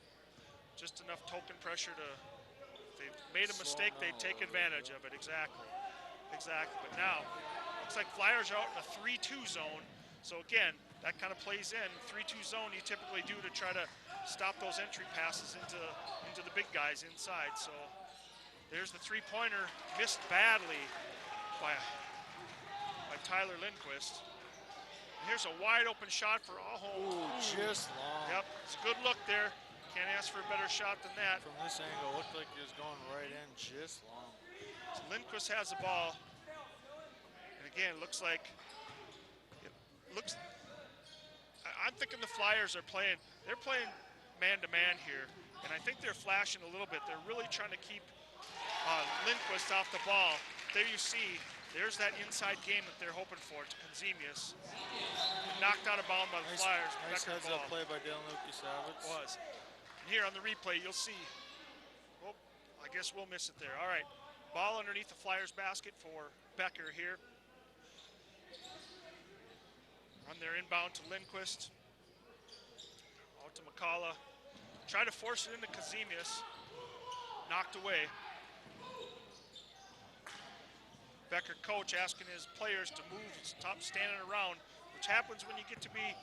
Just enough token pressure to, if they've made a mistake, they take advantage of it. Exactly. Exactly. But now, looks like Flyers are out in a 3-2 zone. So again, that kind of plays in. 3-2 zone you typically do to try to stop those entry passes into the big guys inside. So there's the three-pointer, missed badly by Tyler Lindquist. And here's a wide open shot for Aholm. Ooh, just long. Yep, it's a good look there. Can't ask for a better shot than that. From this angle, looked like he was going right in, just long. So Lindquist has the ball. And again, it looks, I'm thinking the Flyers are playing man-to-man here. And I think they're flashing a little bit. They're really trying to keep Lindquist off the ball. There you see, there's that inside game that they're hoping for to Konzemius. Knocked out of bounds by the Flyers. Nice Becker heads-up ball. play by Dylan Lukasavitz. Was. And here on the replay, you'll see, oh, I guess we'll miss it there. All right, ball underneath the Flyers basket for Becker here. Run their inbound to Lindquist. Out to McCullough. Try to force it into Konzemius. Knocked away. Becker coach asking his players to move, stop standing around, which happens when you get to be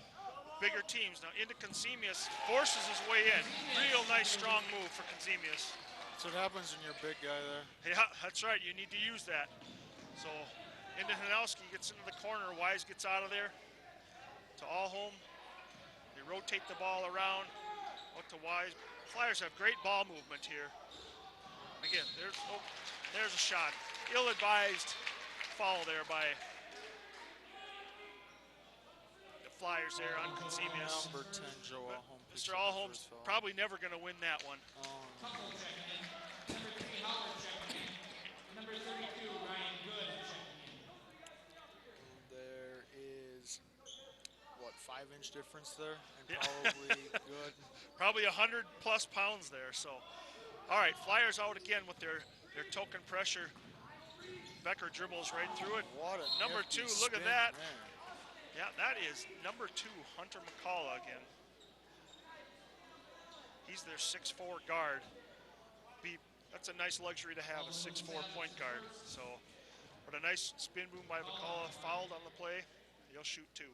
bigger teams. Now into Konzemius, forces his way in. Real nice strong move for Konzemius. That's what happens when you're a big guy there. Yeah, that's right, you need to use that. So into Hanowski, gets into the corner, Wise gets out of there. To Aholm, they rotate the ball around, out to Wise. Flyers have great ball movement here. Again, there's a shot. Ill-advised foul there by the Flyers there on Konzemius. Number 10, Joe Aholm. Mr. Aholm's probably never going to win that one. Couple checking in. Number 3, Howard checking in. Number 32, Ryan Good checking in. There is, what, 5-inch difference there? And Yeah. probably Good. Probably 100+ pounds there. So, all right, Flyers out again with their token pressure. Becker dribbles right through it. What a Number nifty 2, look at spin that. there. Yeah, that is number 2, Hunter McCullough again. He's their 6'4" guard. That's a nice luxury to have, a 6'4" point guard. So, but a nice spin move by McCullough, fouled on the play. He'll shoot 2.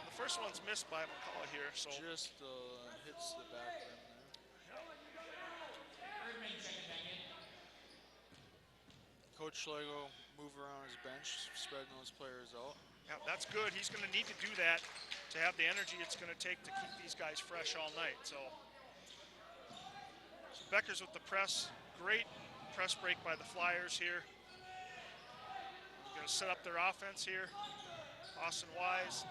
The first one's missed by McCullough here, so. Just hits the back rim there. Erdman checking back in. Coach Schlegel move around his bench, spreading those players out. Yeah, that's good. He's going to need to do that to have the energy it's going to take to keep these guys fresh all night. So Becker's with the press. Great press break by the Flyers here. Going to set up their offense here. Austin Wise.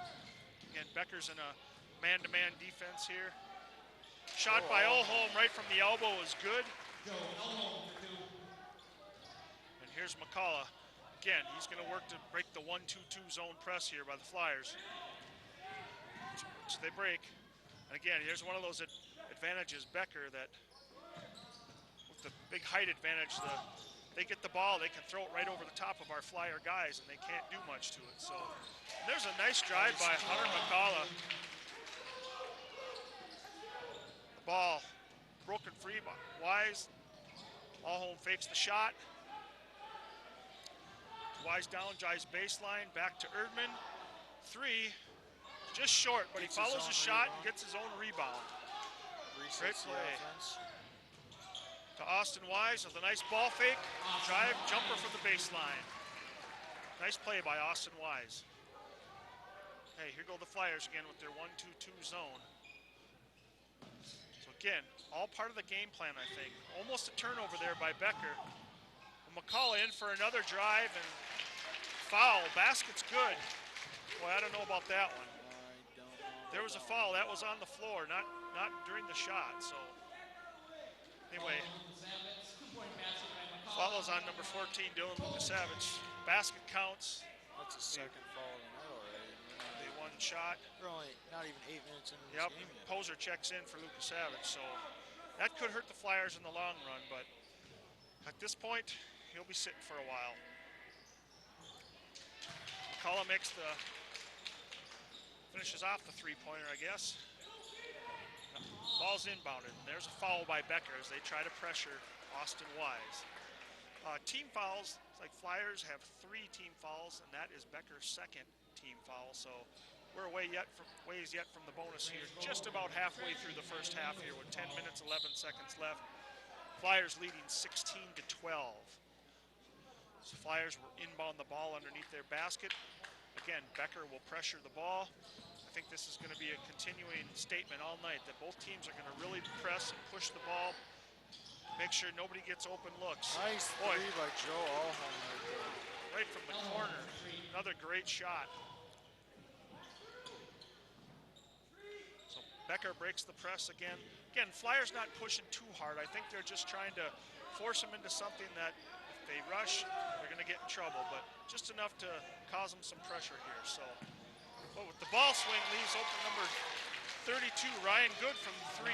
Again, Becker's in a man-to-man defense here. Shot by Aholm right from the elbow is good. Joe Elholm for 2. And here's McCullough. Again, he's going to work to break the 1-2-2 zone press here by the Flyers. So they break. And again, here's one of those advantages, Becker, that with the big height advantage, they get the ball, they can throw it right over the top of our Flyer guys, and they can't do much to it. So there's a nice drive by Hunter McCullough. The ball broken free by Wise. Aholm fakes the shot. Wise down, drives baseline, back to Erdman. 3, just short, but he follows his shot and gets his own rebound. Great play. To Austin Wise with a nice ball fake, drive, jumper for the baseline. Nice play by Austin Wise. Hey, here go the Flyers again with their 1-2-2 zone. So again, all part of the game plan, I think. Almost a turnover there by Becker. McCullough in for another drive and foul. Basket's good. Boy, I don't know about that one. I don't know. There was a foul. That was on the floor, not during the shot. So anyway, Savage, 2-point basket by McCullough. fouls on number 14, Dylan Lukasavich. Basket counts. That's a second foul tonight already. They one shot. We're only not even 8 minutes into Yep, this game yet. Poser checks in for Lukasavich. So that could hurt the Flyers in the long run, but at this point, he'll be sitting for a while. McCullough finishes off the three-pointer, I guess. Ball's inbounded. There's a foul by Becker as they try to pressure Austin Wise. Team fouls, like Flyers have 3 team fouls, and that is Becker's second team foul. So we're ways yet from the bonus here. Just about halfway through the first half here with 10 minutes, 11 seconds left. Flyers leading 16-12. So Flyers will inbound the ball underneath their basket. Again, Becker will pressure the ball. I think this is going to be a continuing statement all night that both teams are going to really press and push the ball, make sure nobody gets open looks. Nice Boy, three by Joe Alholm right there. right from the corner. Another great shot. So Becker breaks the press again. Again, Flyers not pushing too hard. I think they're just trying to force them into something that if they rush, they're going to get in trouble, but just enough to cause them some pressure here. So, but with the ball swing leaves open number 32, Ryan Good from 3.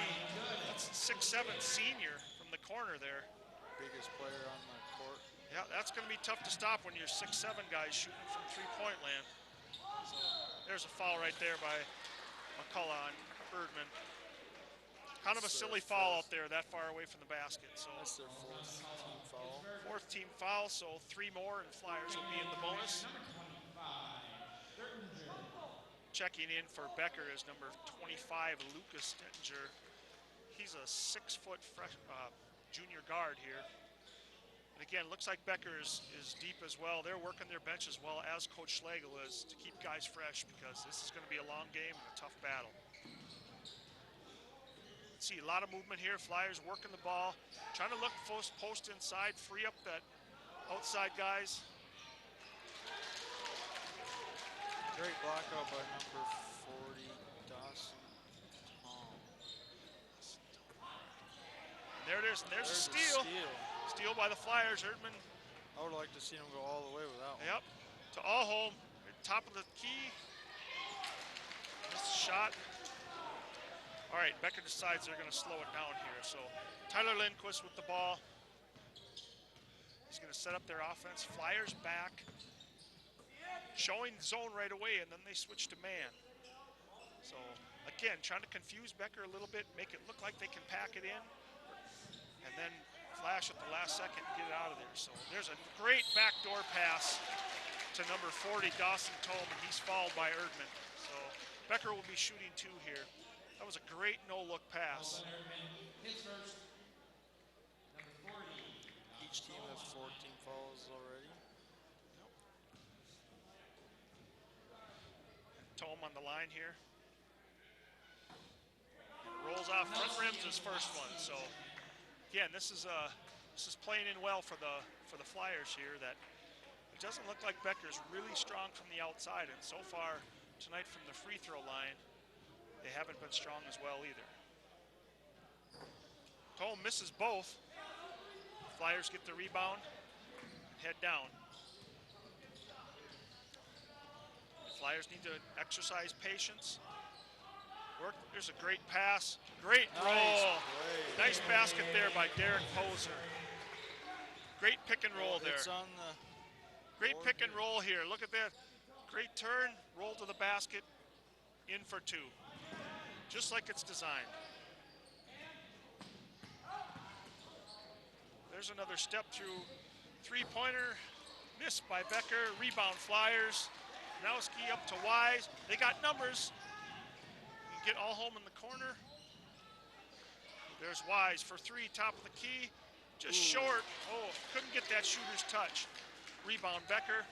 That's 6'7" senior from the corner there. Biggest player on the court. Yeah, that's going to be tough to stop when you're 6'7" guys shooting from three-point land. So there's a foul right there by McCullough on Erdman. Kind of a silly foul out there that far away from the basket. So That's their 4th team foul. 4th team foul, so 3 more and Flyers will be in the bonus. Checking in for Becker is number 25, Lucas Stettinger. He's a 6-foot junior guard here. And again, looks like Becker is deep as well. They're working their bench as well as Coach Schlegel is to keep guys fresh because this is going to be a long game and a tough battle. Let's see, a lot of movement here. Flyers working the ball, trying to look post inside, free up that outside guys. Great blockout by number 40, Dawson Tom. And there it is, and there's a steal. Steal by the Flyers, Erdman. I would like to see him go all the way with that one. Yep, to Alholm, top of the key. Missed a shot. All right, Becker decides they're going to slow it down here. So Tyler Lindquist with the ball. He's going to set up their offense. Flyers back, showing zone right away, and then they switch to man. So again, trying to confuse Becker a little bit, make it look like they can pack it in, and then flash at the last second and get it out of there. So there's a great backdoor pass to number 40, Dawson Tome, and he's fouled by Erdman. So Becker will be shooting 2 here. That was a great no-look pass. His first. Number 40. Each team has 14 fouls already. Tome on the line here. Rolls off front rims his first one. So again, this is playing in well for the Flyers here. That it doesn't look like Becker's really strong from the outside, and so far tonight from the free throw line, they haven't been strong as well either. Tome misses both. Flyers get the rebound, head down. Flyers need to exercise patience. Work. There's a great pass. Great roll. Nice basket there by Derek Poser. Great pick and roll there. It's on the Great pick and roll here. Look at that. Great turn, roll to the basket, in for 2. Just like it's designed. There's another step through three-pointer. Missed by Becker. Rebound Flyers. Now ski up to Wise. They got numbers. You can get Alholm in the corner. There's Wise for 3, top of the key. Just short. Oh, couldn't get that shooter's touch. Rebound Becker.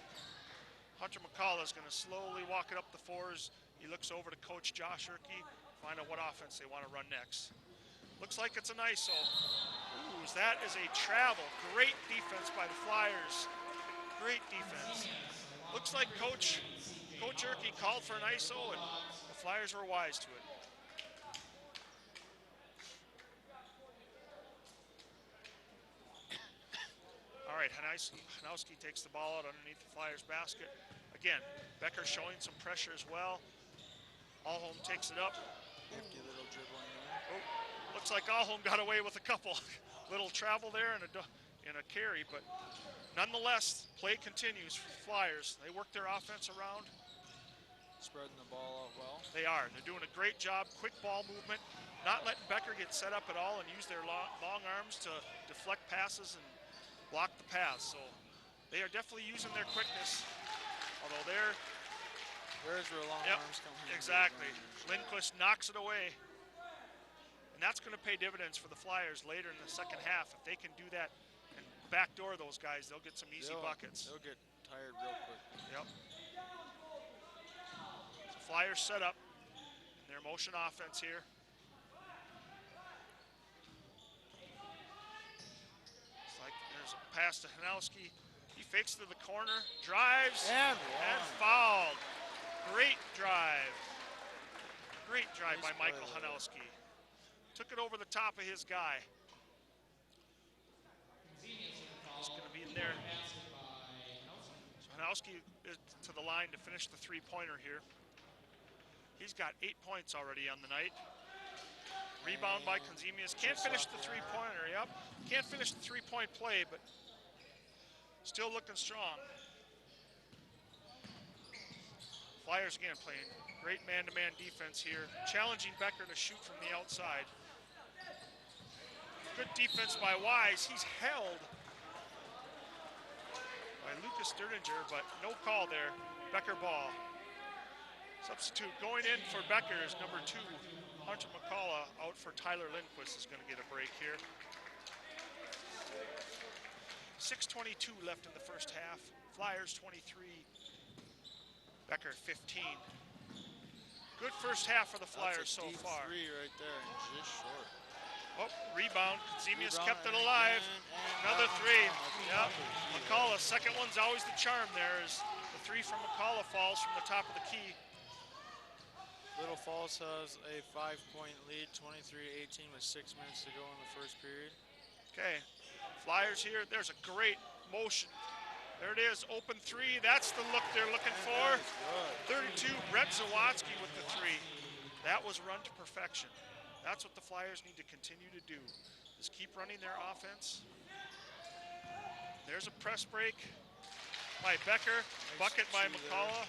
Hunter McCullough is going to slowly walk it up the 4s. He looks over to Coach Josh Erkey, find out what offense they want to run next. Looks like it's an ISO. Ooh, that is a travel. Great defense by the Flyers. Great defense. Looks like Coach Erkey called for an ISO, and the Flyers were wise to it. All right, Hanowski takes the ball out underneath the Flyers basket. Again, Becker showing some pressure as well. Alholm takes it up. Nifty little dribbling there. Oh, looks like Alholm got away with a couple. Little travel there and a carry, but nonetheless, play continues for the Flyers. They work their offense around. Spreading the ball out well. They are. They're doing a great job. Quick ball movement. Not letting Becker get set up at all and use their long arms to deflect passes and block the pass. So they are definitely using their quickness. Although There's where long arms come from. Exactly. Lindquist knocks it away. And that's going to pay dividends for the Flyers later in the second half. If they can do that and backdoor those guys, they'll get some easy buckets. They'll get tired real quick. Yep. So Flyers set up in their motion offense here. It's like there's a pass to Hanowski. He fakes to the corner, drives, and fouled. Great drive. Great drive by Nice Michael play there. Hanowski. Took it over the top of his guy. He's going to be in there. So Hanowski is to the line to finish the three-pointer here. He's got 8 points already on the night. Rebound by Konzemius. Can't finish the three-pointer, yep. Can't finish the three-point play, but still looking strong. Flyers again playing great man-to-man defense here, challenging Becker to shoot from the outside. Good defense by Wise. He's held by Lucas Sturdinger, but no call there. Becker ball. Substitute going in for Becker is number 2, Hunter McCullough. Out for Tyler Lindquist is going to get a break here. 6:22 left in the first half. Flyers 23, Becker 15. Good first half for the Flyers so far. Three right there, and just short. Oh, rebound. Konzemius kept it and alive. again, and Another three. Yep. Yeah. McCullough, second one's always the charm there, as the three from McCullough falls from the top of the key. Little Falls has a 5-point lead, 23-18 with 6 minutes to go in the first period. Okay, Flyers here. There's a great motion. There it is, open three. That's the look they're looking for. 32, Brett Zawatsky with the three. That was run to perfection. That's what the Flyers need to continue to do, is keep running their offense. There's a press break by Becker, bucket by McCullough.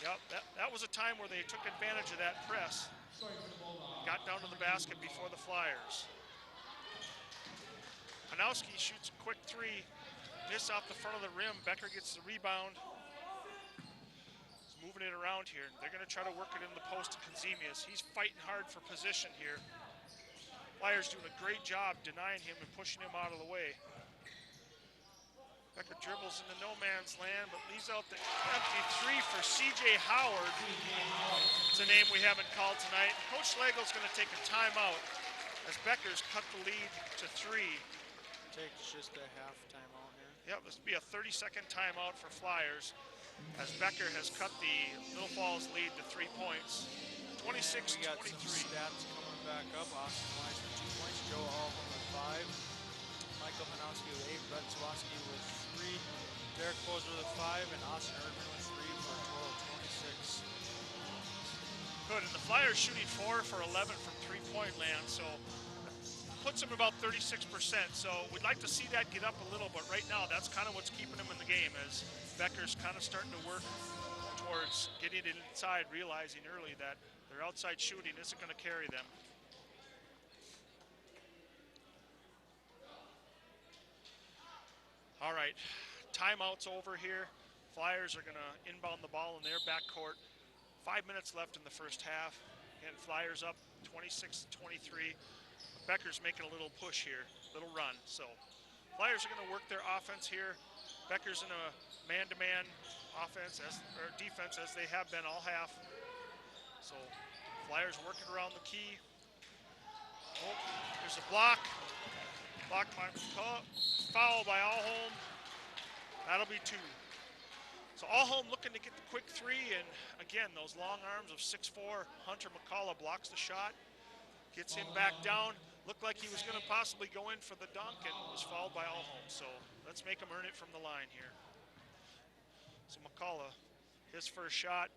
Yep, that was a time where they took advantage of that press. Got down to the basket before the Flyers. Hanowski shoots a quick three. Miss off the front of the rim. Becker gets the rebound. He's moving it around here. They're going to try to work it in the post to Konzemius. He's fighting hard for position here. Flyers doing a great job denying him and pushing him out of the way. Becker dribbles into no man's land, but leaves out the empty three for C.J. Howard. It's a name we haven't called tonight. Coach Schlegel's going to take a timeout as Becker's cut the lead to 3. Takes just a half timeout here. Yep, this will be a 30-second timeout for Flyers as Becker has cut the Little Falls lead to 3 points. 26-23. We got some stats coming back up. Austin Wise with 2 points. Joe Alholm with 5. Michael Hanowski with 8. Brett Zawatsky with 3. Derek Poser with 5. And Austin Erdman with 3 for a total of 26. Good, and the Flyers shooting 4 for 11 from three-point land, so puts them about 36%. So we'd like to see that get up a little, but right now that's kind of what's keeping them in the game, as Becker's kind of starting to work towards getting it inside, realizing early that their outside shooting isn't going to carry them. All right, timeout's over here. Flyers are going to inbound the ball in their backcourt. 5 minutes left in the first half. And Flyers up 26-23. Becker's making a little push here, little run. So Flyers are going to work their offense here. Becker's in a man-to-man offense or defense as they have been all half. So Flyers working around the key. Oh, there's a block. Block by McCullough. Foul by Allholm. That'll be 2. So Allholm looking to get the quick 3, and again, those long arms of 6'4", Hunter McCullough blocks the shot, gets him back down. Looked like he was going to possibly go in for the dunk and was fouled by Allholm. So let's make him earn it from the line here. So McCullough, his first shot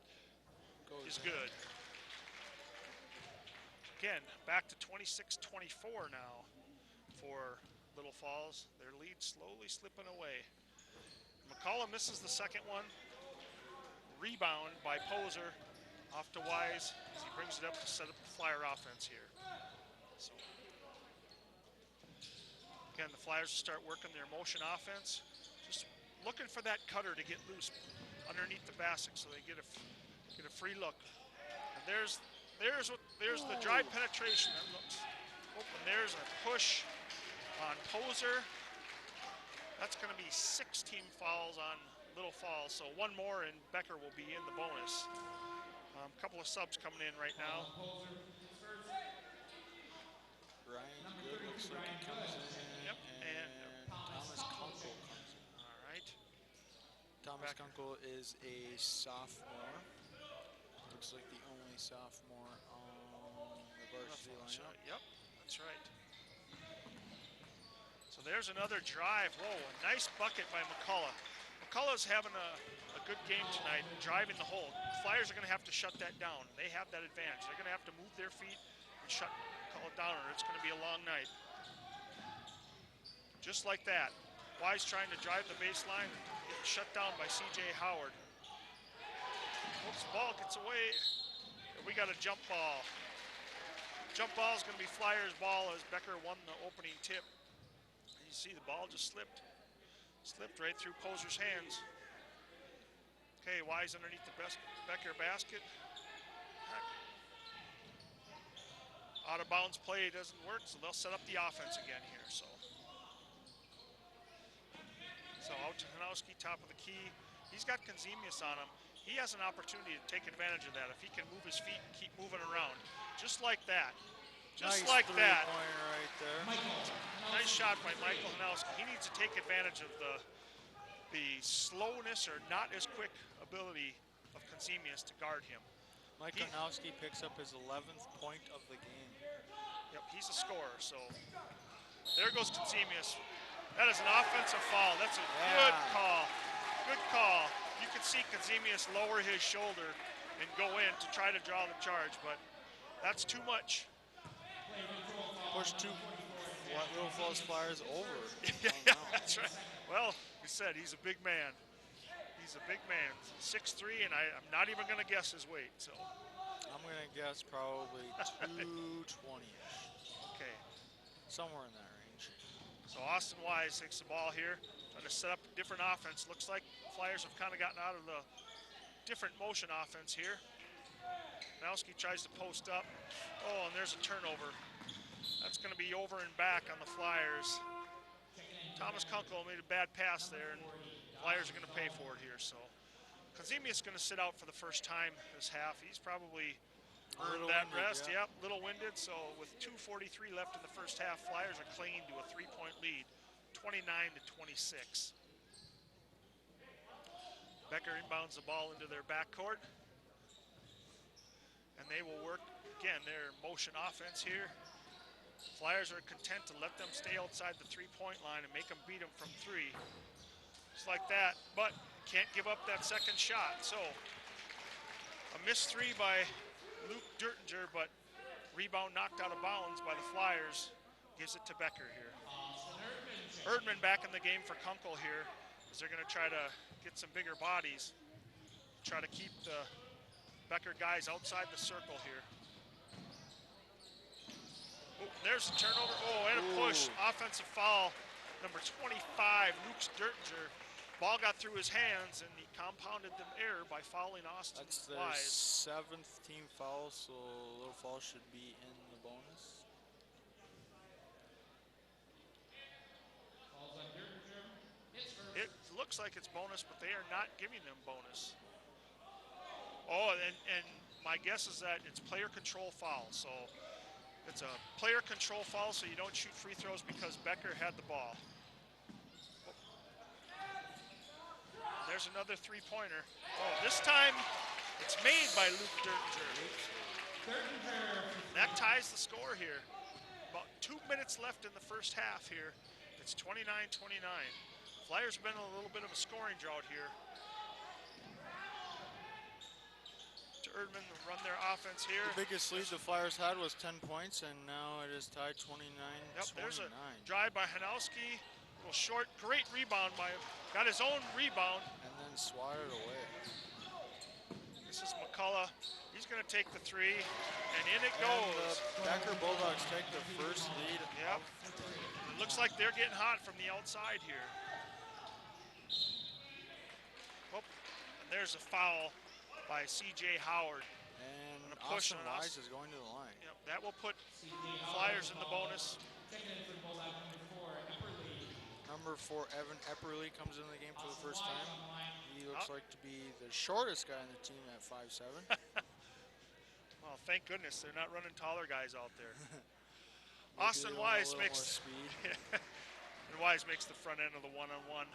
is good. Again, back to 26-24 now for Little Falls. Their lead slowly slipping away. McCullough misses the second one. Rebound by Poser off to Wise as he brings it up to set up the Flyer offense here. So again, the Flyers will start working their motion offense, just looking for that cutter to get loose underneath the basket so they get a free look. And there's the drive penetration. That looks open. There's a push on Poser. That's going to be 6 team fouls on Little Falls, so 1 more and Becker will be in the bonus. A couple of subs coming in right now. Ryan Good looks like he comes in. Yep, and Thomas Kunkel comes in. All right. Thomas Kunkel is a sophomore. Looks like the only sophomore on the varsity lineup. Yep, that's right. So there's another drive. Whoa, a nice bucket by McCullough. McCullough's having a good game tonight, driving the hole. Flyers are going to have to shut that down. They have that advantage. They're going to have to move their feet and shut McCullough down, or it's going to be a long night. Just like that. Wise trying to drive the baseline, getting shut down by C.J. Howard. Oops, ball gets away. And we got a jump ball. Jump ball is going to be Flyers' ball as Becker won the opening tip. You see the ball just slipped right through Poser's hands. Okay, Wise underneath the Becker basket. Out of bounds play doesn't work, so they'll set up the offense again here. So out to Hanowski, top of the key. He's got Konzemius on him. He has an opportunity to take advantage of that if he can move his feet and keep moving around. Just like that. Just nice like that. Right there. Nice shot by Michael Hanowski. He needs to take advantage of the slowness or not as quick ability of Konzemius to guard him. Michael Hanowski picks up his 11th point of the game. Yep, he's a scorer, so there goes Konzemius. That is an offensive foul. That's a good call. Good call. You can see Konzemius lower his shoulder and go in to try to draw the charge, but that's too much. Push 2 Little Falls Flyers over. Yeah, that's right. Well, we said he's a big man. He's a big man. 6'3", and I'm not even going to guess his weight. So I'm going to guess probably 220-ish. Okay. Somewhere in that range. So Austin Wise takes the ball here, trying to set up a different offense. Looks like Flyers have kind of gotten out of the different motion offense here. Hanowski tries to post up. Oh, and there's a turnover. That's going to be over and back on the Flyers. Thomas Kunkel made a bad pass there, and Flyers are going to pay for it here. So Konzemius is going to sit out for the first time this half. He's probably earned that rest. Yep, little winded. So with 2:43 left in the first half, Flyers are clinging to a 3-point lead, 29-26. Becker inbounds the ball into their backcourt. And they will work, again, their motion offense here. Flyers are content to let them stay outside the 3-point line and make them beat them from 3. Just like that, but can't give up that second shot. So a missed 3 by Luke Dertinger, but rebound knocked out of bounds by the Flyers. Gives it to Becker here. Erdman back in the game for Kunkel here, as they're going to try to get some bigger bodies. Try to keep the Becker guys outside the circle here. Oh, there's the turnover. Oh, and a push. Offensive foul. Number 25, Luke Dertinger. Ball got through his hands, and he compounded the error by fouling Austin That's their Wise. 7th team foul, so Little Falls should be in the bonus. It looks like it's bonus, but they are not giving them bonus. Oh, and my guess is that it's player control foul. So It's a player control foul, so you don't shoot free throws because Becker had the ball. There's another three-pointer. Oh, this time it's made by Luke Dertinger. That ties the score here. About 2 minutes left in the first half here. It's 29-29. Flyers have been in a little bit of a scoring drought here. To Erdman run their offense here. The biggest lead the Flyers had was 10 points, and now it is tied 29-29. Yep, there's a drive by Hanowski. A little short, great rebound by him. Got his own rebound. And then swatted away. This is McCullough. He's going to take the three, and in it And goes. the Becker Bulldogs take the first lead. Yep. It looks like they're getting hot from the outside here. Oh, and there's a foul by C.J. Howard. And a push Austin on Wise is going to the line. Yep, that will put Flyers in the bonus. Second for Bulldog, number 4, Epperly. Number 4, Evan Epperly comes into the game for the first Wise time. on the line. He looks like to be the shortest guy on the team at 5'7". Well, thank goodness they're not running taller guys out there. Maybe Austin they want a Wise little makes more speed. and Wise makes the front end of the one-on-one.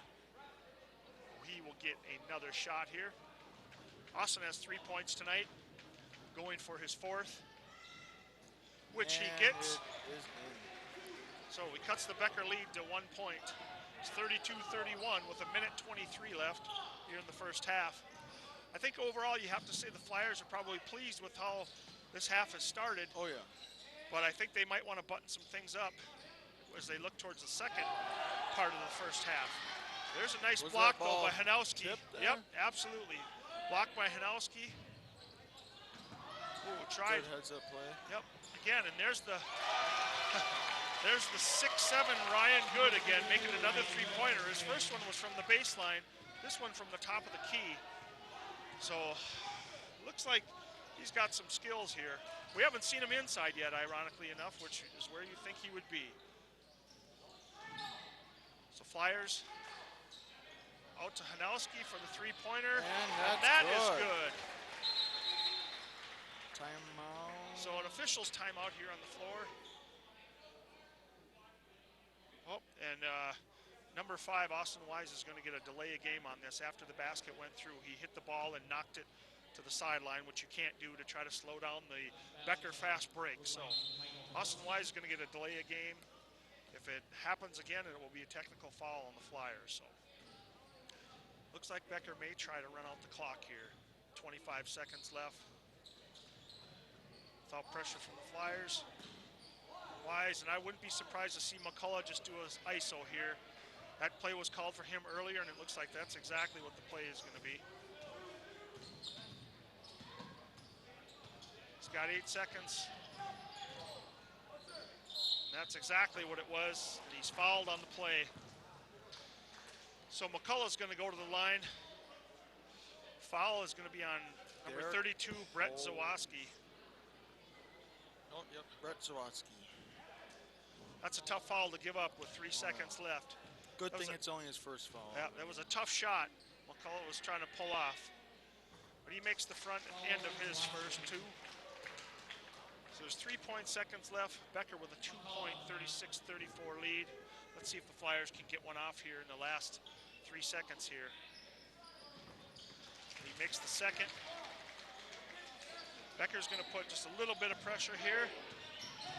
He will get another shot here. Austin has 3 points tonight, going for his fourth, which And he gets. it is in. So he cuts the Becker lead to 1 point. It's 32-31 with a minute 23 left here in the first half. I think overall you have to say the Flyers are probably pleased with how this half has started, Oh, yeah. but I think they might want to button some things up as they look towards the second part of the first half. There's a nice Was block that though ball by Hanowski. tipped there? Yep, absolutely. Blocked by Hanowski. Ooh, tried. Good heads up play. Yep, again, and there's the there's the 6'7" Ryan Good again, making another three-pointer. His first one was from the baseline, this one from the top of the key. So, looks like he's got some skills here. We haven't seen him inside yet, ironically enough, which is where you think he would be. So Flyers out to Hanowski for the three-pointer, And that that's is good. good. Timeout. So an official's timeout here on the floor. Oh, and number 5, Austin Wise, is going to get a delay of game on this. After the basket went through, he hit the ball and knocked it to the sideline, which you can't do to try to slow down the Becker fast break. So Austin Wise is going to get a delay of game. If it happens again, it will be a technical foul on the Flyers. So looks like Becker may try to run out the clock here. 25 seconds left. Without pressure from the Flyers. Wise, and I wouldn't be surprised to see McCullough just do his ISO here. That play was called for him earlier, and it looks like that's exactly what the play is going to be. He's got 8 seconds. And that's exactly what it was, and he's fouled on the play. So McCullough's going to go to the line. Foul is going to be on number 32, Brett Zawoski. Oh, yep, Brett Zawoski. That's a tough foul to give up with 3 seconds left. Good That was thing it's only his first foul. Yeah, that was a tough shot McCullough was trying to pull off. But he makes the front end of his first 2. So there's 3.0 seconds left. Becker with a 2-point 36-34 lead. Let's see if the Flyers can get one off here in the last 3 seconds here. He makes the second. Becker's going to put just a little bit of pressure here.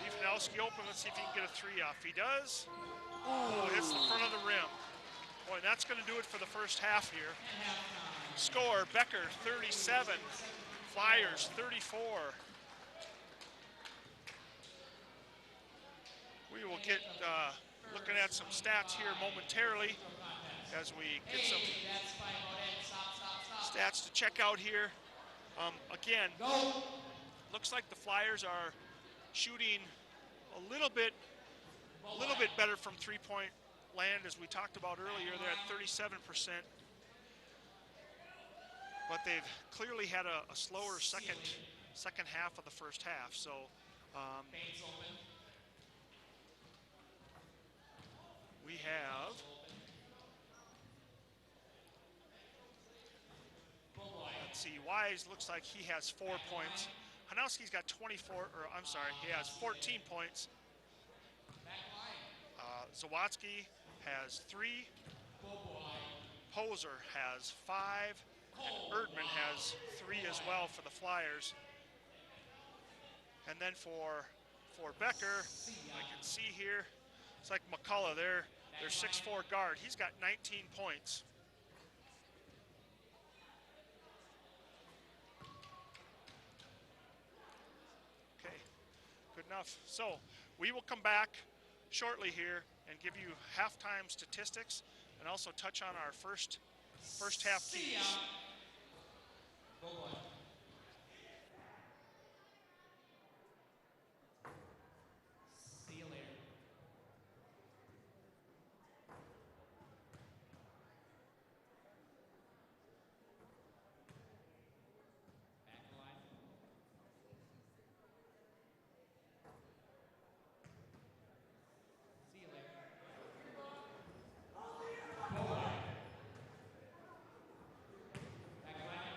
Leave Hanowski open. Let's see if he can get a 3 off. He does. Ooh, hits the front of the rim. Boy, that's going to do it for the first half here. Score, Becker 37, Flyers 34. We will get looking at some stats here momentarily as we get some stats to check out here. Again, looks like the Flyers are shooting a little bit better from three-point land, as we talked about earlier. They're at 37%, but they've clearly had a slower second half of the first half. So we have let's see, Wise looks like he has 4 points. Hanowski's got 24, or I'm sorry, he has 14 points. Zawatsky has 3. Poser has 5. And Erdman has 3 as well for the Flyers. And then for Becker, I can see here, it's like McCullough, their 6'4" guard. He's got 19 points. Okay, good enough. So we will come back shortly here and give you halftime statistics and also touch on our first half See ya. keys. Go boys. See you later. Back in line. See you later. Go line. Back in line.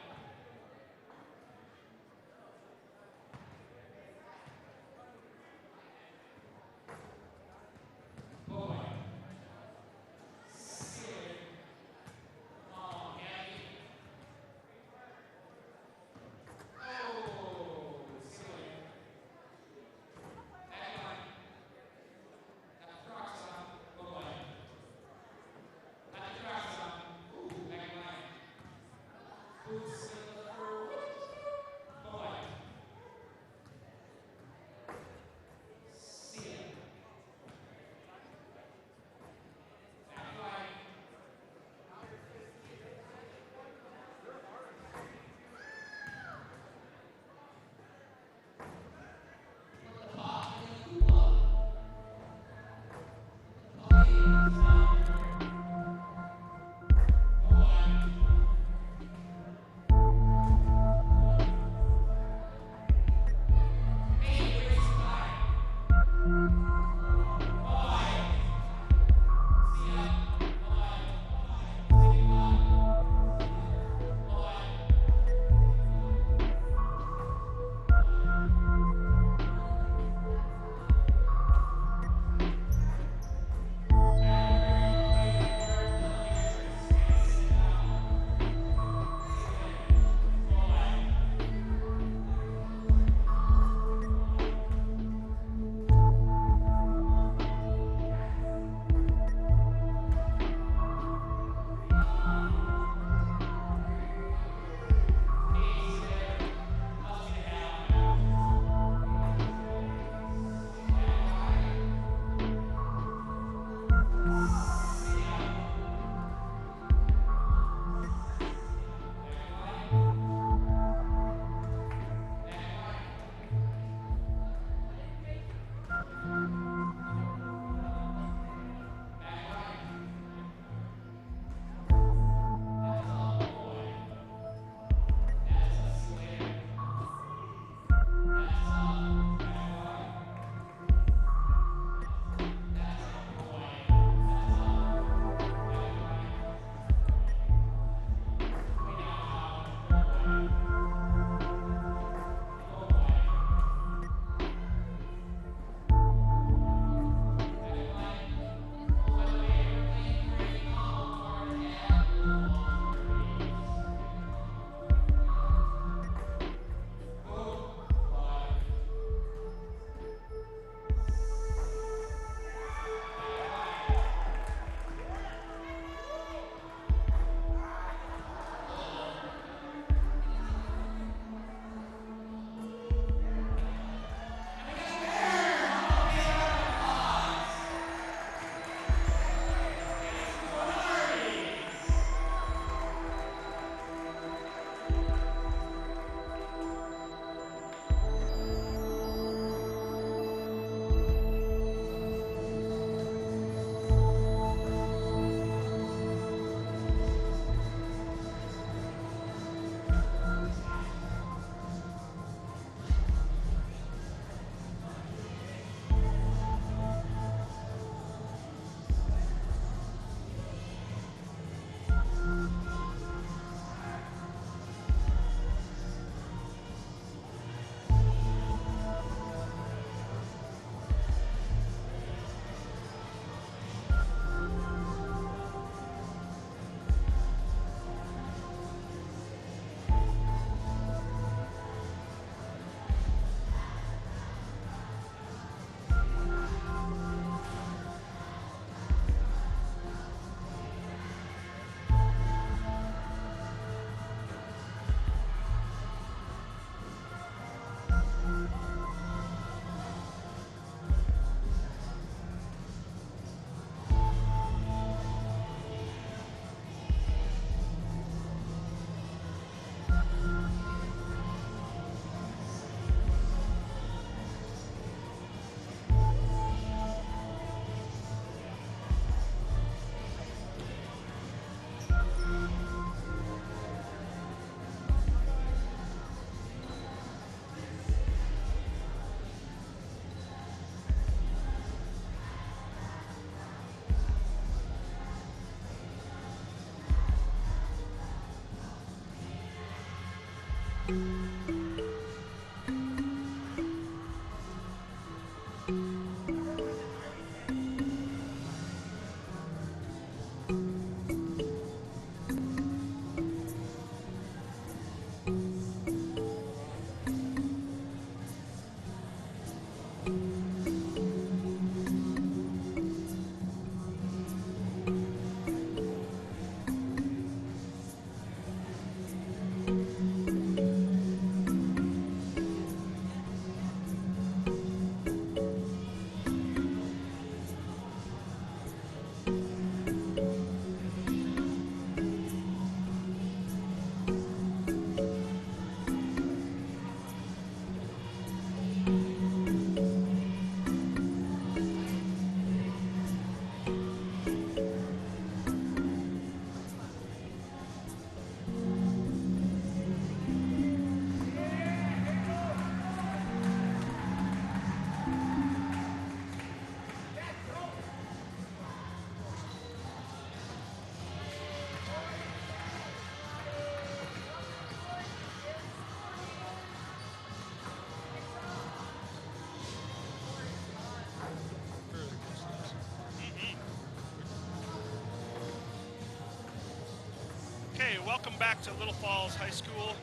welcome back to Little Falls High School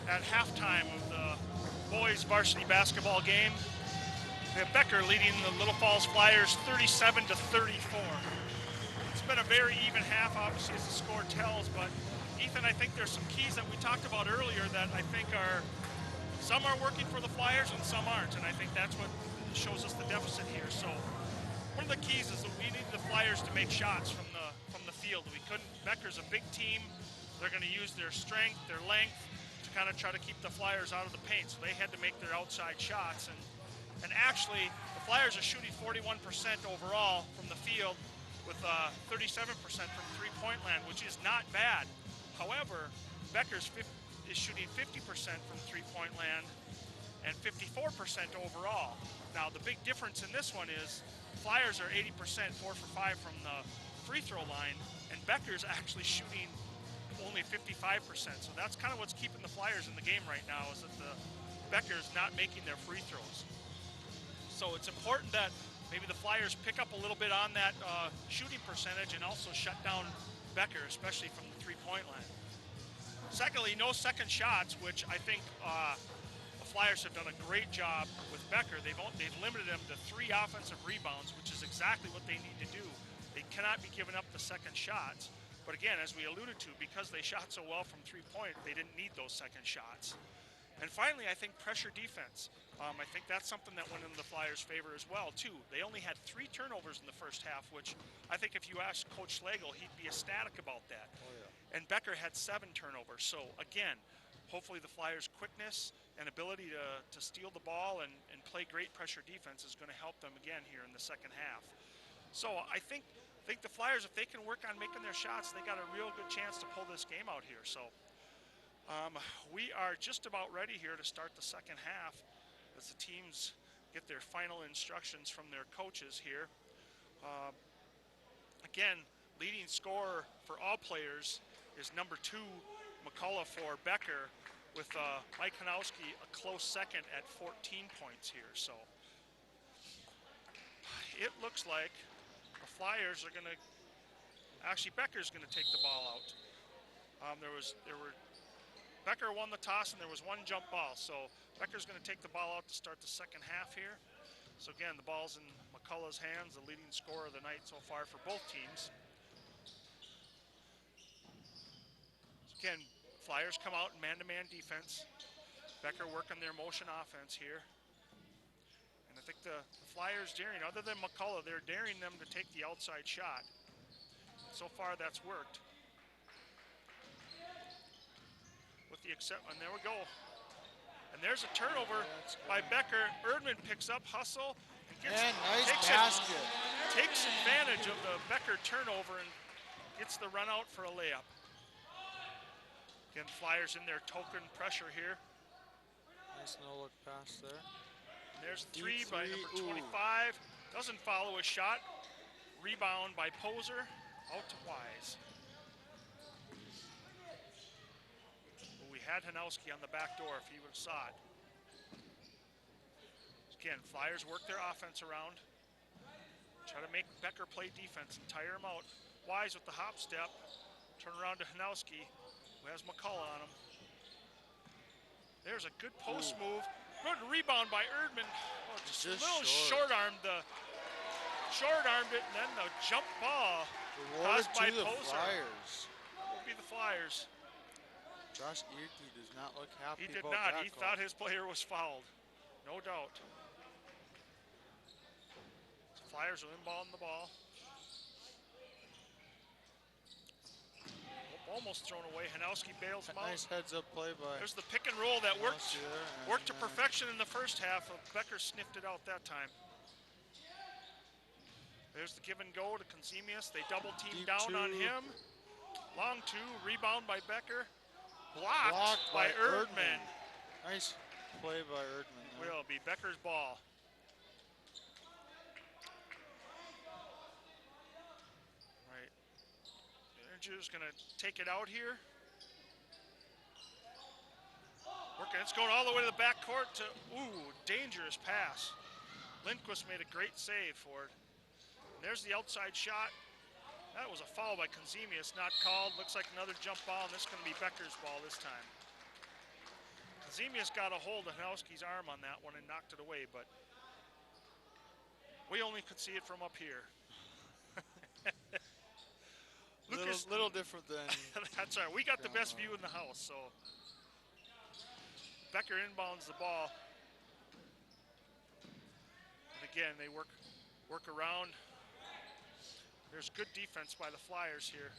at halftime of the boys varsity basketball game. We have Becker leading the Little Falls Flyers 37-34. It's been a very even half, obviously, as the score tells, but Ethan, I think there's some keys that we talked about earlier that I think are, some are working for the Flyers and some aren't, and I think that's what shows us the deficit here. So one of the keys is that we need the Flyers to make shots from the field. We couldn't. Becker's a big team. They're going to use their strength, their length, to kind of try to keep the Flyers out of the paint. So they had to make their outside shots, and actually the Flyers are shooting 41% overall from the field, with 37% from three-point land, which is not bad. However, Becker's is shooting 50% from three-point land and 54% overall. Now, the big difference in this one is Flyers are 80%, 4 for 5 from the free throw line, and Becker's actually shooting only 55%. So that's kind of what's keeping the Flyers in the game right now, is that the Becker's not making their free throws. So it's important that maybe the Flyers pick up a little bit on that shooting percentage and also shut down Becker, especially from the three-point line. Secondly, no second shots, which I think the Flyers have done a great job with Becker. They've limited them to 3 offensive rebounds, which is exactly what they need to do. They cannot be giving up the second shots. But again, as we alluded to, because they shot so well from three-point, they didn't need those second shots. And finally, I think pressure defense. I think that's something that went in the Flyers' favor as well, too. They only had 3 turnovers in the first half, which I think if you ask Coach Schlegel, he'd be ecstatic about that. Oh, yeah. And Becker had 7 turnovers. So, again, hopefully the Flyers' quickness and ability to steal the ball and play great pressure defense is going to help them again here in the second half. So I think the Flyers, if they can work on making their shots, they got a real good chance to pull this game out here. So we are just about ready here to start the second half as the teams get their final instructions from their coaches here. Again, leading scorer for all players is number 2, McCullough for Becker, with Mike Hanowski a close second at 14 points here. So it looks like the Flyers are going to, actually Becker's going to take the ball out. Becker won the toss and there was 1 jump ball. So Becker's going to take the ball out to start the second half here. So again, the ball's in McCullough's hands, the leading scorer of the night so far for both teams. So again, Flyers come out in man-to-man defense. Becker working their motion offense here. And I think the Flyers daring, other than McCullough, they're daring them to take the outside shot. So far, that's worked. With the and there we go. And there's a turnover by Becker. Erdman picks up, hustle, and nice basket. Takes advantage of the Becker turnover and gets the run out for a layup. Again, Flyers in their token pressure here. Nice no-look pass there. There's 3 by number 25. Doesn't follow a shot. Rebound by Poser. Out to Wise. We had Hanowski on the back door if he would have saw it. Again, Flyers work their offense around. Try to make Becker play defense and tire him out. Wise with the hop step. Turn around to Hanowski, who has McCullough on him. There's a good post move. Good rebound by Erdman. Oh, just a little short-armed it, and then the jump ball caused by Poser. Flyers. Will be the Flyers. Josh Earkey does not look happy. He did about not. that He call. thought his player was fouled. No doubt. So Flyers will inbound the ball. Almost thrown away. Hanowski bails him out. Nice heads-up play by. There's the pick and roll that worked Hanowski to perfection in the first half. Becker sniffed it out that time. There's the give and go to Consemius. They double team down on him. Long 2, rebound by Becker. Blocked by Erdman. Nice play by Erdman. Will be Becker's ball. Right. Energy's going to take it out here. Working, it's going all the way to the backcourt to, dangerous pass. Lindquist made a great save for it. And there's the outside shot. That was a foul by Konzemius, not called. Looks like another jump ball, and this is going to be Becker's ball this time. Konzemius got a hold of Hanowski's arm on that one and knocked it away, but we only could see it from up here. Little different than. That's all right. We got the best view in the house, so. Becker inbounds the ball. And again, they work around. There's good defense by the Flyers here.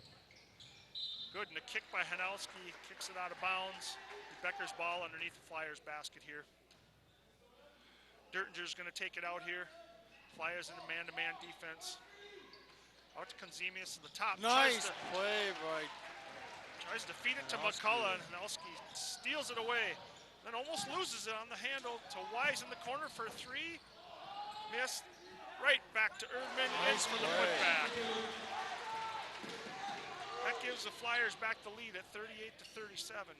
Good, and a kick by Hanowski, kicks it out of bounds. Becker's ball underneath the Flyers basket here. Dertinger's gonna take it out here. Flyers in a man-to-man defense. Out to Konzemius to the top. Nice play by. Tries to feed it to McCullough, and Hanowski steals it away. Then almost loses it on the handle to Wise in the corner for three. Missed. Right back to Erdman, nice for the putback. That gives the Flyers back the lead at 38-37.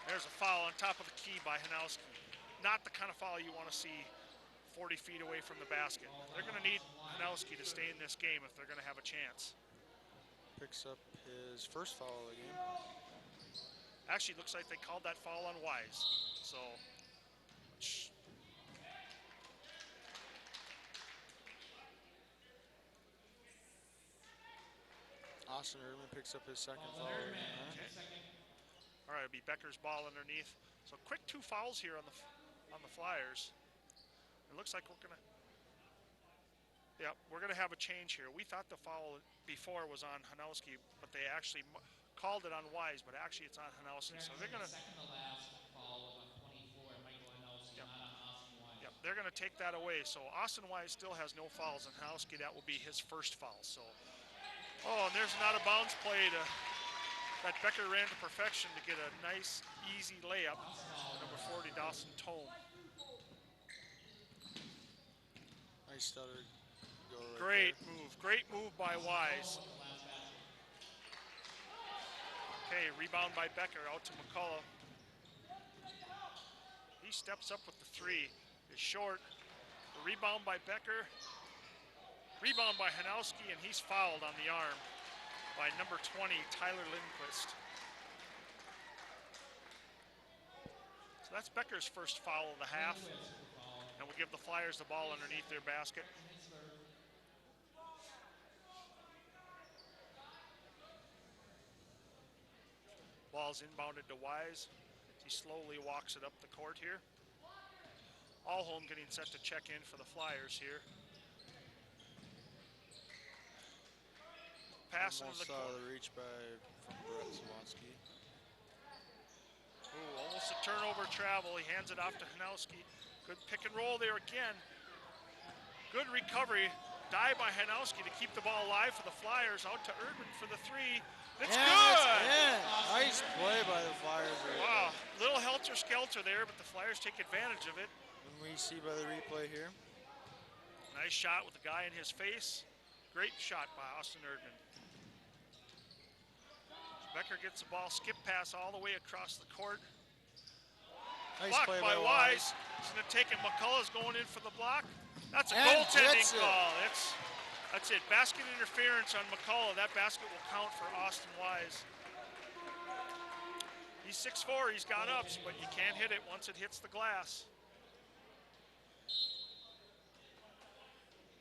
There's a foul on top of the key by Hanowski. Not the kind of foul you want to see 40 feet away from the basket. They're going to need Hanowski to stay in this game if they're going to have a chance. Picks up his first foul of the game. Actually, looks like they called that foul on Wise. So, Austin Erdman picks up his second foul. Okay. All right, it'll be Becker's ball underneath. So quick 2 fouls here on the Flyers. It looks like we're gonna have a change here. We thought the foul before was on Hanowski, but they actually called it on Wise, but actually it's on Hanowski. So they're gonna. Second to last foul was on 24, Michael Hanowski, not on Austin Wise. Yep, they're gonna take that away. So Austin Wise still has no fouls, and Hanowski, that will be his first foul. So, and there's an out-of-bounds play that Becker ran to perfection to get a nice, easy layup. Number 40, Dawson Tome. Nice stutter. Great move by Wise. Okay, rebound by Becker out to McCullough. He steps up with the 3. Is short. The rebound by Becker. Rebound by Hanowski, and he's fouled on the arm by number 20, Tyler Lindquist. So that's Becker's first foul of the half. And we'll give the Flyers the ball underneath their basket. Ball's inbounded to Wise. He slowly walks it up the court here. Allholm getting set to check in for the Flyers here. Pass into the corner. The reach from Brett Swansky. Ooh, almost a turnover travel. He hands it off to Hanowski. Good pick and roll there again. Good recovery. Dive by Hanowski to keep the ball alive for the Flyers. Out to Erdman for the 3. It's good! Nice play by the Flyers. Wow, little helter-skelter there, but the Flyers take advantage of it. And we see by the replay here. Nice shot with the guy in his face. Great shot by Austin Erdman. Becker gets the ball, skip pass all the way across the court. Nice Blocked play by Wise. He's going to take it. McCullough's going in for the block. That's a goaltending call. That's it. Basket interference on McCullough. That basket will count for Austin Wise. He's 6'4", he's got ups, but you can't hit it once it hits the glass.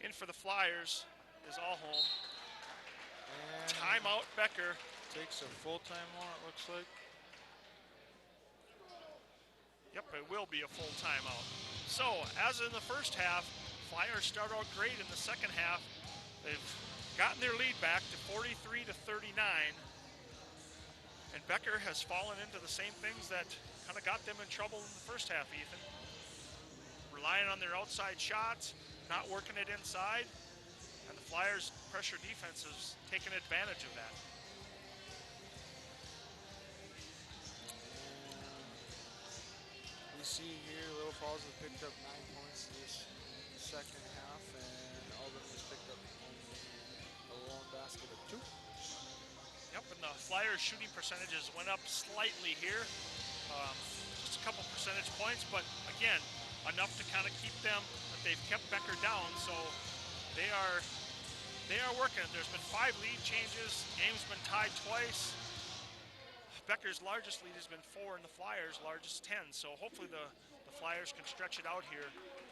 In for the Flyers is Allholm. Timeout, Becker. Takes a full timeout, it looks like. Yep, it will be a full timeout. So, as in the first half, Flyers start out great in the second half. They've gotten their lead back to 43-39. And Becker has fallen into the same things that kind of got them in trouble in the first half, Ethan. Relying on their outside shots, not working it inside, and the Flyers' pressure defense has taken advantage of that. We see here Little Falls has picked up 9 points this second half, and Albany has picked up only a lone basket of 2. Yep, and the Flyers' shooting percentages went up slightly here. Just a couple percentage points, but again, enough to kind of keep them but they've kept Becker down, so they are working. There's been 5 lead changes. Game's been tied twice. Becker's largest lead has been 4 and the Flyers' largest 10. So hopefully the Flyers can stretch it out here,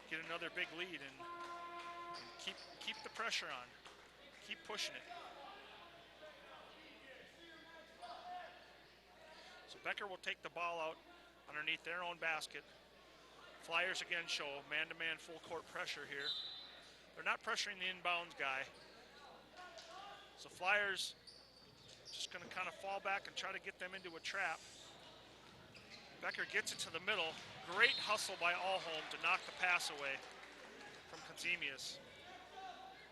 get another big lead, and keep the pressure on. Keep pushing it. So Becker will take the ball out underneath their own basket. Flyers again show man-to-man full court pressure here. They're not pressuring the inbounds guy. So Flyers just going to kind of fall back and try to get them into a trap. Becker gets it to the middle. Great hustle by Alholm to knock the pass away from Kazemius.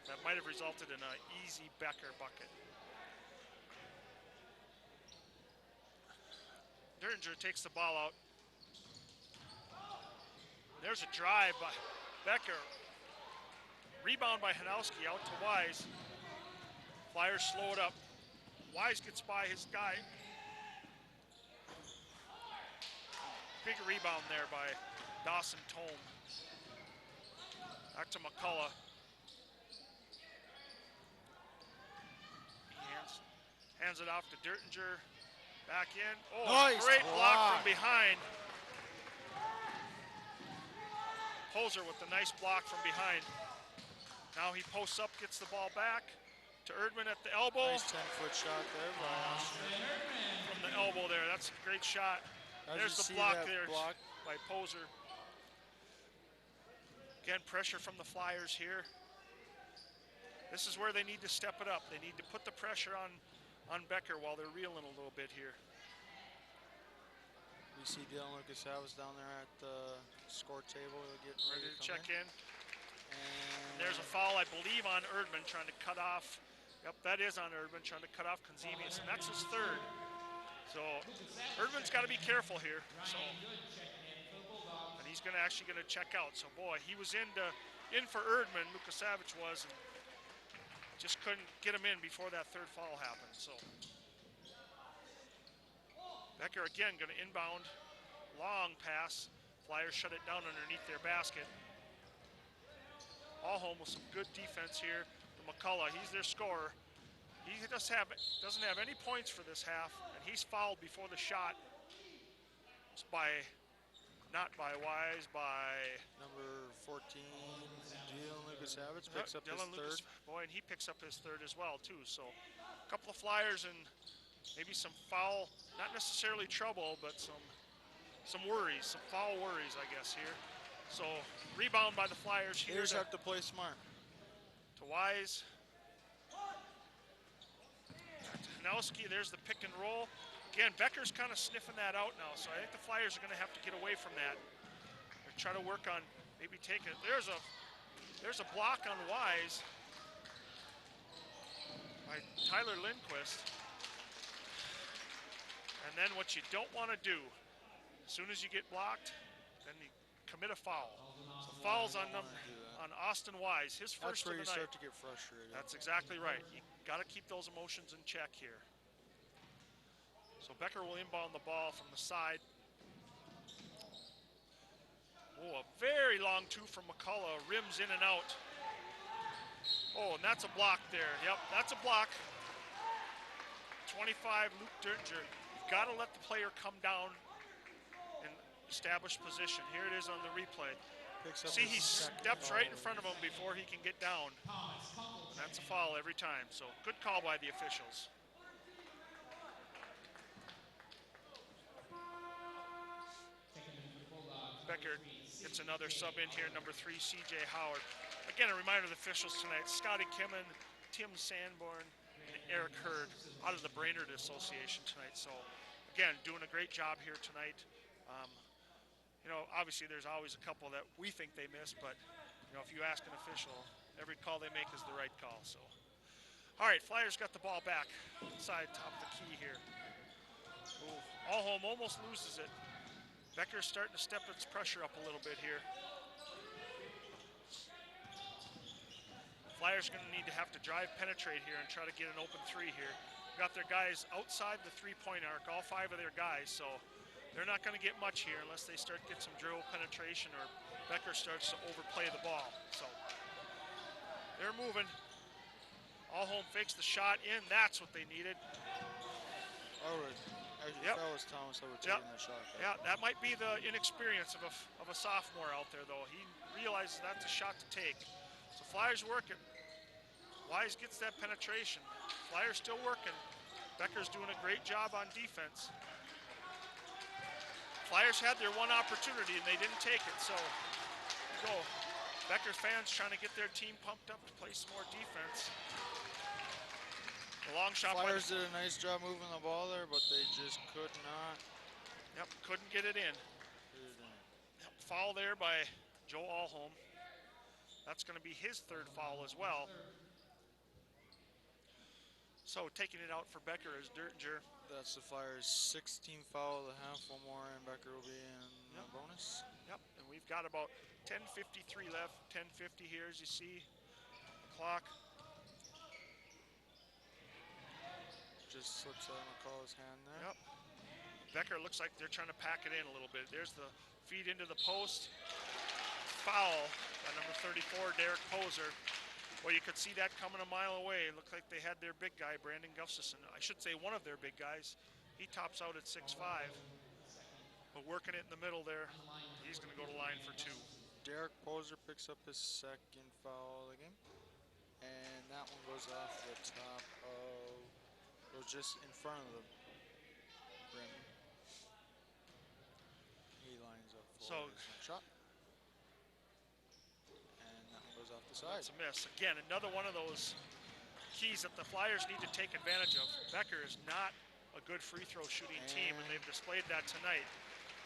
That might have resulted in an easy Becker bucket. Derringer takes the ball out. There's a drive by Becker. Rebound by Hanowski out to Wise. Flyers slow it up. Wise gets by his guy. Big rebound there by Dawson Tome. Back to McCullough. He hands it off to Derringer. Back in. Oh, nice great block from block. behind. Poser with the nice block from behind. Now he posts up, gets the ball back to Erdman at the elbow. Nice 10-foot shot there by Austin. From the elbow there, that's a great shot. As There's you the see block that there block. by Poser. Again, pressure from the Flyers here. This is where they need to step it up. They need to put the pressure on Becker while they're reeling a little bit here. We see Dylan Lucas-Havas down there at the score table getting Ready to check in. in. And there's a foul, I believe, on Erdman trying to cut off. Yep, that is on Erdman trying to cut off Kazemius, and that's his 3rd. So Erdman's got to be careful here. So, and he's actually going to check out. So boy, he was in for Erdman, Lukasavich was, and just couldn't get him in before that 3rd foul happened. So Becker again going to inbound, long pass. Flyers shut it down underneath their basket. Alholm with some good defense here. McCullough, he's their scorer. He doesn't have any points for this half, and he's fouled before the shot. It's not by Wise, by number 14, Dylan Lucas-Havas picks up his 3rd. Boy, and he picks up his 3rd as well too. So a couple of Flyers and maybe some foul, not necessarily trouble, but some worries, some foul worries, I guess here. So rebound by the Flyers here. Here's have to play smart. To Wise. Hanowski, there's the pick and roll. Again, Becker's kind of sniffing that out now, so I think the Flyers are going to have to get away from that. Or try to work on maybe taking it. There's a block on Wise by Tyler Lindquist. And then what you don't want to do, as soon as you get blocked, then you commit a foul. So fouls on Austin Wise, his first of the night. That's where you start to get frustrated. That's exactly right. You got to keep those emotions in check here. So Becker will inbound the ball from the side. Oh, a very long 2 from McCullough, rims in and out. Oh, and that's a block there. Yep, that's a block. 25, Luke Derringer. You've got to let the player come down and establish position. Here it is on the replay. See, he steps right in front of him before he can get down. And that's a foul every time. So good call by the officials. Becker gets another sub in here, number 3, C.J. Howard. Again, a reminder to the officials tonight, Scotty Kimmen, Tim Sanborn, and Eric Hurd out of the Brainerd Association tonight. So, again, doing a great job here tonight. You know, obviously there's always a couple that we think they miss, but, you know, if you ask an official, every call they make is the right call. So, all right, Flyers got the ball back inside top of the key here. Ooh, Alholm almost loses it. Becker's starting to step its pressure up a little bit here. Flyers are going to need to have to drive, penetrate here, and try to get an open 3 here. Got their guys outside the 3-point arc, all 5 of their guys, so they're not going to get much here unless they start get some dribble penetration or Becker starts to overplay the ball. So they're moving. Allholm fakes the shot in. That's what they needed. If that was Thomas, I would take that shot. Yeah, that might be the inexperience of a sophomore out there, though. He realizes that's a shot to take. So Flyers working. Wise gets that penetration. Flyers still working. Becker's doing a great job on defense. Flyers had their one opportunity and they didn't take it, so go. Becker fans trying to get their team pumped up to play some more defense. The long shot. Flyers did a nice job moving the ball there, but they just could not. Yep, couldn't get it in. Yep, foul there by Joe Allholm. That's going to be his third foul as well. So taking it out for Becker is Dertinger. That's the Flyers' 16th foul of the half. One more, and Becker will be in the bonus. Yep, and we've got about 10:53 left. 10:50 here, as you see the clock. Just slips out of McCullough's hand there. Yep. Becker looks like they're trying to pack it in a little bit. There's the feed into the post. Foul by number 34, Derek Poser. Well, you could see that coming a mile away. It looked like they had their big guy, Brandon Gustafson. I should say one of their big guys. He tops out at 6'5". But working it in the middle there, he's going to go to line for 2. Derek Poser picks up his second foul of the game. And that one goes off the top of, goes just in front of the rim. He lines up for his next shot. Goes off the side. That's a miss. Again, another one of those keys that the Flyers need to take advantage of. Becker is not a good free throw shooting team, and they've displayed that tonight.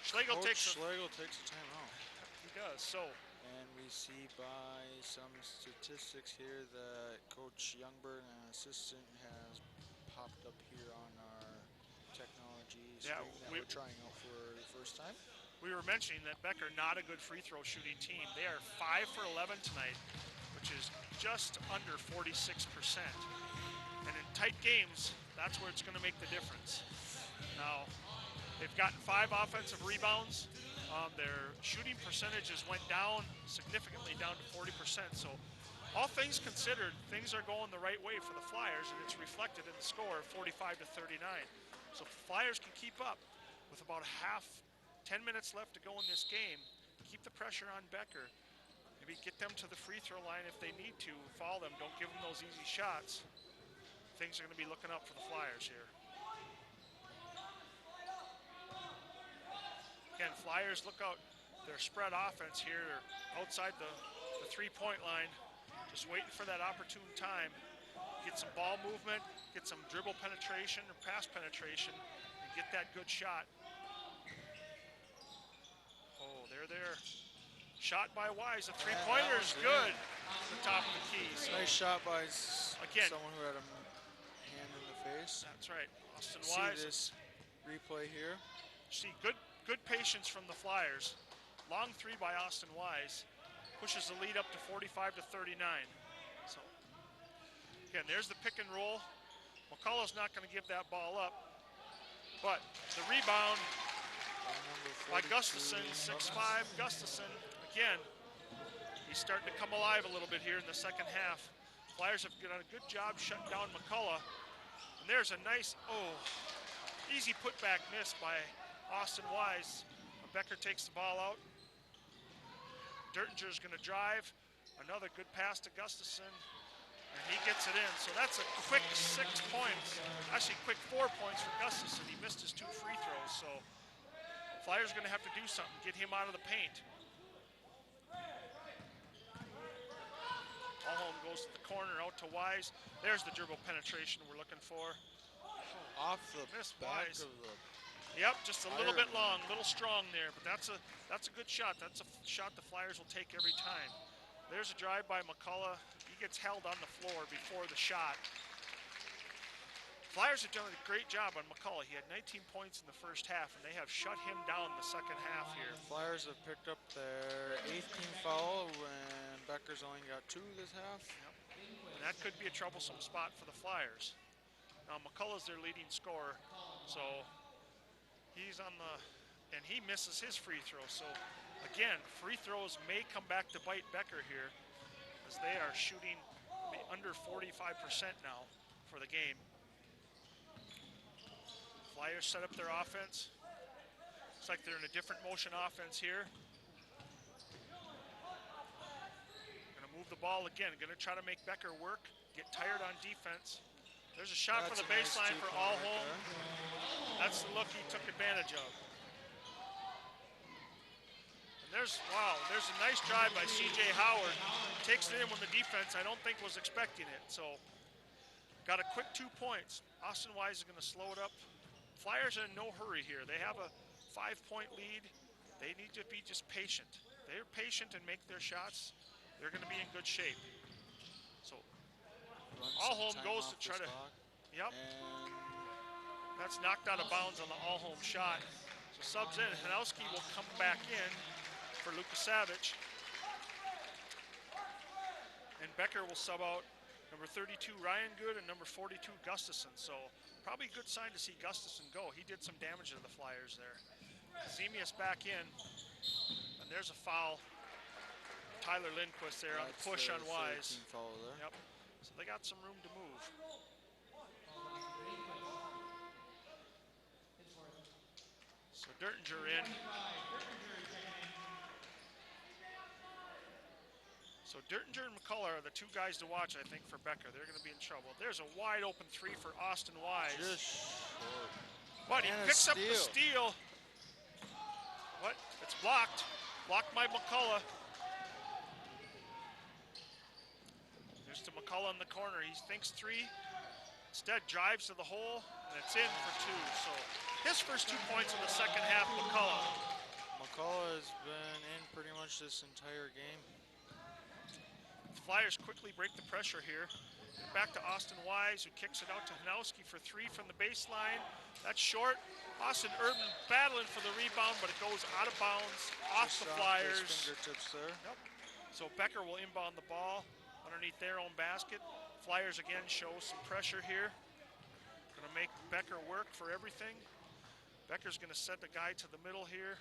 Schlegel takes a timeout. He does. So. And we see by some statistics here that Coach Youngberg, an assistant, has popped up here on our technology screen that we're trying out for the first time. We were mentioning that Becker, not a good free throw shooting team. They are 5 for 11 tonight, which is just under 46%. And in tight games, that's where it's going to make the difference. Now, they've gotten 5 offensive rebounds. Their shooting percentages went down significantly, down to 40%. So all things considered, things are going the right way for the Flyers, and it's reflected in the score of 45-39. So if the Flyers can keep up with about 10 minutes left to go in this game, keep the pressure on Becker. Maybe get them to the free throw line if they need to. Foul them, don't give them those easy shots. Things are going to be looking up for the Flyers here. Again, Flyers look out their spread offense here. They're outside the 3-point line, just waiting for that opportune time. Get some ball movement, get some dribble penetration or pass penetration, and get that good shot. They're there. Shot by Wise. A three-pointer is good at the top of the key. So nice shot by someone who had a hand in the face. That's right. Austin Wise. See this replay here. See good patience from the Flyers. Long 3 by Austin Wise. Pushes the lead up to 45-39. So again, there's the pick and roll. McCullough's not going to give that ball up. But the rebound by Gustafson, 6'5". Gustafson, again, he's starting to come alive a little bit here in the second half. Flyers have done a good job shutting down McCullough. And there's a nice, easy putback miss by Austin Wise. Becker takes the ball out. Dertinger's going to drive. Another good pass to Gustafson. And he gets it in. So that's a quick 6 points. Actually, quick 4 points for Gustafson. He missed his 2 free throws. So Flyers are going to have to do something, get him out of the paint. Allholm goes to the corner, out to Wise. There's the dribble penetration we're looking for. Off the back Wise. of the Yep, just a little bit long, a little strong there, but that's a good shot. That's a shot the Flyers will take every time. There's a drive by McCullough. He gets held on the floor before the shot. Flyers have done a great job on McCullough. He had 19 points in the first half, and they have shut him down the second half here. Flyers have picked up their 18th foul when Becker's only got 2 this half. Yep. And that could be a troublesome spot for the Flyers. Now McCullough's their leading scorer, so he's on the, and he misses his free throw. So Again, free throws may come back to bite Becker here, as they are shooting under 45% now for the game. Flyers set up their offense. Looks like they're in a different motion offense here. Gonna move the ball again. Gonna try to make Becker work, get tired on defense. There's a shot for the baseline for Alholm. That's the look he took advantage of. And there's a nice drive by C.J. Howard. Takes it in when the defense, I don't think, was expecting it. So, got a quick 2 points. Austin Wise is gonna slow it up. Flyers are in no hurry here. They have a 5-point lead. They need to be just patient. They're patient and make their shots. They're gonna be in good shape. So, Alholm goes to try to, yep. That's knocked out of bounds on the Alholm shot. So subs in. Hanowski will come back in for Lukasavich. And Becker will sub out number 32, Ryan Good, and number 42, Gustafson. So probably a good sign to see Gustafson go. He did some damage to the Flyers there. Zemius back in. And there's a foul. Tyler Lindquist there on the push on Wise. Foul there. Yep. So they got some room to move. So Dertinger in. So Dertinger and McCullough are the two guys to watch, I think, for Becker. They're going to be in trouble. There's a wide open three for Austin Wise. Just short. But he picks up the steal. What? It's blocked. Blocked by McCullough. There's to McCullough in the corner. He thinks three. Instead, drives to the hole, and it's in for two. So his first 2 points in the second half, McCullough. McCullough has been in pretty much this entire game. The Flyers quickly break the pressure here. Back to Austin Wise, who kicks it out to Hanowski for three from the baseline. That's short. Austin Urban battling for the rebound, but it goes out of bounds, off the Flyers. Fingertips there. Yep. So Becker will inbound the ball underneath their own basket. Flyers again show some pressure here. Gonna make Becker work for everything. Becker's gonna set the guy to the middle here.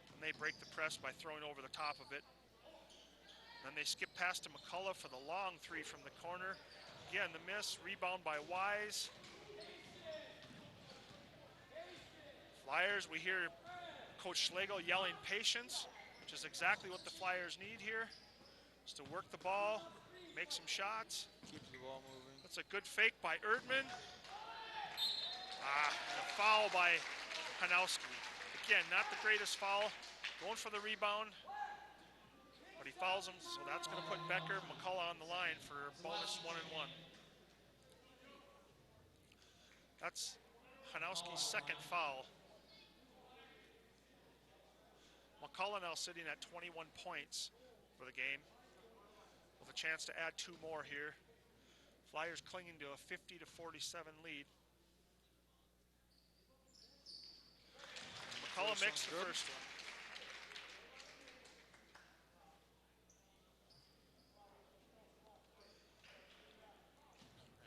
And they break the press by throwing over the top of it. Then they skip past to McCullough for the long three from the corner. Again, the miss, rebound by Wise. Flyers, we hear Coach Schlegel yelling patience, which is exactly what the Flyers need here. Is to work the ball, make some shots. Keep the ball moving. That's a good fake by Erdman. And a foul by Hanowski. Again, not the greatest foul. Going for the rebound, but he fouls him, so that's going to put Becker, McCullough on the line for bonus 1-and-1. That's Hanowski's second foul. McCullough now sitting at 21 points for the game, with a chance to add two more here. Flyers clinging to a 50-47 lead. McCullough makes the first one.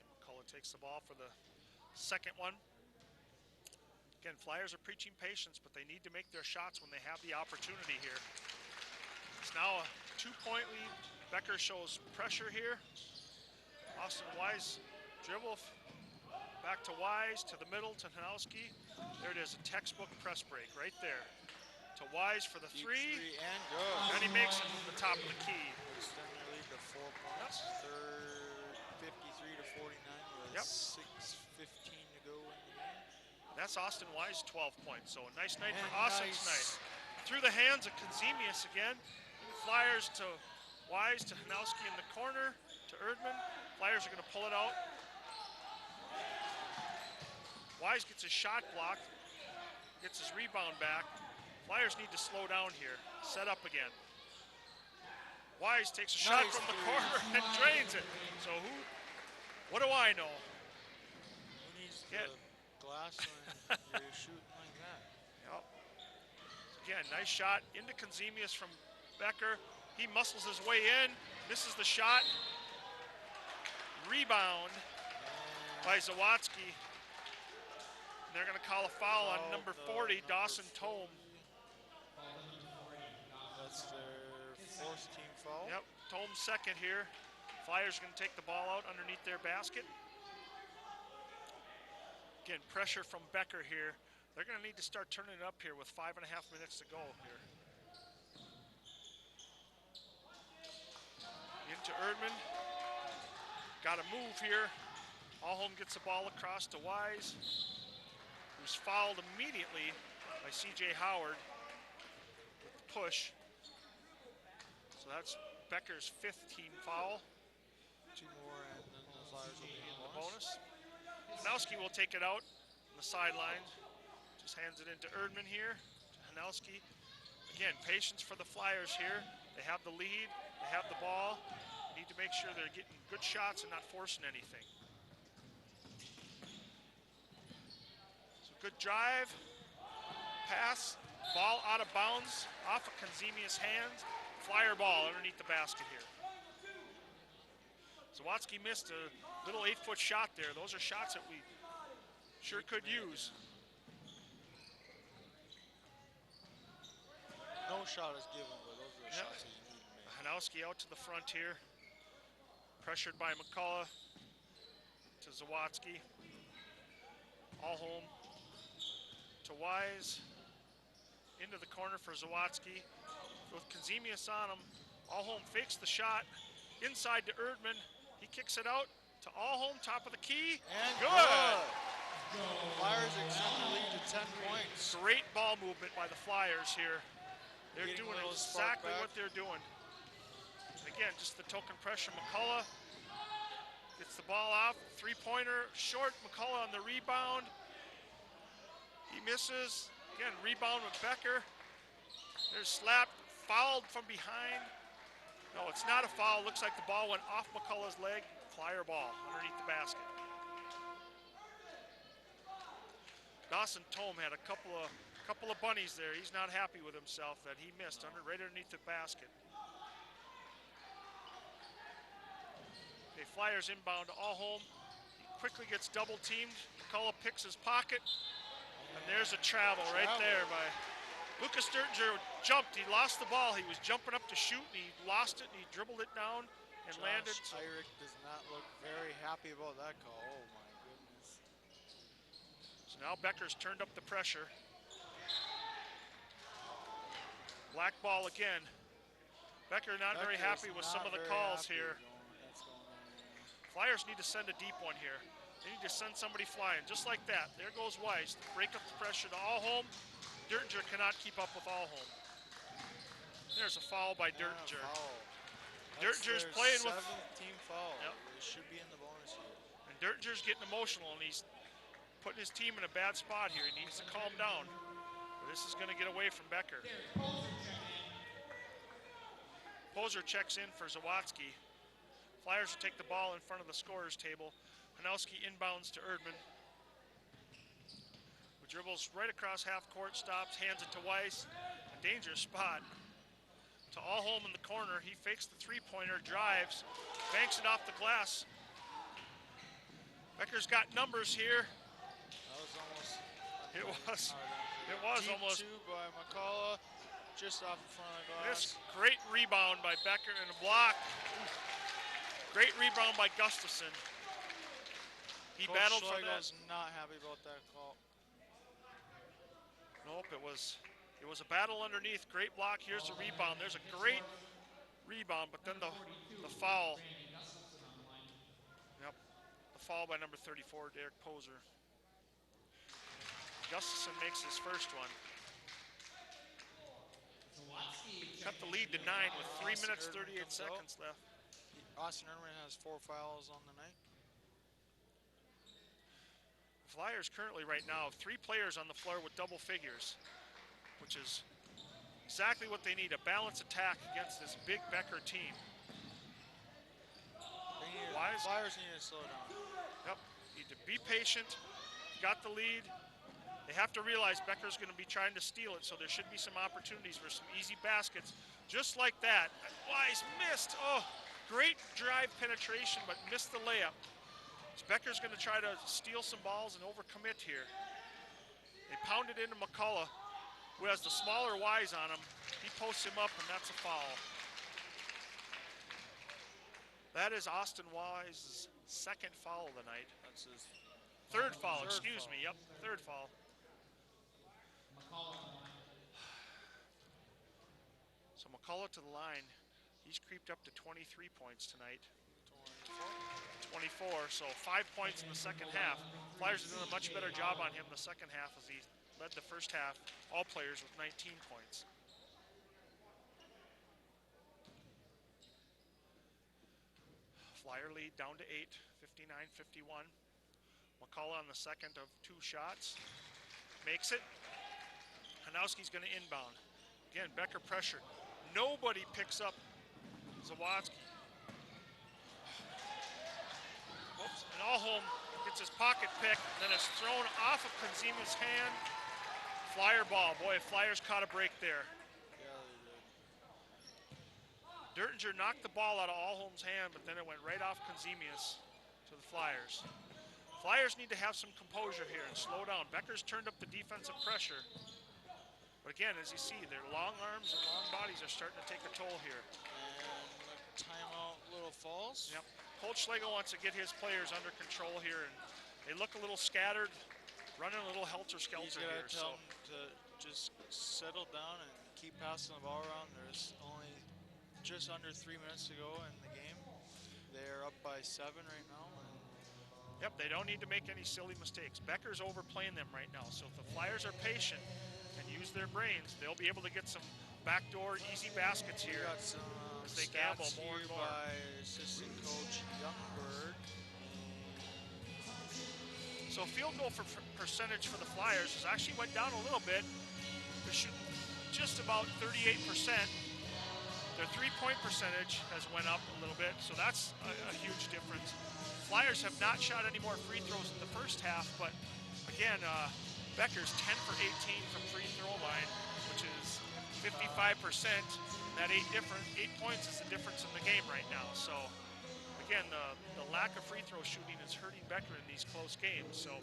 And McCullough takes the ball for the second one. Again, Flyers are preaching patience, but they need to make their shots when they have the opportunity here. It's now a 2-point lead. Becker shows pressure here. Austin Wise dribble back to Wise, to the middle, to Hanowski. There it is, a textbook press break right there. To Wise for the three. And good. And he makes it from the top of the key. Extend their lead to 4 points. Third, 53-49 with 6:15 to go in the game. That's Austin Wise, 12 points. So a nice night for Austin tonight. Through the hands of Konzemius again. Flyers to Wise, to Hanowski in the corner, to Erdman. Flyers are going to pull it out. Wise gets his shot blocked, gets his rebound back. Flyers need to slow down here. Set up again. Wise takes a shot from the corner and drains it. So what do I know? Who needs the glass when you're shooting like that? Yep. Again, nice shot into Konzemius from Becker. He muscles his way in, misses the shot. Rebound by Zawadzki. They're going to call a foul on number 40, Dawson Tome. That's their 4th team foul. Yep, Tome's second here. Flyers going to take the ball out underneath their basket. Again, pressure from Becker here. They're going to need to start turning it up here with 5.5 minutes to go here. Into Erdman. Got to move here. Allholm gets the ball across to Wise, who's fouled immediately by C.J. Howard with the push. So that's Becker's 5th team foul. 2 more, and then the Flyers will be in The bonus. Hanowski will take it out on the sideline. Just hands it into Erdman here. Hanowski. Again, patience for the Flyers here. They have the lead. They have the ball. They need to make sure they're getting good shots and not forcing anything. So good drive. Pass. Ball out of bounds. Off of Konzemius' hands. Flyer ball underneath the basket here. Zawatsky missed a little 8-foot shot there. Those are shots that we sure could use. No shot is given, but those are the shots that you need to make. Hanowski out to the front here. Pressured by McCullough to Zawatsky. Allholm to Wise. Into the corner for Zawatsky. With Konzemius on him. Allholm fakes the shot. Inside to Erdman. He kicks it out to Allholm, top of the key. And good! Flyers extend the lead to 10 points. Great ball movement by the Flyers here. They're Getting doing a little spark exactly back. what they're doing. Again, just the token pressure. McCullough gets the ball off. 3-pointer, short. McCullough on the rebound. He misses. Again, rebound with Becker. There's slapped, fouled from behind. No, it's not a foul. Looks like the ball went off McCullough's leg. Flyer ball underneath the basket. Dawson Tome had a couple of bunnies there. He's not happy with himself that he missed right underneath the basket. Okay, Flyers inbound to Allholm. He quickly gets double teamed. McCullough picks his pocket. And there's a travel right there by Lucas Sturtinger. Jumped. He lost the ball. He was jumping up to shoot, and he lost it, and he dribbled it down and landed. Josh Irick does not look very happy about that call. Oh, my goodness. So now Becker's turned up the pressure. Black ball again. Becker not very happy with some of the calls here. Flyers need to send a deep one here. They need to send somebody flying, just like that. There goes Weiss. Break up the pressure to Allholm. Sturtinger cannot keep up with Allholm. There's a foul by Sturtinger. Sturtinger's playing with 7th team foul. Yep. They should be in the bonus here. And Sturtinger's getting emotional, and he's putting his team in a bad spot here. He needs to calm down. Or this is going to get away from Becker. Poser checks in for Zawatsky. Flyers will take the ball in front of the scorer's table. Hanowski inbounds to Erdman, who dribbles right across half court, stops, hands it to Weiss. A dangerous spot. To Allholm in the corner. He fakes the 3-pointer, drives, banks it off the glass. Becker's got numbers here. That was almost. It was Deep almost. 2 by McCullough, just off the front of the glass. This great rebound by Becker and a block. Great rebound by Gustafson. He Coach battled for that. Schlegel's not happy about that call. Nope, it was a battle underneath. Great block. Here's the rebound. There's a great rebound, but then the foul. Yep, the foul by number 34, Derek Poser. Gustafson makes his first one. Cut the lead to 9 with 3 minutes, 38 seconds left. Austin Erdman has 4 fouls on the night. Flyers currently right now have 3 players on the floor with double figures, which is exactly what they need, a balanced attack against this big Becker team. Flyers need to slow down. Yep, need to be patient, got the lead. They have to realize Becker's going to be trying to steal it, so there should be some opportunities for some easy baskets, just like that. Wise missed, oh, great drive penetration, but missed the layup. So Becker's going to try to steal some balls and overcommit here. They pounded into McCullough. who has the smaller Y's on him. He posts him up, and that's a foul. That is Austin Wise's second foul of the night. That's his Third foul, Third excuse foul. me. Yep, third foul. McCullough on the line. So McCullough to the line. He's creeped up to 23 points tonight. 24, so 5 points in the second half. Flyers are doing a much better job on him the second half as he led the first half, all players with 19 points. Flyer lead down to 8, 59-51. McCullough on the second of 2 shots. Makes it. Hanowski's going to inbound. Again, Becker pressure. Nobody picks up Zawadzki. Whoops, and Alholm gets his pocket pick, then it's thrown off of Konzima's hand. Flyer ball. Boy, Flyers caught a break there. Yeah, they did. Dertinger knocked the ball out of Alholm's hand, but then it went right off Konzima's to the Flyers. Flyers need to have some composure here and slow down. Becker's turned up the defensive pressure. But again, as you see, their long arms and long bodies are starting to take a toll here. And a timeout, Little Falls. Yep. Coach Schlegel wants to get his players under control here, and they look a little scattered, running a little helter-skelter He's here. got to tell them to just settle down and keep passing the ball around. There's only just under 3 minutes to go in the game. They're up by 7 right now. Yep, they don't need to make any silly mistakes. Becker's overplaying them right now, so if the Flyers are patient and use their brains, they'll be able to get some backdoor easy baskets We here got some as they gamble stats more here and more. by assistant coach Youngberg. So field goal for percentage for the Flyers has actually went down a little bit. They're shooting just about 38%. Their three-point percentage has went up a little bit, so that's a huge difference. Flyers have not shot any more free throws in the first half, but again, Becker's 10 for 18 from free throw line, which is 55%. That 8 points is the difference in the game right now. So again, the lack of free throw shooting is hurting Becker in these close games. So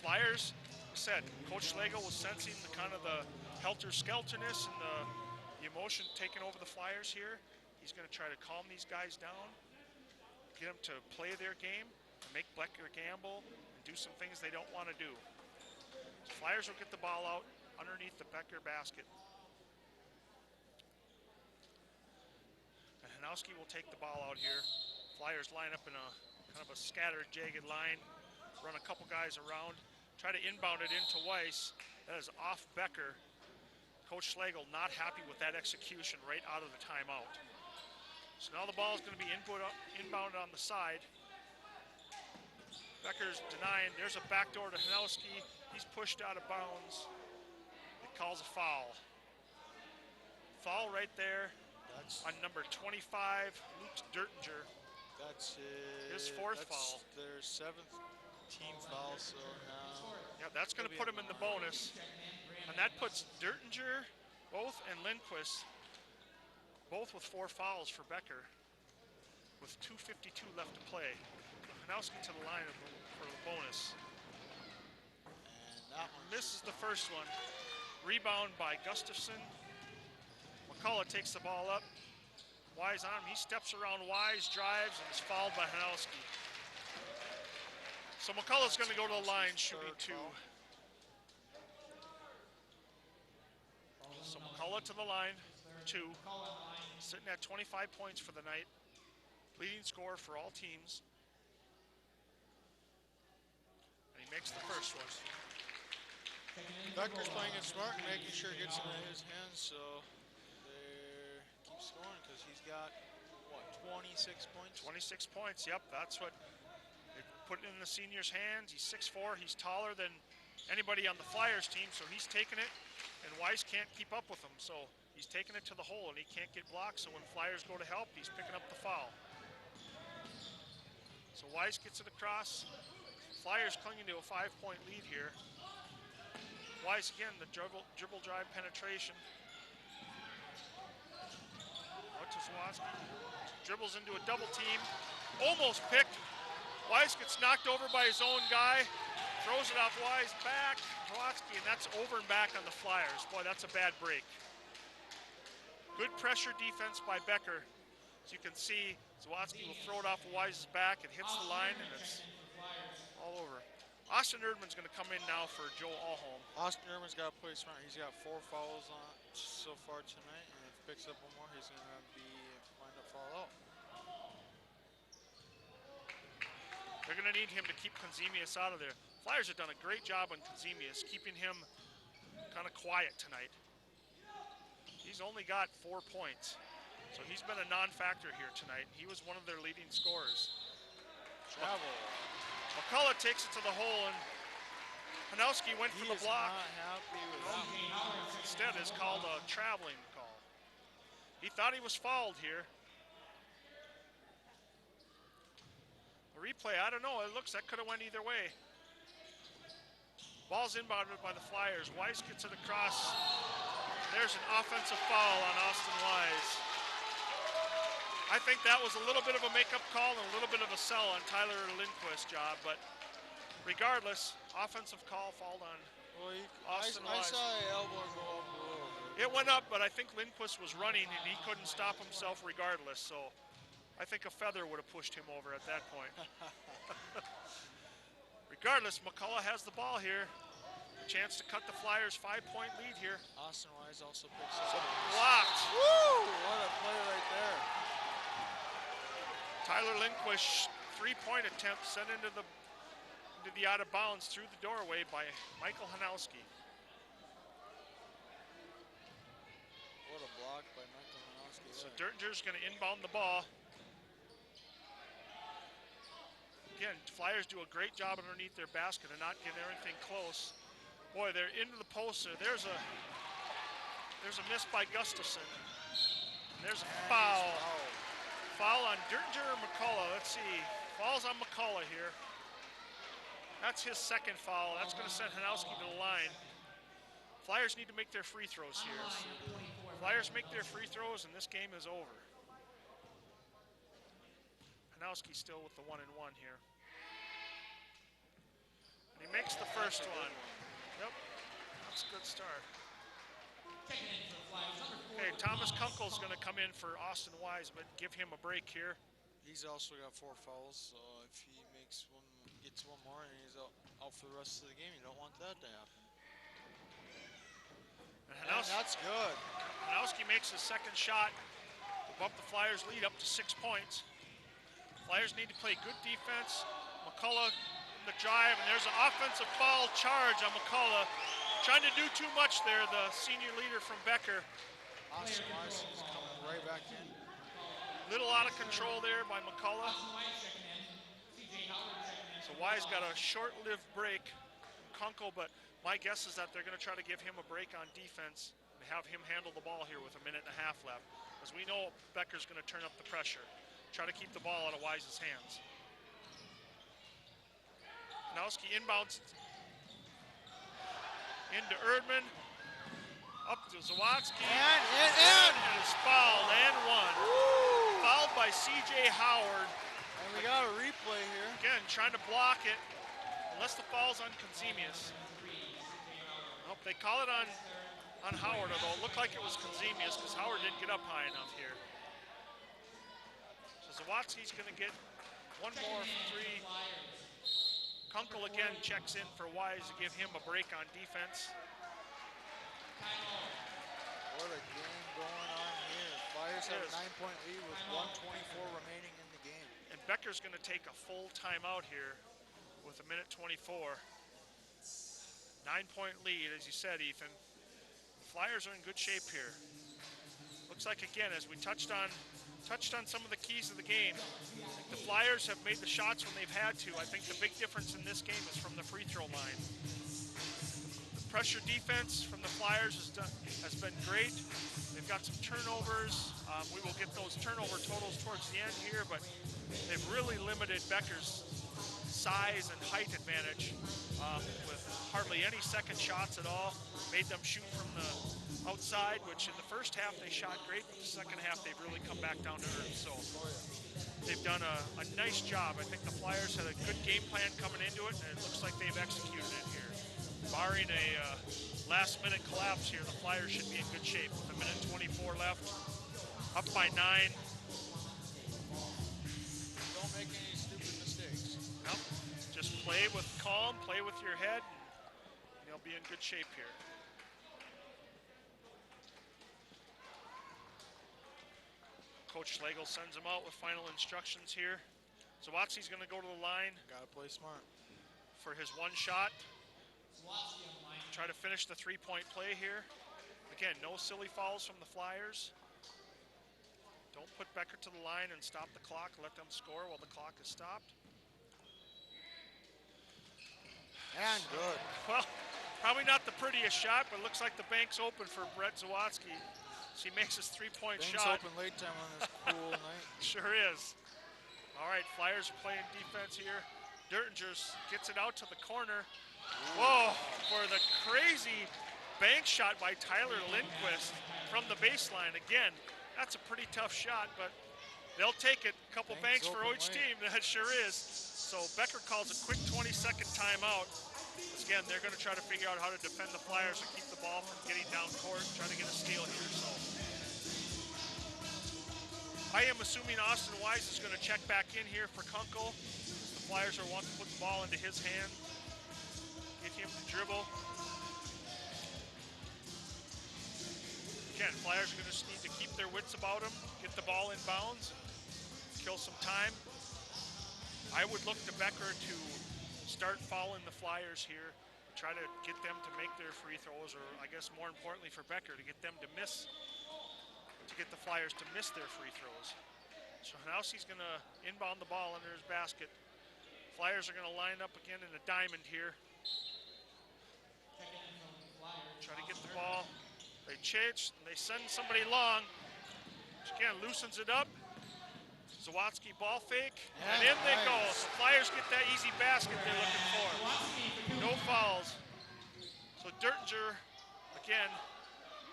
Flyers, said, Coach Schlegel was sensing the kind of the helter-skelterness and the emotion taking over the Flyers here. He's going to try to calm these guys down, get them to play their game, and make Becker gamble and do some things they don't want to do. So Flyers will get the ball out underneath the Becker basket. And Hanowski will take the ball out here. Flyers line up in a kind of a scattered, jagged line, run a couple guys around, try to inbound it into Weiss. That is off Becker. Coach Schlegel not happy with that execution right out of the timeout. So now the ball is going to be inbounded on the side. Becker's denying. There's a backdoor to Hanowski. He's pushed out of bounds. It calls a foul. Foul right there on number 25, Luke Dertinger. That's his fourth foul. Their 7th team foul, so now. Yeah, that's going to put him in the bonus. And that puts Dertinger, both, and Lindquist, both with 4 fouls for Becker, with 2:52 left to play. Hanowski to the line for the bonus. And that one misses the first one. Rebound by Gustafson. McCullough takes the ball up. Wise on him. He steps around Wise, drives, and is fouled by Hanowski. So McCullough's going to go to the line shooting 2. So McCullough to the line, 2. Sitting at 25 points for the night. Leading scorer for all teams. And he makes the first one. Becker's playing it smart and making sure it gets into his hands, so they keep scoring because he's got, what, 26 points? 26 points, yep, that's what they put it in the senior's hands. He's 6'4", he's taller than anybody on the Flyers team, so he's taking it, and Weiss can't keep up with him, so he's taking it to the hole, and he can't get blocked, so when Flyers go to help, he's picking up the foul. So Weiss gets it across. Flyers clinging to a 5-point lead here. Weiss again, the dribble drive penetration. Out to Zawadzki. Dribbles into a double team. Almost picked. Weiss gets knocked over by his own guy. Throws it off Wise, back, Zawatsky, and that's over and back on the Flyers. Boy, that's a bad break. Good pressure defense by Becker. As you can see, Zawatsky will throw it off Wise's back. It hits the line, and it's all over. Austin Erdman's going to come in now for Joe Alholm. Austin Erdman's got to play smart. He's got 4 fouls on so far tonight, and if he picks up one more, he's going to wind up fall out. They're going to need him to keep Konzemius out of there. Flyers have done a great job on Konzemius, keeping him kind of quiet tonight. He's only got 4 points, so he's been a non-factor here tonight. He was one of their leading scorers. Travel. McCullough takes it to the hole, and Hanowski went for the block. Not happy with that. Instead, is called a traveling call. He thought he was fouled here. The replay, I don't know. It looks that could have went either way. Ball's inbounded by the Flyers. Wise gets it across. There's an offensive foul on Austin Wise. I think that was a little bit of a makeup call and a little bit of a sell on Tyler Lindquist's job, but regardless, offensive call fouled on Austin Wise. I saw an elbow go up a little bit. It went up, but I think Lindquist was running and he couldn't stop himself regardless, so I think a feather would have pushed him over at that point. Regardless, McCullough has the ball here. A chance to cut the Flyers' 5-point lead here. Austin Wise also picks up. Blocked. Woo! What a play right there. Tyler Lindquist 3-point attempt sent into the out of bounds through the doorway by Michael Hanowski. What a block by Michael Hanowski. So Dertinger's going to inbound the ball. Again, Flyers do a great job underneath their basket and not getting everything close. Boy, they're into the post there. There's a miss by Gustafson. And there's a foul. Foul on Dertinger or McCullough. Let's see. Falls on McCullough here. That's his second foul. That's going to send Hanowski to the line. Flyers need to make their free throws here. Flyers make their free throws, and this game is over. Hanowski still with the 1-and-1 here. And he makes the first one. Yep, that's a good start. Okay, Thomas Kunkel's going to come in for Austin Wise, but give him a break here. He's also got 4 fouls, so if he gets one more and he's out for the rest of the game, you don't want that to happen. And that's good. Hanowski makes his second shot to bump the Flyers' lead up to 6 points. Flyers need to play good defense. McCullough in the drive, and there's an offensive foul charge on McCullough. Trying to do too much there, the senior leader from Becker. Austin Wise is coming right back in. Little out of control there by McCullough. So Wise got a short-lived break from Kunkel, but my guess is that they're going to try to give him a break on defense and have him handle the ball here with a minute and a half left. Because we know Becker's going to turn up the pressure. Try to keep the ball out of Wise's hands. Hanowski inbounds into Erdman, up to Zawatsky, and is fouled and one. Woo! Fouled by C.J. Howard. And we got a replay here. Again, trying to block it, unless the foul's on Konzemius. Nope, they call it on Howard, although it looked like it was Konzemius because Howard didn't get up high enough here. So Zawatsky's going to get one more from 3. Kunkel again checks in for Wise to give him a break on defense. What a game going on here. Flyers have a 9-point lead with 1:24 remaining in the game. And Becker's going to take a full timeout here with 1:24. 9-point lead, as you said, Ethan. Flyers are in good shape here. Looks like, again, as we touched on some of the keys of the game. I think the Flyers have made the shots when they've had to. I think the big difference in this game is from the free throw line. The pressure defense from the Flyers has been great. They've got some turnovers. We will get those turnover totals towards the end here, but they've really limited Becker's size and height advantage with hardly any second shots at all. Made them shoot from the outside, which in the first half they shot great, but the second half they've really come back down to earth. So they've done a nice job. I think the Flyers had a good game plan coming into it, and it looks like they've executed it here. Barring a last-minute collapse here, the Flyers should be in good shape. With a minute 24 left, up by 9. Don't make any stupid mistakes. Nope. Just play with calm, play with your head, and you'll be in good shape here. Coach Schlegel sends him out with final instructions here. Zawadzki's going to go to the line Gotta play smart. for his one shot. Zlotsky on the line. Try to finish the three-point play here. Again, no silly fouls from the Flyers. Don't put Becker to the line and stop the clock. Let them score while the clock is stopped. And good. Well, probably not the prettiest shot, but looks like the bank's open for Brett Zawadsky. So he makes his three-point Bank's shot. open late time on this cool night. Sure is. All right, Flyers are playing defense here. Dertinger gets it out to the corner. Whoa, for the crazy bank shot by Tyler Lindquist from the baseline. Again, that's a pretty tough shot, but they'll take it. A couple banks Bank's for open each late. team, that sure is. So Becker calls a quick 20-second timeout. Again, they're going to try to figure out how to defend the Flyers and keep the ball from getting down court, try to get a steal here. So I am assuming Austin Wise is going to check back in here for Kunkel. The Flyers are wanting to put the ball into his hand, get him to dribble. Again, Flyers are going to just need to keep their wits about them, get the ball in bounds, kill some time. I would look to Becker to start fouling the Flyers here, try to get them to make their free throws, or I guess more importantly for Becker, to get them to get the Flyers to miss their free throws. So now he's going to inbound the ball under his basket. Flyers are going to line up again in a diamond here. Try to get the ball. They chase, and they send somebody long, which again loosens it up. Zawadsky ball fake, and in they go. So Flyers get that easy basket they're looking for. No fouls. So Dertinger, again,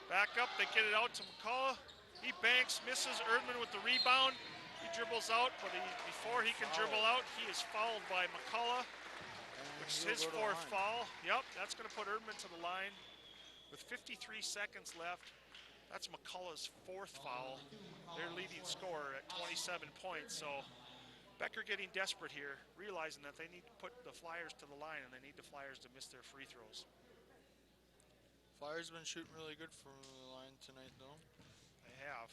back up. They get it out to McCullough. He banks, misses. Erdman with the rebound. He dribbles out, but before he can dribble out, he is fouled by McCullough, which is his fourth foul. Yep, that's going to put Erdman to the line. With 53 seconds left, that's McCullough's fourth foul. Their leading scorer at 27 points. So Becker getting desperate here, realizing that they need to put the Flyers to the line and they need the Flyers to miss their free throws. Flyers been shooting really good from the line tonight, though. They have.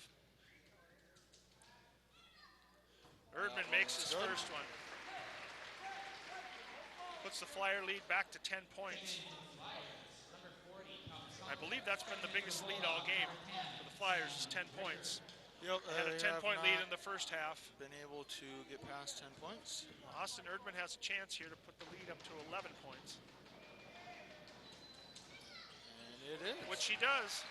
Erdman makes his first one. Puts the Flyer lead back to 10 points. I believe that's been the biggest lead all game for the Flyers, is 10 points. Yep, Had a 10-point lead in the first half. Been able to get past 10 points. Austin Erdman has a chance here to put the lead up to 11 points. And it is. Which he does.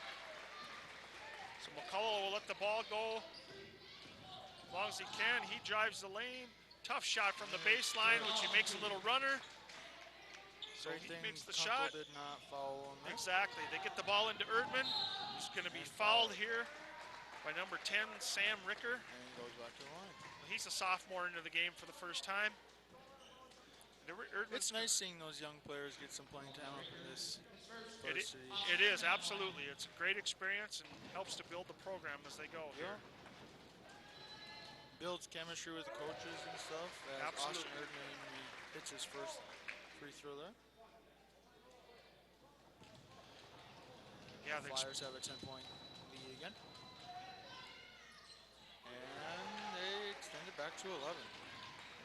So McCullough will let the ball go as long as he can. He drives the lane. Tough shot from the baseline, which he makes a little runner. So he makes the shot. Did not foul on that. Exactly. They get the ball into Erdman. He's going to be fouled here by number 10, Sam Ricker. And he goes back to the line. He's a sophomore into the game for the first time. It's nice seeing those young players get some playing time up in this varsity. It is, absolutely. It's a great experience and helps to build the program as they go here. Builds chemistry with the coaches and stuff. As Absolutely. Austin Erdman hits his first free throw there. Yeah, the Flyers have a 10-point lead again. And they extend it back to 11.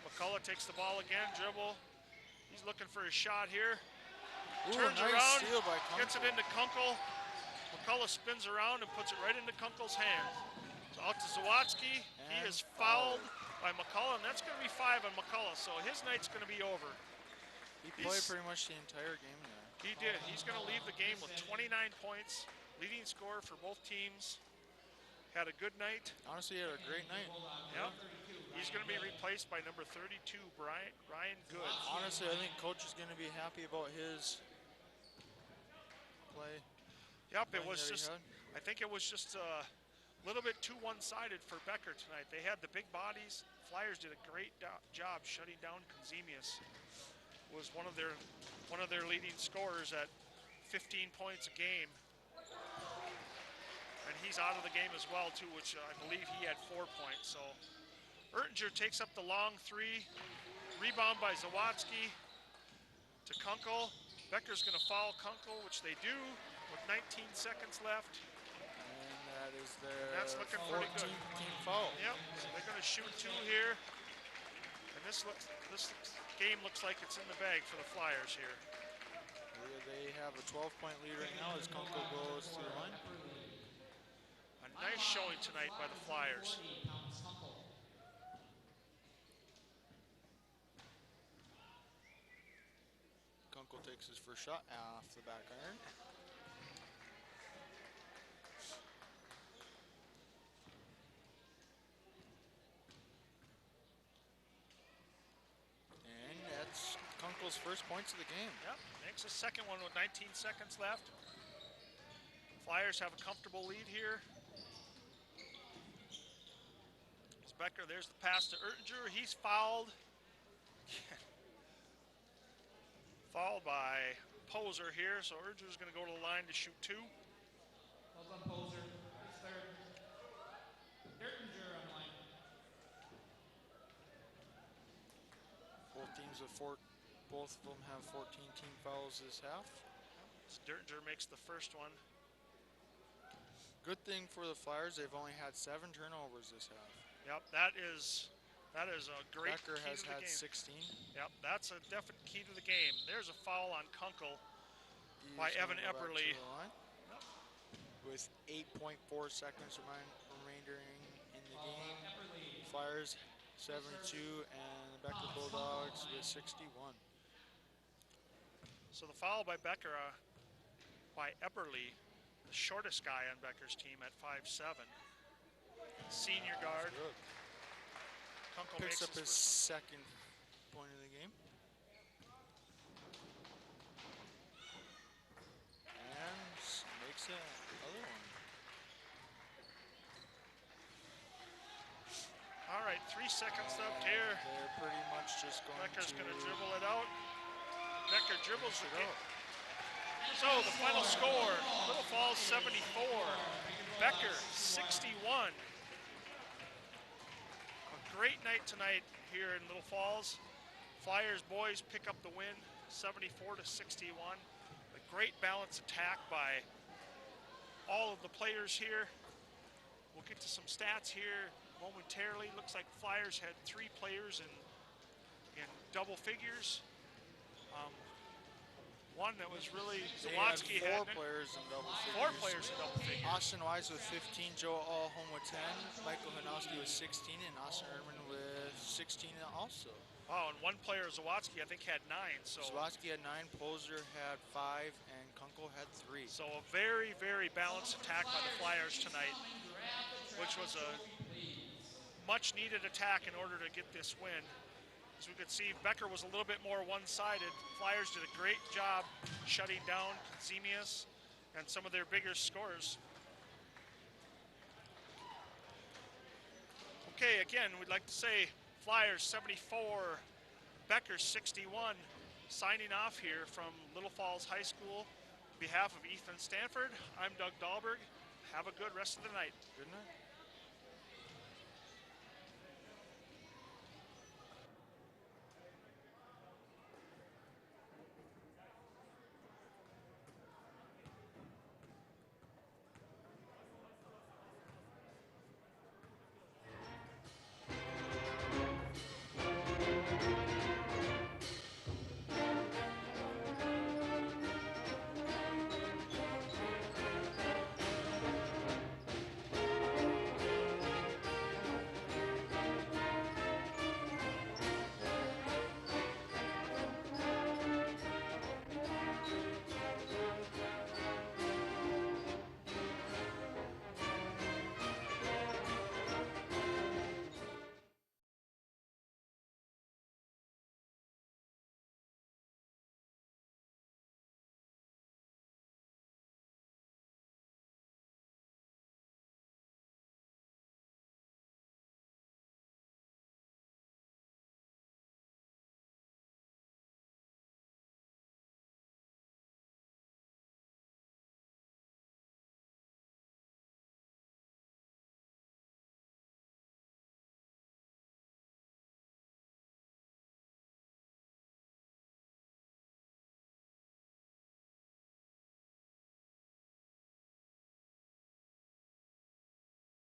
McCullough takes the ball again, dribble. He's looking for his shot here. Ooh, Turns nice around, steal by Kunkel. gets it into Kunkel. McCullough spins around and puts it right into Kunkel's hand. So out to Zawadsky. He And is fouled by McCullough, and that's going to be 5 on McCullough. So his night's going to be over. He played pretty much the entire game there. He did. He's going to leave the game with 29 points, leading scorer for both teams. had a good night. Honestly, he had a great night. Yep. He's going to be replaced by number 32, Ryan Good. Honestly, I think coach is going to be happy about his play. Yep, it playing was that he just, had. I think it was just a little bit too one-sided for Becker tonight. They had the big bodies. Flyers did a great job shutting down Conzemius. Was one of their leading scorers at 15 points a game. And he's out of the game as well too, which I believe he had 4 points. So Ertinger takes up the long three. Rebound by Zawadzki to Kunkel. Becker's going to foul Kunkel, which they do with 19 seconds left. And that is their That's looking pretty 14th good. team foul. Yep, so they're going to shoot 2 here. And this game looks like it's in the bag for the Flyers here. They have a 12-point lead right now as Kunkel goes to the line. A nice showing tonight by the Flyers. Kunkel takes his first shot off the back iron. And that's Kunkel's first points of the game. Yep, makes a second one with 19 seconds left. Flyers have a comfortable lead here. It's Becker, there's the pass to Ertinger. He's fouled. Fouled by Poser here, so Ertinger's going to go to the line to shoot 2. Well done, Poser. His third. Ertinger on line. Both teams with both of them have 14 team fouls this half. Ertinger makes the first one. Good thing for the Flyers, they've only had 7 turnovers this half. Yep, that is a great Becker key has to the had game. 16. Yep, that's a definite key to the game. There's a foul on Kunkel by He's Evan gonna go back Epperle. to the line with 8.4 seconds remaining in the game. Flyers 72 and the Becker Bulldogs with 61. So the foul by Becker by Epperle, the shortest guy on Becker's team at 5'7". Senior guard. Good. Kunkel Picks makes up his first. second point of the game. And makes another one. All right, 3 seconds left here. They're pretty much just going Becker's to going to dribble it out. Becker dribbles finish it it out. out. So the final score, Little Falls 74, Becker 61. A great night tonight here in Little Falls. Flyers boys pick up the win, 74 to 61. A great balanced attack by all of the players here. We'll get to some stats here momentarily. Looks like Flyers had 3 players in double figures. One that was really Zawadzki They had 4 had players in double figures. 4 players in double figures. Austin Wise with 15, Joe Allhome with 10, Michael Hanowski with 16, and Austin Erdman with 16 also. Wow, and one player, Zawadzki, I think had 9. So Zawadzki had 9, Poser had 5, and Kunkel had 3. So a very, very balanced attack by the Flyers tonight, which was a much-needed attack in order to get this win. As we could see, Becker was a little bit more one-sided. Flyers did a great job shutting down Conzemius and some of their bigger scorers. Okay, again, we'd like to say Flyers 74, Becker 61. Signing off here from Little Falls High School. On behalf of Ethan Stanford, I'm Doug Dahlberg. Have a good rest of the night. Good night.